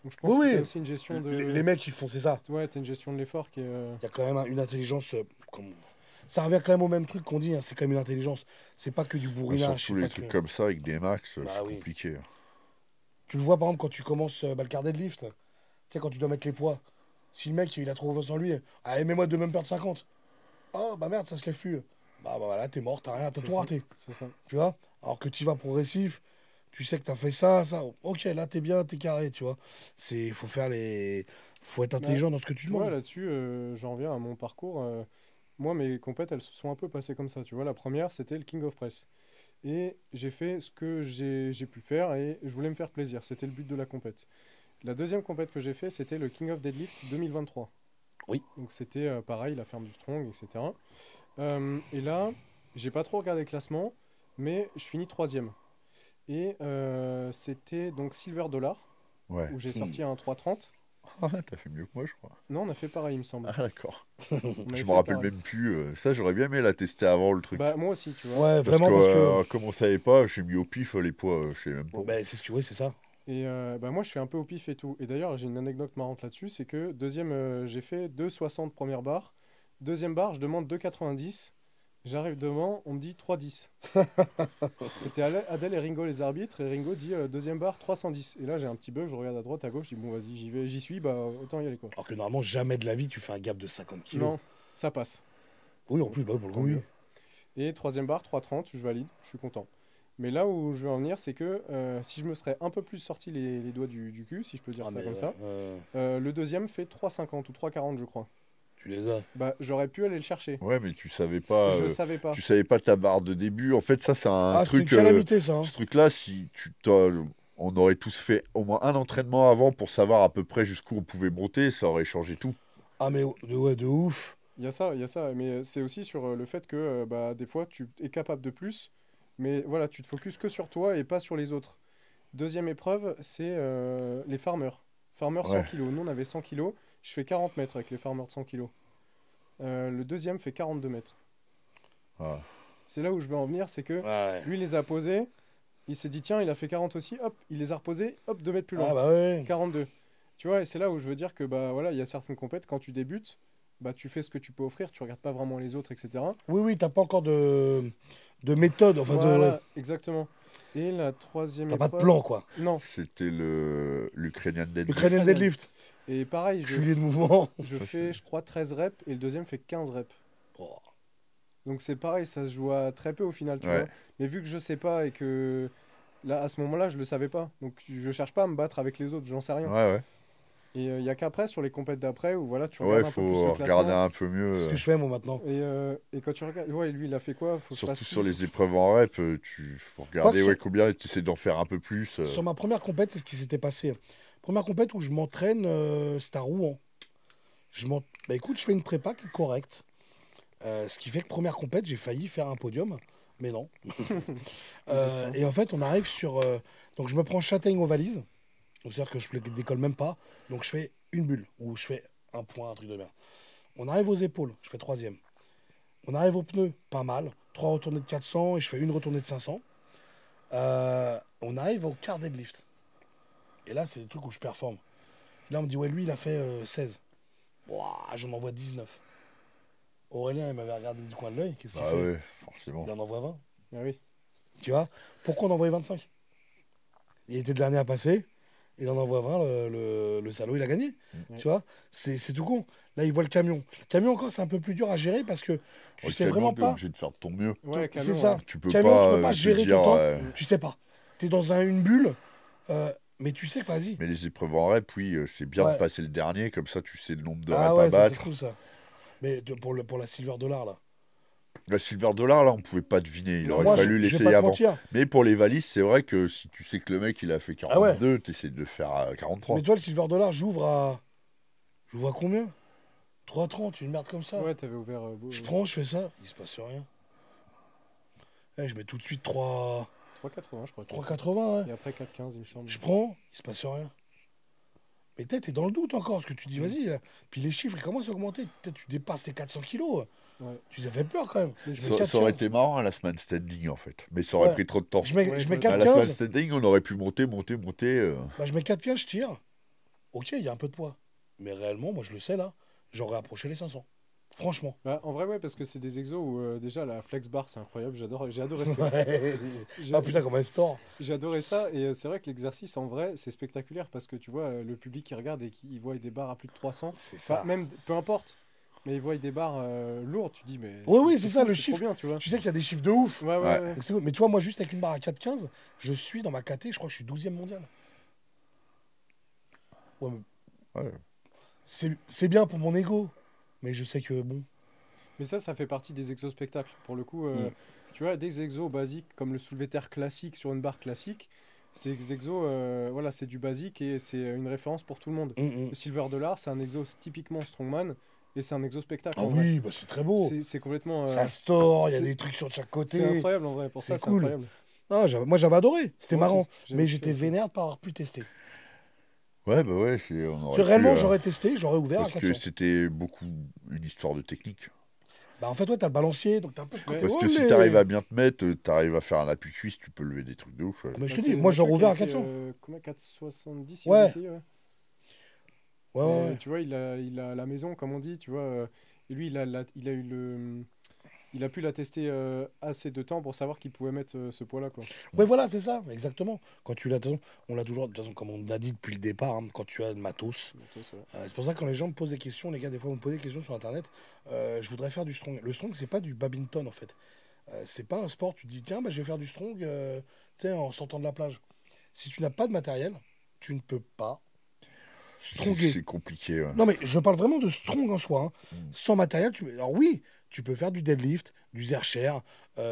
Donc je pense Oui, que t'as oui. aussi une gestion Les de. mecs, ils font, c'est ça. Ouais, t'as une gestion de l'effort qui est. Il y a quand même une intelligence. Ça revient quand même au même truc qu'on dit, hein, c'est quand même une intelligence. C'est pas que du Bah, bourrinage, surtout c'est les pas que. trucs comme ça avec des max, Bah c'est oui. compliqué. Tu le vois par exemple quand tu commences le car deadlift. Tu sais, quand tu dois mettre les poids. Si le mec il a trop confiance en lui, allez, mets-moi de même perdre 50. Oh bah merde, ça se lève plus. Bah voilà, t'es mort, t'as rien, t'as C'est tout ça. raté. C'est ça. Tu vois? Alors que tu vas progressif, tu sais que t'as fait ça, ça. Ok, là t'es bien, t'es carré, tu vois. Faut faire les. Faut être Bah, intelligent dans ce que tu tu vois, demandes. là-dessus, j'en reviens à mon parcours. Moi, mes compètes, elles se sont un peu passées comme ça. Tu vois, la première, c'était le King of Press. Et j'ai fait ce que j'ai pu faire et je voulais me faire plaisir. C'était le but de la compète. La deuxième compète que j'ai fait, c'était le King of Deadlift 2023. Oui. Donc c'était pareil, la ferme du Strong, etc. Et là, j'ai pas trop regardé le classement, mais je finis troisième. Et c'était donc Silver Dollar, Ouais. où j'ai Hmm. sorti un 3,30. Ah, t'as fait mieux que moi, je crois. Non, on a fait pareil, il me semble. Ah, d'accord. On avait Je me fait rappelle pareil. même plus. Ça, j'aurais bien aimé la tester avant le truc. Bah, moi aussi, tu vois. Ouais, Parce que vraiment parce que. comme on savait pas, j'ai mis au pif les poids, je sais même pas. Bah, c'est ce que oui, c'est ça. Et bah, moi, je fais un peu au pif et tout. Et d'ailleurs, j'ai une anecdote marrante là-dessus, c'est que deuxième, j'ai fait 2,60 première barre. Deuxième barre, je demande 2,90. J'arrive devant, on me dit 3,10. C'était Adèle et Ringo les arbitres, et Ringo dit deuxième barre 310. Et là, j'ai un petit bug, je regarde à droite, à gauche, je dis bon, vas-y, j'y vais, j'y suis, bah autant y aller quoi. Alors que normalement, jamais de la vie, tu fais un gap de 50 kilos. Non, ça passe. Oui, en Bon, plus, bah, pour le tant coup, oui. mieux. Et troisième barre 3,30, je valide, je suis content. Mais là où je veux en venir, c'est que si je me serais un peu plus sorti les doigts du cul, si je peux dire Ah, ça mais comme ouais, ça, le deuxième fait 3,50 ou 3,40 je crois. tu les as. Bah j'aurais pu aller le chercher. Ouais, mais tu savais pas, Je savais pas. tu savais pas ta barre de début. En fait, ça, c'est un Ah, c'est une truc. calamité, ça, hein. Ce truc-là, si on aurait tous fait au moins un entraînement avant pour savoir à peu près jusqu'où on pouvait monter, ça aurait changé tout. Ah, mais ouais, de ouf. Il y a ça, mais c'est aussi sur le fait que bah, des fois tu es capable de plus, mais voilà, tu te focuses que sur toi et pas sur les autres. Deuxième épreuve, c'est les farmers. Farmers 100 Ouais. kilos. Nous on avait 100 kilos, je fais 40 mètres avec les farmers de 100 kilos. Le deuxième fait 42 mètres. Ah. C'est là où je veux en venir, c'est que Ouais. lui il les a posés, il s'est dit tiens, il a fait 40 aussi, hop, il les a reposés, hop, 2 mètres plus loin. Ah, bah ouais. 42. Tu vois, et c'est là où je veux dire que bah voilà, il y a certaines compètes, quand tu débutes, bah tu fais ce que tu peux offrir, tu regardes pas vraiment les autres, etc. Oui, oui, t'as pas encore de méthode. Enfin, Voilà, ouais. exactement. Et la troisième T'as pas de épreuve. plan, quoi. Non. C'était l'Ukrainian Deadlift. L'Ukrainian Ukrainian. deadlift. Et pareil, Fusilier de mouvement. je Ça, fais, c'est- je crois, 13 reps et le deuxième fait 15 reps. Oh. Donc c'est pareil, ça se joue à très peu au final, tu Ouais. vois. Mais vu que je sais pas et que là, à ce moment-là, je le savais pas. Donc je cherche pas à me battre avec les autres, j'en sais rien. Ouais, ouais. Et il y a qu'après, sur les compètes d'après, où voilà, tu Ouais, regardes il un peu plus faut le regarder classement. un peu mieux. C'est ce que je fais moi maintenant. Et quand tu regardes, ouais, lui, il a fait quoi? Faut que je fasse Surtout ci, sur faut les que je- épreuves en rep, faut Quoique regarder sur, combien et tu essaies d'en faire un peu plus. sur ma première compète, c'est ce qui s'était passé. Première compète où je m'entraîne, c'est à Rouen. Bah écoute, je fais une prépa qui est correcte. Ce qui fait que première compète, j'ai failli faire un podium, mais non. Le destin. Et en fait, on arrive sur. Donc je me prends Châtaigne aux valises. Donc c'est-à-dire que je ne décolle même pas. Donc je fais une bulle, ou je fais un point, un truc de bien. On arrive aux épaules, je fais troisième. On arrive aux pneus, pas mal. Trois retournées de 400 et je fais une retournée de 500. On arrive au quart deadlift. Et là, c'est des trucs où je performe. Et là, on me dit, ouais, lui, il a fait 16. Ouah, j'en envoie 19. Aurélien, il m'avait regardé du coin de l'œil. Qu'est-ce qu'il Ah fait? ouais, forcément. Il en envoie 20. Ah oui. Tu vois? Pourquoi on envoyait 25? Il était le dernier à passer. Il en envoie 20, le salaud, il a gagné. Ouais. Tu vois? C'est tout con. Là, il voit le camion. Le camion, encore, c'est un peu plus dur à gérer parce que tu Au sais camion, vraiment t'es pas. obligé de faire de ton mieux. Ouais, C'est camion, ça. ouais. Tu peux Camion, pas, tu peux pas te gérer dire, ton temps. Tu sais pas. Tu es dans une bulle, mais tu sais que vas-y. mais les épreuves en rep, oui, c'est bien de Ouais. passer le dernier, comme ça tu sais le nombre de Ah reps ouais, à ça c'est battre. cool ça. Mais pour la Silver Dollar là. La Silver Dollar, là, on pouvait pas deviner. Il Non, aurait Moi, fallu je vais l'essayer pas te avant. mentir. Mais pour les valises, c'est vrai que si tu sais que le mec il a fait Ah ouais. 42, t'essaies de le faire à 43. Mais toi, le Silver Dollar, j'ouvre à. J'ouvre à combien? 3,30, une merde comme ça. Ouais, t'avais ouvert. Je prends, je fais ça, il se passe rien. Je mets tout de suite 3,80, je crois. 3,80. Ouais. Et après 4,15, il me semble. Je prends, il se passe rien. Mais peut-être t'es dans le doute encore, parce que tu dis, vas-y. Là. Puis les chiffres, ils commencent à augmenter. Peut-être tu dépasses les 400 kilos. Ouais. Tu les as fait peur quand même. Mais Je c'est- mets Ça aurait 4,15. été marrant à la semaine standing en fait. Mais ça aurait Ouais. pris trop de temps. Je mets, Ouais, je mets ouais. À la semaine 4,15. standing, on aurait pu monter. Bah, je mets 4,15, je tire. Ok, il y a un peu de poids. Mais réellement, moi, je le sais là, j'aurais approché les 500. Franchement. Bah, en vrai, ouais, parce que c'est des exos où déjà la flex bar, c'est incroyable. J'ai adoré ça. Ouais. J'ai Ah putain, comme un store. j'ai adoré ça. Et c'est vrai que l'exercice, en vrai, c'est spectaculaire parce que tu vois, le public qui regarde et qui voit des barres à plus de 300. C'est Enfin, ça. même, peu importe. Mais ils voient des barres lourdes, tu dis, mais. Ouais, oui, c'est ça, fou, le c'est chiffre. trop bien, tu vois. Tu sais qu'il y a des chiffres de ouf. Ouais, ouais, Ouais. ouais. Donc, c'est cool. Mais tu vois, moi, juste avec une barre à 4,15, je suis dans ma KT, je crois que je suis 12e mondial. Ouais, mais Ouais. c'est bien pour mon ego. Mais je sais que, bon. Mais ça fait partie des exos spectacles. Pour le coup, Mm. tu vois, des exos basiques comme le soulevé terre classique sur une barre classique, ces exos, voilà, c'est du basique et c'est une référence pour tout le monde. Le Silver Dollar, c'est un exo typiquement strongman et c'est un exo spectacle. Ah en vrai. oui, bah c'est très beau. C'est complètement. Ça store, il y a c'est- des trucs sur chaque C'est côté. incroyable en vrai. Pour ça, C'est c'est cool. incroyable. Ah, moi, j'avais adoré. C'était Moi aussi, marrant. j'avais Mais kiffé j'étais aussi. vénère de pas avoir pu tester. Ouais, bah ouais, on Parce aurait que pu, réellement, j'aurais testé, j'aurais ouvert à parce que 400. c'était beaucoup une histoire de technique. Bah, en fait, ouais, t'as le balancier, donc t'as un peu ce côté. Parce que olé. si t'arrives à bien te mettre, t'arrives à faire un appui cuisse, tu peux lever des trucs de ouf. Ouais. Mais je Bah, te c'est dis, moi, j'aurais Mathieu qui ouvert à avait fait, 400. Combien 4,70 il Ouais. avait essayé, ouais. Ouais, Et, ouais, ouais. tu vois, il a la maison, comme on dit, tu vois. Et lui, il a eu le. Il a pu la tester assez de temps pour savoir qu'il pouvait mettre ce poids-là, quoi. Ouais, voilà, c'est ça, exactement. Quand tu l'as, de toute façon, on l'a toujours, de toute façon, comme on a dit depuis le départ, hein, quand tu as le matos. Donc, toi, ça va. C'est pour ça que quand les gens me posent des questions, les gars, des fois, vous me posez des questions sur Internet, je voudrais faire du strong. Le strong, c'est pas du badminton, en fait. C'est pas un sport, tu te dis, tiens, bah, je vais faire du strong, tu sais, en sortant de la plage. Si tu n'as pas de matériel, tu ne peux pas stronger. C'est compliqué. Ouais. Non, mais je parle vraiment de strong en soi. Hein. Mm. Sans matériel, alors oui, tu peux faire du deadlift, du zercher,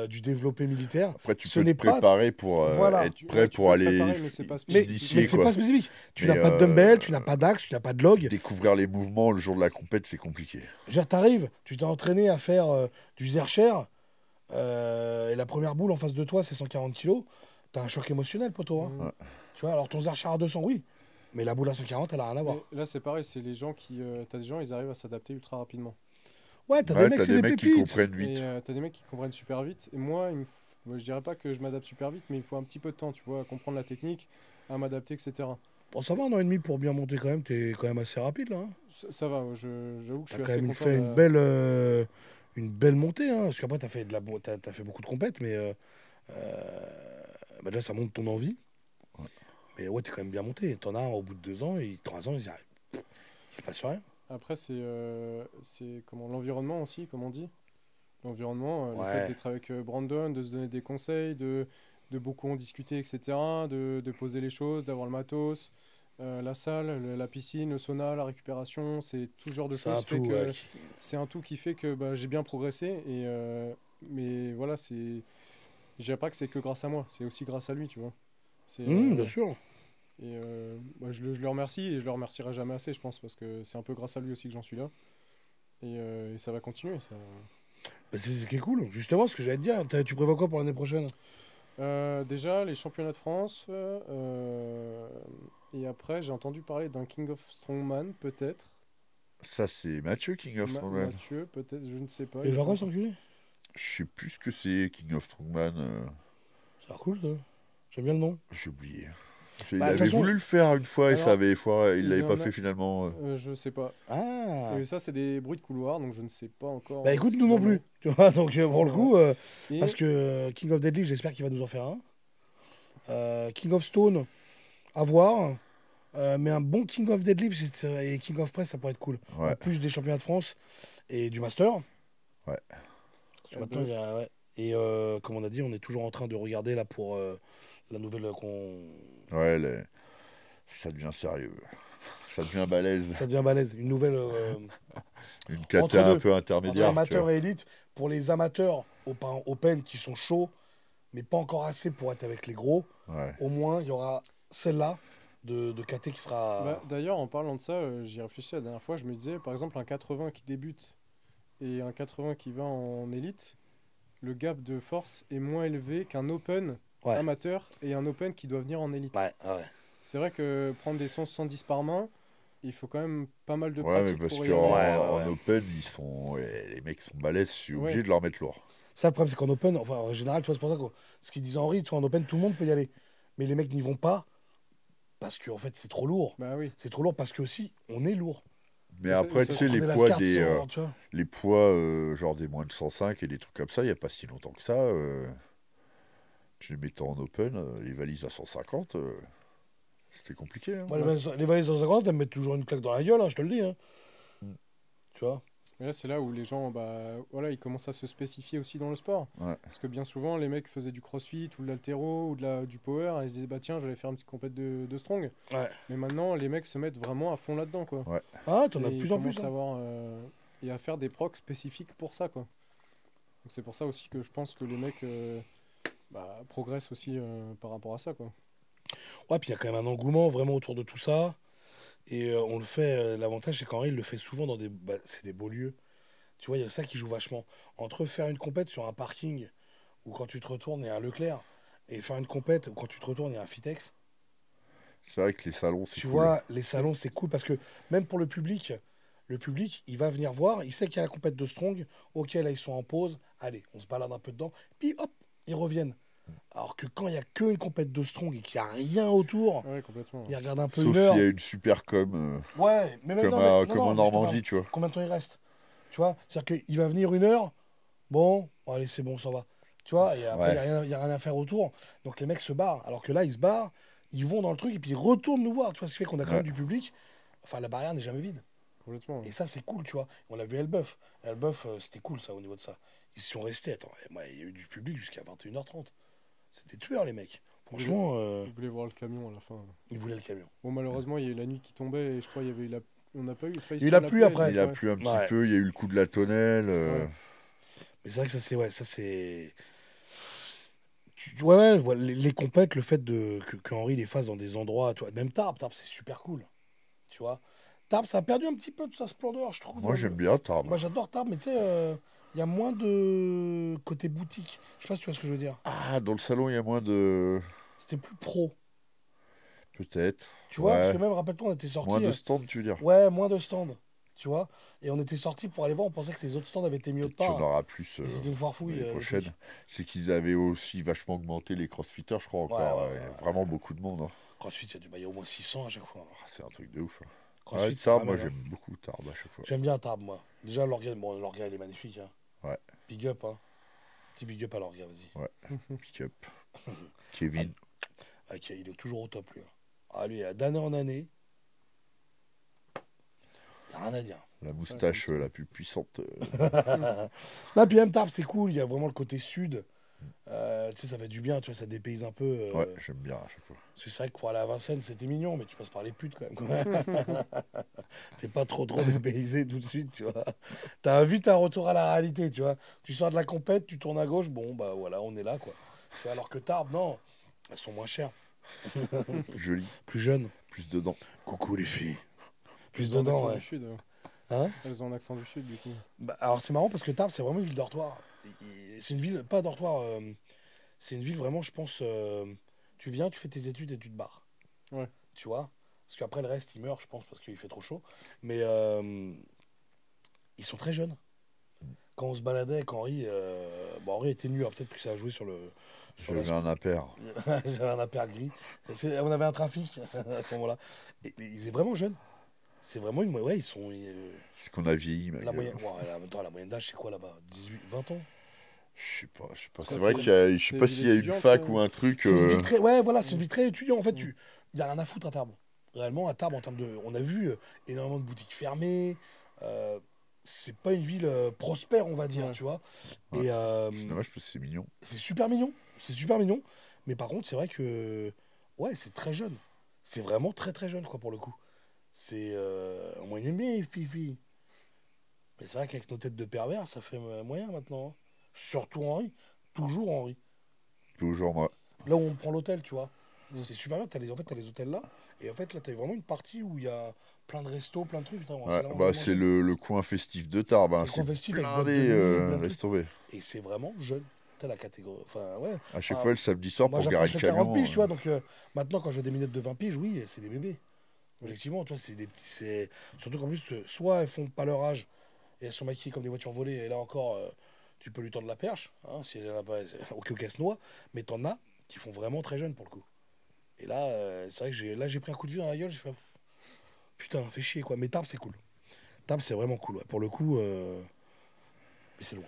du développé militaire. Après, tu Ce peux n'est te pas- préparer pour Voilà. être Tu- prêt ouais, tu pour peux te aller préparer, mais c'est pas Mais, spécifique. mais c'est quoi. pas spécifique. Tu Mais, n'as pas de dumbbell, tu n'as pas d'axe, tu n'as pas de log. Découvrir les mouvements le jour de la compète, c'est compliqué. Je veux dire, t'arrives, tu t'es entraîné à faire du zercher, et la première boule en face de toi, c'est 140 kilos. T'as un choc émotionnel, poteau. Hein. Mm. Ouais. Tu vois, alors ton zercher à 200, oui. Mais la boule à 140, elle a rien à voir. Mais là, c'est pareil, c'est les gens qui. T'as des gens, ils arrivent à s'adapter ultra rapidement. Ouais, t'as Ouais, des mecs, t'as c'est des des mecs qui pépites. comprennent Et vite. t'as des mecs qui comprennent super vite. Et moi, moi, je dirais pas que je m'adapte super vite, mais il faut un petit peu de temps, tu vois, à comprendre la technique, à m'adapter, etc. Bon, ça va, un an et demi pour bien monter quand même. T'es quand même assez rapide, là. Hein. Ça va, ouais, j'avoue que je T'as suis quand assez même content. fait de- une belle montée. Hein. Parce qu'après, t'as fait beaucoup de compètes, mais bah, déjà, ça monte ton envie. Ouais. Mais ouais, t'es quand même bien monté. T'en as au bout de 2 ans, et 3 ans, il se passe rien. Après, c'est comment l'environnement aussi, comme on dit. L'environnement, le Ouais. fait d'être avec Brandon, de se donner des conseils, de beaucoup en discuter, etc., de poser les choses, d'avoir le matos. La salle, la piscine, le sauna, la récupération, c'est tout ce genre de C'est un choses fait tout, que ouais. c'est un tout qui fait que bah, j'ai bien progressé mais voilà, je dirais pas que c'est que grâce à moi, c'est aussi grâce à lui, tu vois. C'est Bien sûr. bah, je le remercie et je le remercierai jamais assez, je pense, parce que c'est un peu grâce à lui aussi que j'en suis là et ça va continuer, ça. Bah, c'est ce qui est cool. Justement, ce que j'allais te dire, tu prévois quoi pour l'année prochaine? Déjà, les championnats de France. Et après, j'ai entendu parler d'un King of Strongman, peut-être. Ça, c'est Mathieu King of Strongman. Mathieu, peut-être, je ne sais pas. Et Il a faire pas quoi, cet encore. enculé? Je sais plus ce que c'est, King of Strongman. Ça a l'air cool, ça. J'aime bien le nom. J'ai oublié. Bah, Il de toute avait façon. voulu le faire une fois et ça Alors, avait foiré. Il il y l'avait pas en fait a. finalement. Je sais pas. Ah. Et ça, c'est des bruits de couloir, donc je ne sais pas encore Bah écoute, ce nous qu'il non en plus. est. Tu vois, donc pour le Voilà. coup, parce Et que King of Deadly, j'espère qu'il va nous en faire un. King of Stone, à voir. Mais un bon King of Deadlift et King of Press, ça pourrait être cool. En Ouais, plus des championnats de France et du Master. ouais. Parce que maintenant, Elbeuf. ouais. Et comme on a dit, on est toujours en train de regarder là pour la nouvelle qu'on. Ouais, ça devient sérieux. Ça devient balèze. Ça devient balèze. Une nouvelle Une entre kata un deux, peu entre intermédiaire, tu vois. amateur et élite. Pour les amateurs open qui sont chauds, mais pas encore assez pour être avec les gros, Ouais. au moins il y aura celle-là de KT qui Bah, sera. d'ailleurs, en parlant de ça, j'y réfléchissais la dernière fois. Je me disais, par exemple, un 80 qui débute et un 80 qui va en élite, le gap de force est moins élevé qu'un open Ouais, amateur et un open qui doit venir en élite. ouais. C'est vrai que prendre des 170 par main, il faut quand même pas mal de Ouais, mais pratique parce pour y qu'en arriver. en Ouais. open, ils sont. Ouais, les mecs sont balèzes, je suis Ouais, obligé de leur mettre lourd. Ça, le problème, c'est qu'en open, enfin, en général, tu vois, c'est pour ça que ce qu'il disait Henri, tu vois, en open, tout le monde peut y aller. Mais les mecs n'y vont pas parce que, en fait, c'est trop lourd. bah oui. C'est trop lourd parce que, aussi, on est lourd. Mais Et après, tu ça, sais, Prenez la SCART sans, tu vois. les poids genre des moins de 105 et des trucs comme ça, il n'y a pas si longtemps que ça. Tu les mettais en open, les valises à 150, c'était compliqué, hein. Moi, bah, les valises 150, elles me mettent toujours une claque dans la gueule, hein, je te le dis. Hein. Mm. Tu vois. mais là, c'est là où les gens, bah, voilà, ils commencent à se spécifier aussi dans le sport. Ouais. Parce que bien souvent, les mecs faisaient du crossfit ou de l'haltéro ou du power et ils se disaient, bah tiens, j'allais faire une petite compète de strong. Ouais. Mais maintenant, les mecs se mettent vraiment à fond là-dedans, quoi. Ouais. Ah, t'en as de Et ils plus en plus. commencent à Hein. avoir et à faire des procs spécifiques pour ça, quoi. Donc c'est pour ça aussi que je pense que les mecs bah, progressent aussi par rapport à ça, quoi. Ouais, puis il y a quand même un engouement vraiment autour de tout ça. Et on le fait, l'avantage, c'est qu'Henri, il le fait souvent dans des. Bah, c'est des beaux lieux. Tu vois, il y a ça qui joue vachement. Entre faire une compète sur un parking ou quand tu te retournes, il y a un Leclerc, et faire une compète où quand tu te retournes, il y a un Fitex. C'est vrai que les salons, c'est Tu cool. vois, les salons, c'est cool parce que même pour le public, il va venir voir, il sait qu'il y a la compète de Strong, ok, là, ils sont en pause, allez, on se balade un peu dedans, puis hop, ils reviennent. Alors que quand il n'y a qu'une compète de Strong et qu'il n'y a rien autour, Ouais, complètement. ils regardent un peu une Sauf s'il y heure. a une super com, Ouais, mais même comme, non, mais, non, comme en non, mais je te parle, Normandie, tu vois. combien de temps il reste? Tu vois, c'est-à-dire qu'il va venir une heure, bon, allez, c'est bon, ça va. Tu vois, et après, Ouais. il y a rien à faire autour. Donc les mecs se barrent. Alors que là, ils se barrent, ils vont dans le truc et puis ils retournent nous voir. Tu vois, ce qui fait qu'on a quand Ouais. même du public. Enfin, la barrière n'est jamais vide. Complètement. Et ça, c'est cool, tu vois. On l'a vu à Elbeuf. À Elbeuf, c'était cool, ça, au niveau de ça. Ils sont restés. Attends, moi, il y a eu du public jusqu'à 21h30. C'était tueur, les mecs. Franchement, Je voulais voir le camion à la fin. ils voulaient le camion. Bon, malheureusement, il y a eu la nuit qui tombait et je crois qu'il y avait eu la. On n'a pas eu le face Il y a eu la pluie après. Il a plu un petit Ouais. peu, il y a eu le coup de la tonnelle. Ouais. Mais c'est vrai que ça, c'est. Ouais, ça, c'est. Ouais, voilà, les compètes, le fait que Henri les fasse dans des endroits, tu vois, même Tarbes, c'est super cool. Tu vois. Tarbes, ça a perdu un petit peu de sa splendeur, je trouve. Moi, j'aime bien Tarbes. Moi, j'adore Tarbes, mais tu sais, il y a moins de côté boutique. Je sais pas si tu vois ce que je veux dire. Ah, dans le salon, il y a moins de. C'était plus pro. Peut-être. Tu vois, parce Ouais. que même, rappelle-toi, on était Moins sortis. de stands, tu veux dire. Ouais, moins de stands. Tu vois. Et on était sortis pour aller voir, on pensait que les autres stands avaient été mis autre Peut-être qu'il y en part. aura plus Et c'était une foire fouille. l'année le prochaine. truc. C'est qu'ils avaient aussi vachement augmenté les crossfitters, je crois, encore. Ouais. Il y a vraiment beaucoup de monde, hein. CrossFit, il y a au moins 600 à chaque fois. Ah, c'est un truc de ouf, hein. CrossFit, Ouais, ça Tarbes, moi, ramène, hein. j'aime beaucoup Tarbes à chaque fois. J'aime bien Tarbes, moi. Déjà, l'orga, bon, l'orga, il est magnifique. Hein. Ouais. Big up, hein. Petit big up à l'orga, vas-y. Ouais. Pick up. Kevin. Ah, ok, il est toujours au top, lui. Hein. Ah, lui, d'année en année, il n'y a rien à dire. La moustache la plus puissante. Non, puis même Tarbes, c'est cool. Il y a vraiment le côté sud. Tu sais, ça fait du bien, tu vois, ça dépayse un peu. Ouais, j'aime bien à chaque fois. Parce que c'est vrai que pour aller à Vincennes, c'était mignon, mais tu passes par les putes quand même, quoi. T'es pas trop dépaysé tout de suite, tu vois. T'as vite un retour à la réalité, tu vois. Tu sors de la compète, tu tournes à gauche, bon, bah voilà, on est là, quoi. Tu vois, alors que Tarbes, non, elles sont moins chères, Plus joli, plus jeunes. plus dedans. Coucou les filles. Plus Elles ont un dedans, accent ouais. du sud. Hein? Elles ont un accent du sud, du coup. Bah, alors c'est marrant parce que Tarbes, c'est vraiment une ville dortoir. C'est une ville, pas dortoir, c'est une ville vraiment, je pense, tu viens, tu fais tes études et tu te barres. Ouais. Tu vois? Parce qu'après le reste, il meurt, je pense, parce qu'il fait trop chaud. Mais ils sont très jeunes. Quand on se baladait avec Henri, bon, Henri était nu, alors peut-être que ça a joué sur la... J'avais un impair. J'avais un impair gris. On avait un trafic à ce moment-là. Et ils étaient vraiment jeunes. C'est vraiment une... Ouais, ils sont... C'est qu'on a vieilli, ma la gueule. moyenne... ouais, la moyenne d'âge, c'est quoi là-bas? 18, 20 ans? Je sais pas. quoi, C'est vrai c'est- qu'il y a, je sais c'est pas une s'il y a une étudiante, fac ou un truc. C'est une ville très... Ouais, voilà, c'est une ville très étudiant. En fait, Mm. il n'y a rien à foutre à Tarbes. Réellement, à Tarbes, en termes de... On a vu énormément de boutiques fermées. Euh, c'est pas une ville prospère, on va dire, Ouais. tu vois. Ouais. Et C'est dommage parce que c'est mignon. c'est super mignon. C'est super mignon. Mais par contre, c'est vrai que... Ouais, c'est très jeune. C'est vraiment très très jeune, quoi, pour le coup. C'est... Moi, il aime bien, les filles. Mais c'est vrai qu'avec nos têtes de pervers, ça fait moyen maintenant, hein. Surtout Henri. Toujours Henri. Toujours moi. Là où on prend l'hôtel, tu vois. Mm. C'est super bien. En fait, t'as les hôtels là. Et en fait, là, t'as vraiment une partie où il y a plein de restos, plein de trucs. Putain, Ouais, là où on bah va c'est manger. le coin festif de Tarbes. C'est Hein. le coin C'est festif avec boîte de blindé, nuit, plein de laisse trucs. tomber. Et c'est vraiment jeune. T'as la catégorie. Enfin, ouais. À chaque Ah, fois, le samedi soir, moi, pour garer j'approche le les 40 camion. piges, tu vois. Donc, maintenant, quand je vois des minettes de 20 piges, oui, c'est des bébés. Objectivement, tu vois, c'est des petits. Surtout qu'en plus, soit elles font pas leur âge et elles sont maquillées comme des voitures volées. Et là encore, tu peux lui tendre la perche, hein, si elle a pas, au cas où qu'elle se noie. Mais t'en as qui font vraiment très jeunes pour le coup. Et là, c'est vrai que j'ai pris un coup de vue dans la gueule. J'ai fait putain, fait chier quoi. Mais Tarbes, c'est cool. Tarbes, c'est vraiment cool. Ouais. Pour le coup, mais c'est loin.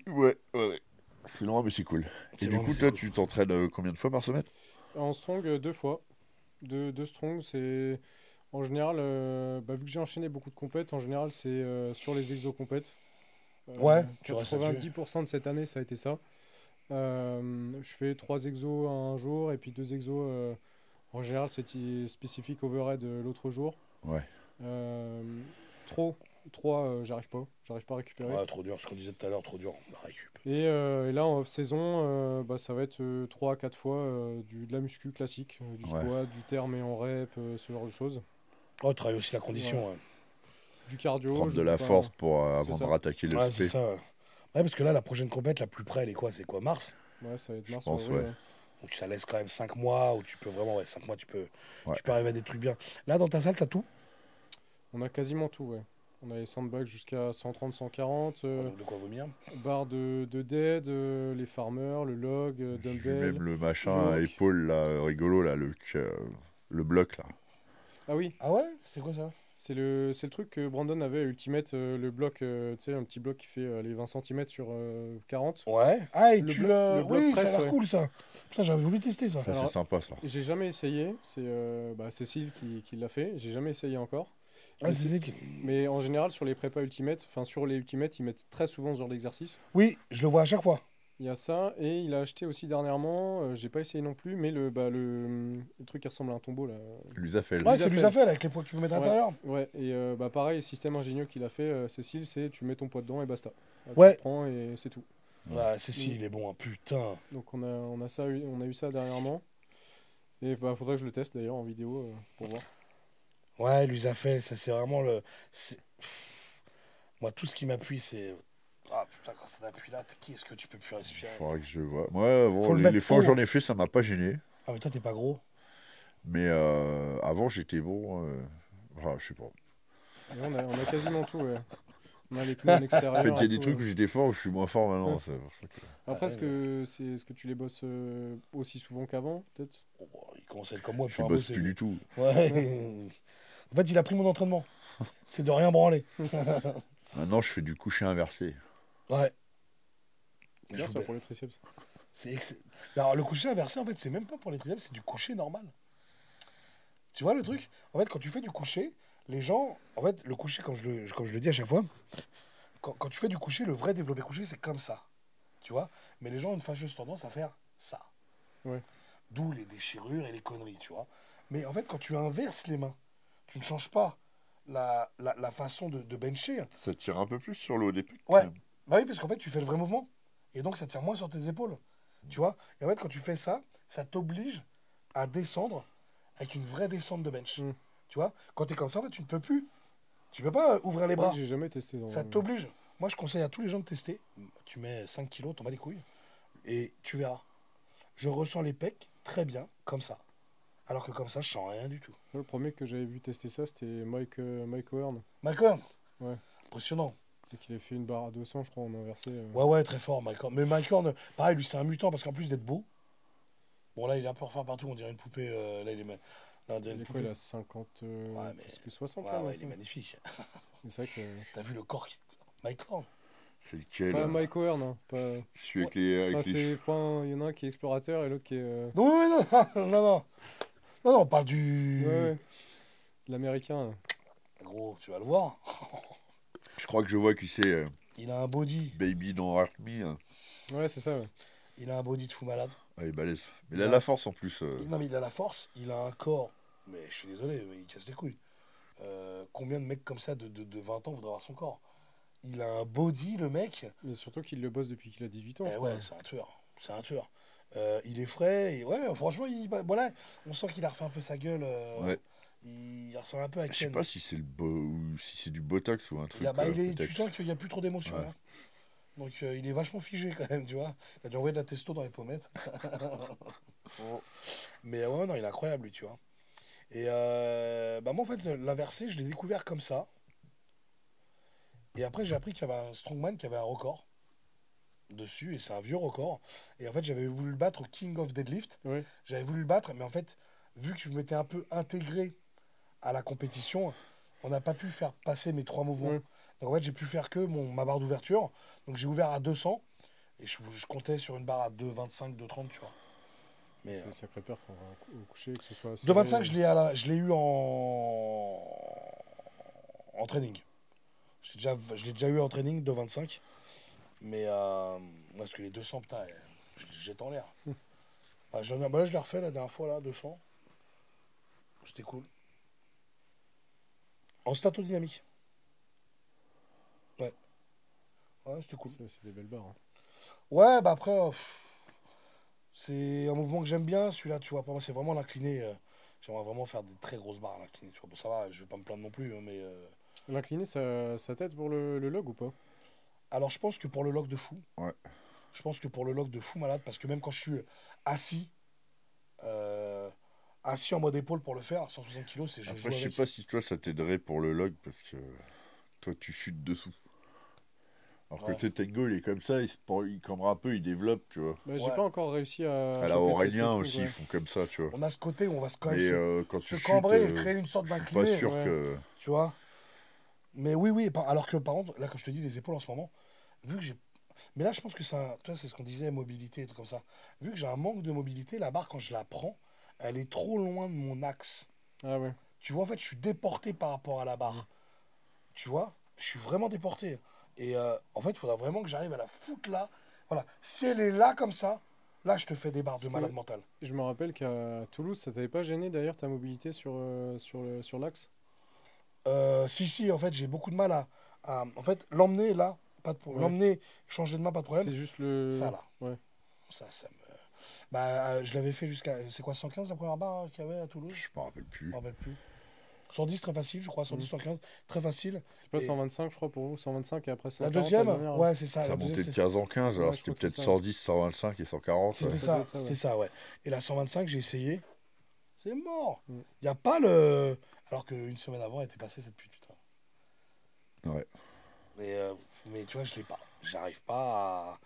Ouais. C'est loin, mais c'est cool. Et C'est du loin, coup, mais c'est toi, cool. tu t'entraînes combien de fois par semaine? En strong, 2 fois. Deux strong, c'est... En général, vu que j'ai enchaîné beaucoup de compètes, en général, c'est sur les exo-compètes. Ouais, tu restes là-dessus. 90% de cette année, ça a été ça. Je fais 3 exos un jour et puis 2 exos. En général, c'est spécifique overhead l'autre jour. Ouais. Euh, trop, 3, j'arrive pas à récupérer. Ouais, trop dur. Ce qu'on disait tout à l'heure, trop dur. La récup. Et là, en off-saison, ça va être 3 à 4 fois de la muscu classique, du Ouais. squat, du terme et en rep, ce genre de choses. Oh, travaille aussi la condition. Ouais, Du cardio. Prendre je de la coupe force pour, c'est avant de ça. rattaquer le ouais c'est FP. ça. Ouais. Ouais, parce que là, la prochaine compète, la plus près, elle est quoi? C'est quoi? Mars? Ouais, ça va être Je mars pense, ou avril, ouais. ouais. Donc ça laisse quand même 5 mois où tu peux vraiment, ouais, 5 mois, Ouais. tu peux arriver à des trucs bien. Là, dans ta salle, t'as tout? On a quasiment tout, ouais. On a les sandbags jusqu'à 130, 140, De quoi vomir? barre de dead, les farmers, le log, J'ai vu dumbbell. même le machin à yoke. épaule, là, rigolo, là, le bloc, là. Ah oui, Ah ouais? C'est quoi ça? c'est le truc que Brandon avait à Ultimate, le bloc, tu sais, un petit bloc qui fait les 20 cm sur 40. Ouais. Ah, et Le tu bloc- le. le bloc Oui, ça a presse, l'air ouais. cool ça. Putain, j'avais voulu tester ça. Ça, Alors, c'est sympa, ça. J'ai jamais essayé, c'est Cécile qui l'a fait, j'ai jamais essayé encore. Ah, Mais c'est c'est- Mais en général, sur les prépas Ultimate, enfin sur les Ultimate, ils mettent très souvent ce genre d'exercice. Oui, je le vois à chaque fois. Il y a ça, et il a acheté aussi dernièrement, j'ai pas essayé non plus, mais le truc qui ressemble à un tombeau là. L'Usafel. Ouais, c'est L'Usafel. l'Usafel avec les poids que tu peux mettre à Ouais. l'intérieur. Ouais, et pareil, le système ingénieux qu'il a fait, Cécile, c'est tu mets ton poids dedans et basta. Tu Ouais. le prends et c'est tout. Ouais, c'est si, il est bon, hein, putain. Donc on a eu ça dernièrement. Et faudrait que je le teste d'ailleurs en vidéo pour voir. Ouais, l'Usafel, ça c'est vraiment le. Moi, tout ce qui m'appuie, c'est. Ah putain, quand ça t'appuie là, qui est-ce que tu peux plus respirer? Faudrait que je vois. Moi, bon, Faut le les mettre fois où haut. j'en ai fait, ça m'a pas gêné. Ah, mais toi, t'es pas gros. Mais avant, j'étais bon. Enfin, je sais pas. Et on a quasiment tout, ouais. On a les pneus en extérieur. En fait, il y a et des tout, trucs où ouais. j'étais fort, où je suis moins fort maintenant. Ouais. C'est pour ça que... Après, Ah, est-ce que tu les bosses aussi souvent qu'avant, peut-être? Oh, bah, il commence à être comme moi, Je pour un bosse bosser, plus lui. du tout. Ouais. En fait, il a pris mon entraînement. C'est de rien branler. Maintenant, je fais du coucher inversé. Ouais. C'est bien Je ça vous- pour les triceps. Alors, le coucher inversé, en fait, c'est même pas pour les triceps, c'est du coucher normal. Tu vois le truc? En fait, quand tu fais du coucher, les gens. En fait, le coucher, comme je le dis à chaque fois, quand tu fais du coucher, le vrai développé couché, c'est comme ça. tu vois. Mais les gens ont une fâcheuse tendance à faire ça. Ouais. D'où les déchirures et les conneries, tu vois. Mais en fait, quand tu inverses les mains, tu ne changes pas la façon de bencher. Ça tire un peu plus sur le haut des pecs, quand Ouais, même. bah oui, parce qu'en fait, tu fais le vrai mouvement. Et donc, ça tire moins sur tes épaules. Tu vois. Et en fait, quand tu fais ça, ça t'oblige à descendre avec une vraie descente de bench. Mm. Tu vois. Quand tu es comme ça, en fait, tu ne peux plus. Tu peux pas ouvrir les Ouais, bras. j'ai jamais testé. Ça t'oblige. Moi, je conseille à tous les gens de tester. Tu mets 5 kilos, t'en bats les couilles. Et tu verras. Je ressens les pecs très bien, comme ça. Alors que comme ça, je sens rien du tout. Le premier que j'avais vu tester ça, c'était Mike O'Hearn. Michael, Ouais. impressionnant. Et qu'il a fait une barre à 200, je crois, en inversé. Ouais, ouais, très fort, Michael. Mais Michael, pareil, lui, c'est un mutant parce qu'en plus d'être beau, bon, là, il est un peu refait partout, on dirait une poupée. Là, il est. Là, on dirait Il une est quoi, poupée. il a 50, Ouais, mais- presque 60 Ouais, là, ouais, il est maintenant. magnifique. Mais c'est vrai que. T'as vu le corps Michael? C'est lequel Pas Mike O'Hearn, hein. Pas... Celui avec les. Enfin, Avec les c'est. cheveux. Enfin, il y en a un qui est explorateur et l'autre qui est. Non, oui, non, non, non, non. Non, non, on parle du. Ouais, ouais. L'américain, là. Gros, tu vas le voir. Je crois que je vois qui c'est. Il a un body. Baby Don't Hurt Me. Hein. Ouais, c'est ça, ouais. Il a un body de fou malade. Ah, il est balèze. Mais il Il a a- la force en plus. Non, mais il a la force, il a un corps. Mais je suis désolé, mais il casse les couilles. Combien de mecs comme ça de 20 ans voudraient avoir son corps? Il a un body, le mec. Mais surtout qu'il le bosse depuis qu'il a 18 ans, je Eh crois. ouais, c'est un tueur. C'est un tueur. Il est frais. Et ouais, franchement, voilà, on sent qu'il a refait un peu sa gueule. Ouais. Il ressemble un peu à Je sais Ken. pas si c'est ou si c'est du botox ou un truc. Tu peut-être. sens qu'il n'y a plus trop d'émotion. Ouais. Hein. Donc il est vachement figé quand même, tu vois. Il a dû envoyer de la testo dans les pommettes. Mais ouais, non, il est incroyable, lui, tu vois. Et bah moi, en fait, l'inversé, je l'ai découvert comme ça. Et après, j'ai appris qu'il y avait un strongman qui avait un record dessus, et c'est un vieux record. Et en fait, j'avais voulu le battre au King of Deadlift. Ouais. J'avais voulu le battre, mais en fait, vu que je m'étais un peu intégré à la compétition, on n'a pas pu faire passer mes 3 mouvements. Ouais. Donc en fait, j'ai pu faire que ma barre d'ouverture. Donc j'ai ouvert à 200, et je comptais sur une barre à 2,25, 2,30, tu vois. Mais C'est sacré perf au coucher, que ce soit. 2,25, je l'ai eu en training. Je l'ai déjà eu en training, 2,25. Mais moi, parce que les 200, putain, je les jette en l'air. Là, je l'ai refait la dernière fois, là, 200. C'était cool. En statodynamique. Ouais. Ouais, c'était cool. C'est des belles barres. Hein. Ouais, bah après, c'est un mouvement que j'aime bien, celui-là, tu vois. Pour moi, c'est vraiment l'incliné. J'aimerais vraiment faire des très grosses barres à l'incliné. Tu vois. Bon, ça va, je vais pas me plaindre non plus, hein, mais. L'incliné, ça t'aide pour le log ou pas? Alors, je pense que pour le lock de fou. Ouais. Je pense que pour le lock de fou malade, parce que même quand je suis assis, assis en mode épaule pour le faire, 160 kilos, c'est je joue Après, je sais avec. pas si toi ça t'aiderait pour le log parce que toi tu chutes dessous. Alors que Ouais. tu sais, Tango il est comme ça, il cambra un peu, il développe, tu vois. Bah, j'ai Ouais. pas encore réussi à. À la choper cette Aurélien technique, aussi, ouais. ils font comme ça, tu vois. On a ce côté où on va quand même Mais quand se tu chutes, cambrer et créer une sorte je suis pas d'incliné, sûr Ouais. que. tu vois. Mais oui, oui, alors que par contre, là, comme je te dis, les épaules en ce moment, vu que j'ai. Mais là, je pense que toi, c'est ce qu'on disait, mobilité et tout comme ça. Vu que j'ai un manque de mobilité, la barre, quand je la prends, elle est trop loin de mon axe. Ah ouais. Tu vois, en fait, je suis déporté par rapport à la barre. Tu vois, je suis vraiment déporté. Et en fait, il faudra vraiment que j'arrive à la foutre là. Voilà. Si elle est là comme ça, là, je te fais des barres de Parce que- malade mental. Je me rappelle qu'à Toulouse, ça t'avait pas gêné d'ailleurs ta mobilité sur l'axe? Si, si, en fait, j'ai beaucoup de mal en fait, l'emmener là, pas de problème. Ouais. L'emmener, changer de main, pas de problème. C'est juste le. Ça là. Ouais. Ça me. Bah, je l'avais fait jusqu'à. C'est quoi, 115 la première barre qu'il y avait à Toulouse? Je me rappelle Je plus. me rappelle plus. 110, très facile, je crois. 110, Mhm. 115, très facile. C'était pas Et- 125, je crois, pour vous, 125 et après La 140. deuxième, dernière. ouais, c'est ça. Ça la montait deuxième, de 15 en 15, Ouais, alors je c'était crois que peut-être c'est ça. 110, 125 et 140. C'était ça ça, doit être ça, c'était ouais. ça, ouais. Et la 125, j'ai essayé. C'est mort. Il Mm. n'y a pas le. Alors qu'une semaine avant, elle était passée cette pute, putain. Ouais. Mais tu vois, je l'ai pas. J'arrive pas à.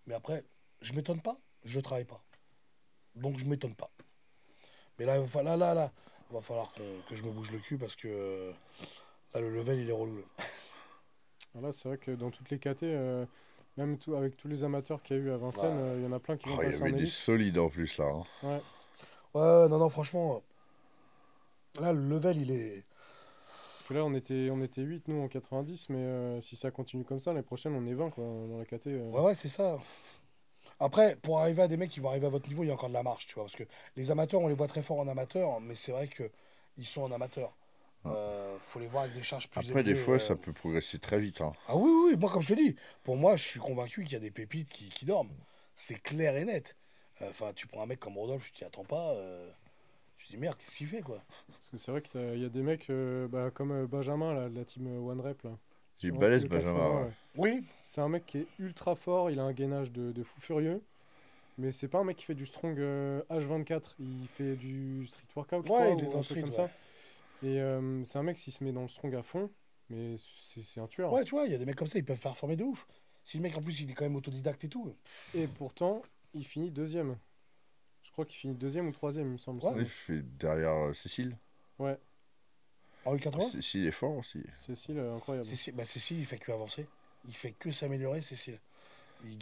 Mais après, je m'étonne pas, je travaille pas. Donc je m'étonne pas. Mais là, il va falloir que je me bouge le cul parce que là, le level, il est relou. Là, c'est vrai que dans toutes les KT, même avec tous les amateurs qu'il y a eu à Vincennes, Ouais. il y en a plein qui vont Oh, il y passer en avait des élite. solides en plus là. Hein. Ouais. Ouais, non, non, franchement. Là, le level, il est. Parce que là, on était 8, nous, en 90, mais si ça continue comme ça, l'année prochaine, on est 20, quoi, dans la KT. Ouais, ouais, c'est ça. Après, pour arriver à des mecs qui vont arriver à votre niveau, il y a encore de la marge, tu vois. Parce que les amateurs, on les voit très forts en amateur, mais c'est vrai que ils sont en amateur. Ouais. Faut les voir avec des charges plus Après, des élevées. fois, ça peut progresser très vite, hein. Ah oui, oui, oui, moi, comme je te dis, pour moi, je suis convaincu qu'il y a des pépites qui dorment. C'est clair et net. Enfin, tu prends un mec comme Rodolphe, tu t'y attends pas. Tu te dis merde, qu'est-ce qu'il fait, quoi? Parce que c'est vrai qu'il y a des mecs comme Benjamin, là, de la team One Rep, là. C'est Sur balèze, le Benjamin. 80, Ouais. ouais. Oui, C'est un mec qui est ultra fort, il a un gainage de fou furieux. Mais c'est pas un mec qui fait du strong H24, il fait du street workout, je ouais, crois, il est ou dans un le truc street, comme ouais. ça. Et c'est un mec, s'il se met dans le strong à fond, mais c'est un tueur. Ouais, tu vois, il y a des mecs comme ça, ils peuvent performer de ouf. Si le mec, en plus, il est quand même autodidacte et tout. Et pourtant, il finit deuxième. Je crois qu'il finit deuxième ou troisième, il me semble, Ouais. cette Il année. fait derrière Cécile. Ouais, En U80? Cécile est fort aussi. Cécile, incroyable. Cécile, il fait que avancer. Il fait que s'améliorer, Cécile.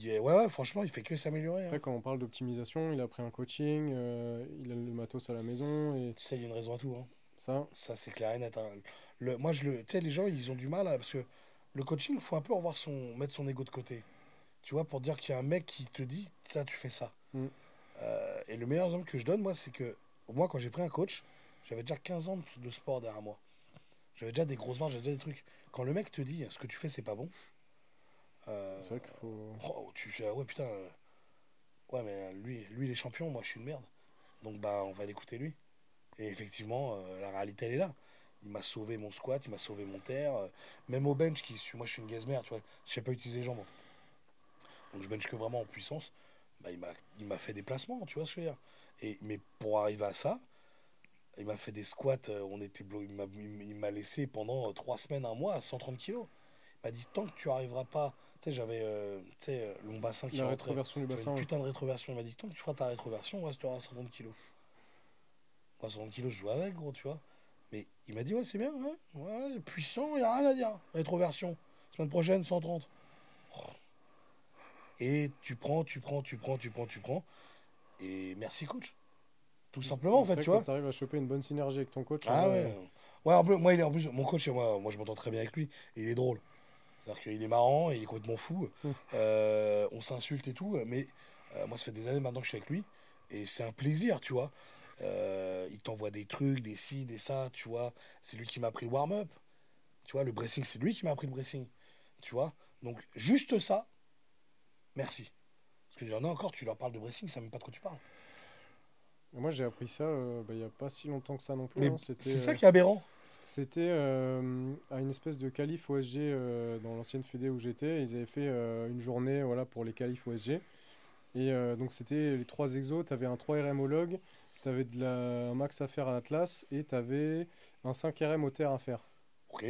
Ouais, ouais, franchement, il fait que s'améliorer, hein. Après, quand on parle d'optimisation, il a pris un coaching, il a le matos à la maison, et Tu sais, il y a une raison à tout, hein. ça, Ça, c'est clair et net, hein. Moi, tu sais, les gens, ils ont du mal, parce que le coaching, il faut un peu revoir mettre son ego de côté. Tu vois, pour dire qu'il y a un mec qui te dit, ça, tu fais ça. mm, Et le meilleur exemple que je donne, moi, c'est que moi, quand j'ai pris un coach, j'avais déjà 15 ans de sport derrière moi. J'avais déjà des grosses marges, j'avais déjà des trucs. Quand le mec te dit, ce que tu fais, c'est pas bon, euh, c'est vrai qu'il faut. oh, tu fais, ah ouais, putain, ouais, mais lui, il est champion, moi, je suis une merde. Donc, bah, on va l'écouter lui. Et effectivement, la réalité, elle est là. Il m'a sauvé mon squat, il m'a sauvé mon terre. Même au bench, moi je suis une gazmère, tu vois. Je sais pas utiliser les jambes en fait. Donc je bench que vraiment en puissance. Bah, il m'a fait des placements, tu vois ce que je veux dire. Mais pour arriver à ça, il m'a fait des squats, il m'a laissé pendant 3 semaines, un mois à 130 kilos. Il m'a dit tant que tu arriveras pas. Tu sais, j'avais mon bassin qui La rentrait. rétroversion du J'avais une bassin, ouais. putain de rétroversion. Il m'a dit tant que tu feras ta rétroversion, on restera à 130 kilos. Moi, 130 kilos, je joue avec, gros, tu vois. Mais il m'a dit, ouais, c'est bien, ouais, ouais, puissant, il a rien à dire. Rétroversion. Semaine prochaine, 130. Et tu prends, tu prends, tu prends, tu prends, tu prends. Et merci, coach. Tout simplement, en C'est fait, vrai tu que quand vois. tu arrives à choper une bonne synergie avec ton coach, en Ah vrai, ouais. Ouais, en plus, mon coach, moi je m'entends très bien avec lui. Et il est drôle. C'est-à-dire qu'il est marrant, il est complètement fou. On s'insulte et tout. Mais moi, ça fait des années maintenant que je suis avec lui. Et c'est un plaisir, tu vois. Il t'envoie des trucs, des ci, des ça, tu vois. C'est lui qui m'a appris le warm-up. Tu vois, le bracing, c'est lui qui m'a appris le bracing. Tu vois. Donc, juste ça, merci. Parce qu'il y en a encore, tu leur parles de bracing, ça ne même pas de quoi tu parles. moi j'ai appris ça il n'y a pas si longtemps que ça non plus, Mais hein. c'est ça qui est aberrant. C'était à une espèce de qualif OSG dans l'ancienne fédé où j'étais. Ils avaient fait une journée voilà, pour les qualifs OSG. Et donc c'était les trois exos. Tu avais un 3RM au log, tu avais un max à faire à l'Atlas et tu avais un 5RM au terre à faire. Ok.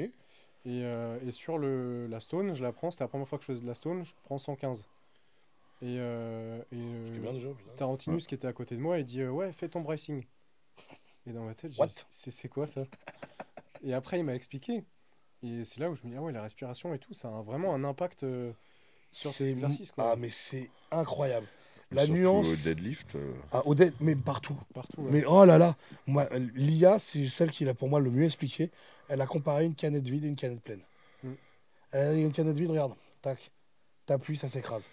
Et sur la stone, je la prends. C'était la première fois que je faisais de la stone. Je prends 115. Ce qui est bien déjà, putain. Tarantinus qui était à côté de moi, il dit ouais, fais ton bracing. Et dans ma tête, j'ai What? dit, c'est quoi ça? Et après, il m'a expliqué. Et c'est là où je me dis, ah ouais, la respiration et tout, ça a vraiment un impact sur tes exercices, quoi. Ah, mais c'est incroyable. La Surtout au nuance. deadlift. Ah, mais partout. Partout, ouais. Mais oh là là, moi, l'IA, c'est celle qui l'a pour moi le mieux expliqué. Elle a comparé une canette vide et une canette pleine. Mm. Elle a dit une canette vide, regarde, tac, t'appuies, ça s'écrase.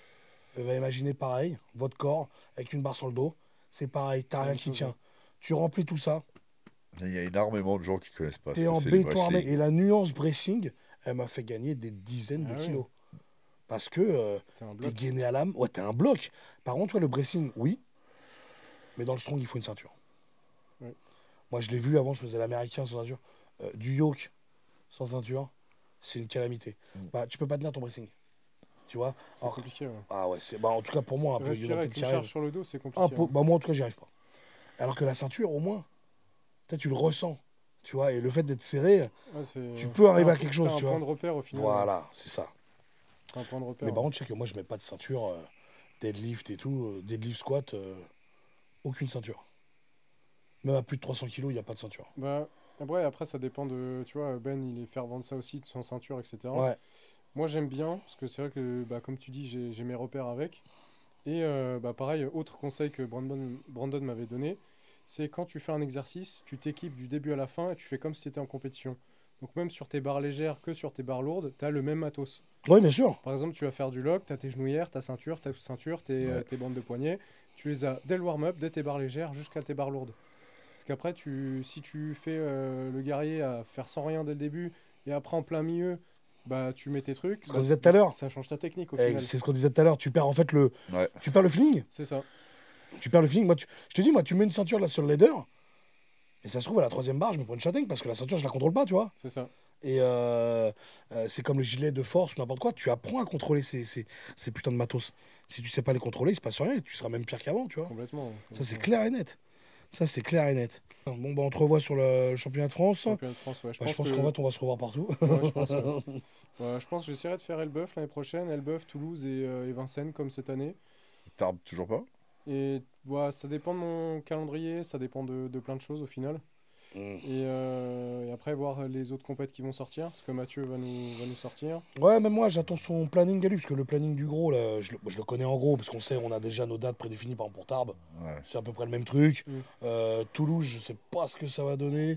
Imaginez pareil, votre corps avec une barre sur le dos, c'est pareil, t'as La rien même qui chose, tient. ouais. Tu remplis tout ça, Il y a énormément de gens qui connaissent pas ce t'es que en c'est le béton armé. wrestling. Et la nuance bracing, elle m'a fait gagner des dizaines de Ah oui, kilos. Parce que t'es un t'es bloc. gainé à l'âme, ouais, t'es un bloc. Par contre, toi, le bracing, oui, mais dans le strong, il faut une ceinture. Ouais. Moi, je l'ai vu avant, je faisais l'américain sans ceinture. Du yoke sans ceinture, c'est une calamité. Bah, tu peux pas tenir ton bracing. Tu vois. C'est Alors, compliqué, ouais. ah ouais, bah, en tout cas pour moi, un peu. Il y en Respirer a peut-être avec qui une arrivent. charge sur le dos, c'est Un compliqué, peu, hein. bah, moi, en tout cas, j'y arrive pas. Alors que la ceinture, au moins, peut-être tu le ressens. Tu vois, et le fait d'être serré, Ouais, tu peux arriver t'as à quelque chose, t'as un tu point vois. de repère au final. Voilà, c'est ça. T'as un point de repère, Mais par ouais. contre, je sais que moi, je mets pas de ceinture, deadlift et tout, deadlift squat, aucune ceinture. Même à plus de 300 kilos, il n'y a pas de ceinture. Bah, après, ça dépend de. Tu vois, Ben, il est fervent de ça aussi, de son ceinture, etc. Ouais, Moi, j'aime bien, parce que c'est vrai que, bah, comme tu dis, j'ai mes repères avec. Et bah, pareil, autre conseil que Brandon m'avait donné, c'est quand tu fais un exercice, tu t'équipes du début à la fin et tu fais comme si tu étais en compétition. Donc même sur tes barres légères que sur tes barres lourdes, tu as le même matos. Oui, bien sûr. Par exemple, tu vas faire du lock, tu as tes genouillères, ta ceinture, ta sous-ceinture, tes bandes de poignet. Tu les as dès le warm-up, dès tes barres légères jusqu'à tes barres lourdes. Parce qu'après, si tu fais le guerrier à faire sans rien dès le début et après en plein milieu, bah tu mets tes trucs, Ce qu'on disait tout à l'heure. ça change ta technique au Eh, final. c'est ce qu'on disait tout à l'heure. Tu perds en fait Ouais. tu perds le feeling. C'est ça. Tu perds le feeling. Moi, je te dis, moi, tu mets une ceinture là sur le leader. Et ça se trouve, à la troisième barre, je me prends une châtaigne parce que la ceinture, je la contrôle pas, tu vois. C'est ça. Et c'est comme le gilet de force ou n'importe quoi. Tu apprends à contrôler ces putains de matos. Si tu sais pas les contrôler, il se passe rien et tu seras même pire qu'avant, tu vois. Complètement. Ça, c'est clair et net. Ça, c'est clair et net. Bon, bah, on te revoit sur le championnat de France. Championnat de France, ouais. Bah, je pense qu'en fait, on va se revoir partout. Ouais, je pense, ouais. Ouais, je pense que j'essaierai de faire Elbeuf l'année prochaine. Elbeuf, Toulouse et Vincennes comme cette année. Tarbes, toujours pas? Et ouais, ça dépend de mon calendrier, ça dépend de plein de choses au final. Et après, voir les autres compètes qui vont sortir, parce que Mathieu va nous sortir. Ouais, même moi, j'attends son planning à lui, parce que le planning du gros, là, je le connais en gros, parce qu'on sait, on a déjà nos dates prédéfinies, par exemple pour Tarbes. Ouais. C'est à peu près le même truc. Mm. Toulouse, je sais pas ce que ça va donner.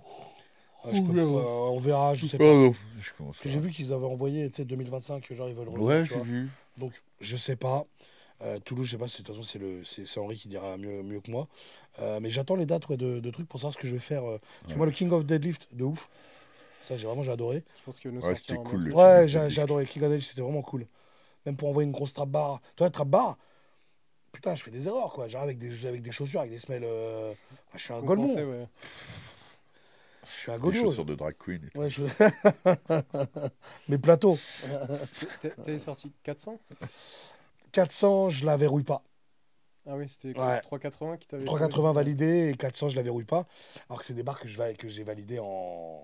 Ouh, On verra, je sais pas. Oh, non, je commence Parce que à- j'ai vu qu'ils avaient envoyé, tu sais, 2025, genre ils veulent revenir, Ouais, tu j'ai vois. vu. Donc, je sais pas. Toulouse, je sais pas, de toute façon, c'est Henri qui dira mieux que moi. Mais j'attends les dates ouais, de trucs pour savoir ce que je vais faire. Parce que moi, le King of Deadlift, de ouf. Ça, j'ai adoré. Je pense qu'il va nous Ouais, sortir c'était un cool, bon le truc. Ouais, King of j'ai Deadlift. adoré. King of Deadlift, c'était vraiment cool. Même pour envoyer une grosse trap bar. Toi, la trap bar, putain, je fais des erreurs, quoi. Genre avec des chaussures, avec des semelles. Je suis un golemon. Compenser, ouais. Je suis un Des golio. chaussures de drag queen et tout. Ouais, Mes plateaux. T'es sorti 400? 400, je la verrouille pas. Ah oui, c'était Ouais. 380 qui t'avait 380 validé et 400, je la verrouille pas. Alors que c'est des barres que j'ai validées en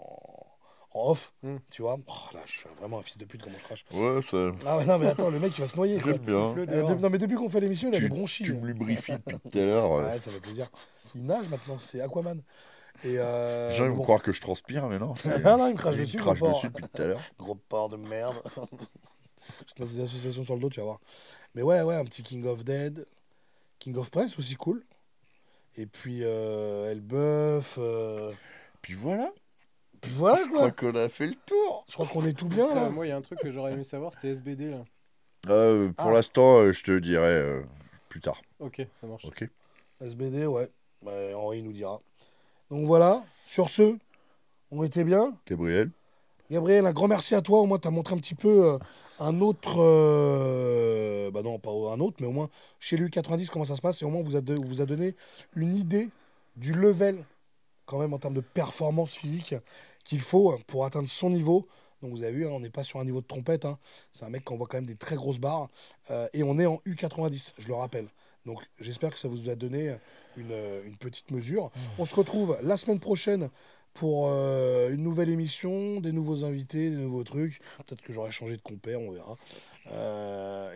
off. Mm. Tu vois. Oh, là, je suis vraiment un fils de pute, comment je crache. Ouais, ça. Ah ouais, non, mais attends, le mec, il va se noyer. quoi. J'aime bien. Non, mais depuis qu'on fait l'émission, il a des bronchies. Tu me lubrifies depuis tout à l'heure. Ouais, ça fait plaisir. Il nage maintenant, c'est Aquaman. Et Les gens ils vont bon. croire que je transpire, mais non. Ah non, il me crache Il me dessus. crache gros porc. dessus depuis tout à l'heure. Gros porc de merde. Je te mets des associations sur le dos, tu vas voir. Mais ouais, un petit King of Dead. King of Press aussi cool. Et puis Elbeuf. Puis voilà. Puis voilà Je quoi. crois qu'on a fait le tour. Je crois qu'on est tout bien là. Moi, il y a un truc que j'aurais aimé savoir, c'était SBD là. Pour Ah. l'instant, je te dirai plus tard. Ok, ça marche. Ok. SBD, ouais. Bah, Henri nous dira. Donc voilà. Sur ce, on était bien. Gabriel. Gabriel, un grand merci à toi. Au moins, tu as montré un petit peu un autre. Bah non, pas un autre, mais au moins chez lui 90, comment ça se passe. Et au moins, vous a donné une idée du level, quand même, en termes de performance physique qu'il faut pour atteindre son niveau. Donc, vous avez vu, hein, on n'est pas sur un niveau de trompette. Hein. C'est un mec qui envoie quand même des très grosses barres. Et on est en U90, je le rappelle. Donc, j'espère que ça vous a donné une petite mesure. On se retrouve la semaine prochaine pour une nouvelle émission, des nouveaux invités, des nouveaux trucs. Peut-être que j'aurai changé de compère, on verra.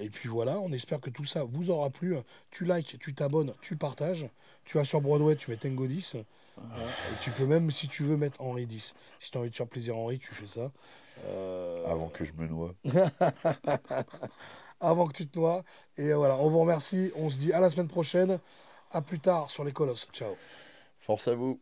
Et puis voilà, on espère que tout ça vous aura plu. Tu likes, tu t'abonnes, tu partages. Tu vas sur Broadway, tu mets Tango 10. Et tu peux même, si tu veux, mettre Henri 10. Si tu as envie de faire plaisir à Henri, tu fais ça. Avant que je me noie. Avant que tu te noies. Et voilà, on vous remercie. On se dit à la semaine prochaine. À plus tard sur les Colosses. Ciao. Force à vous.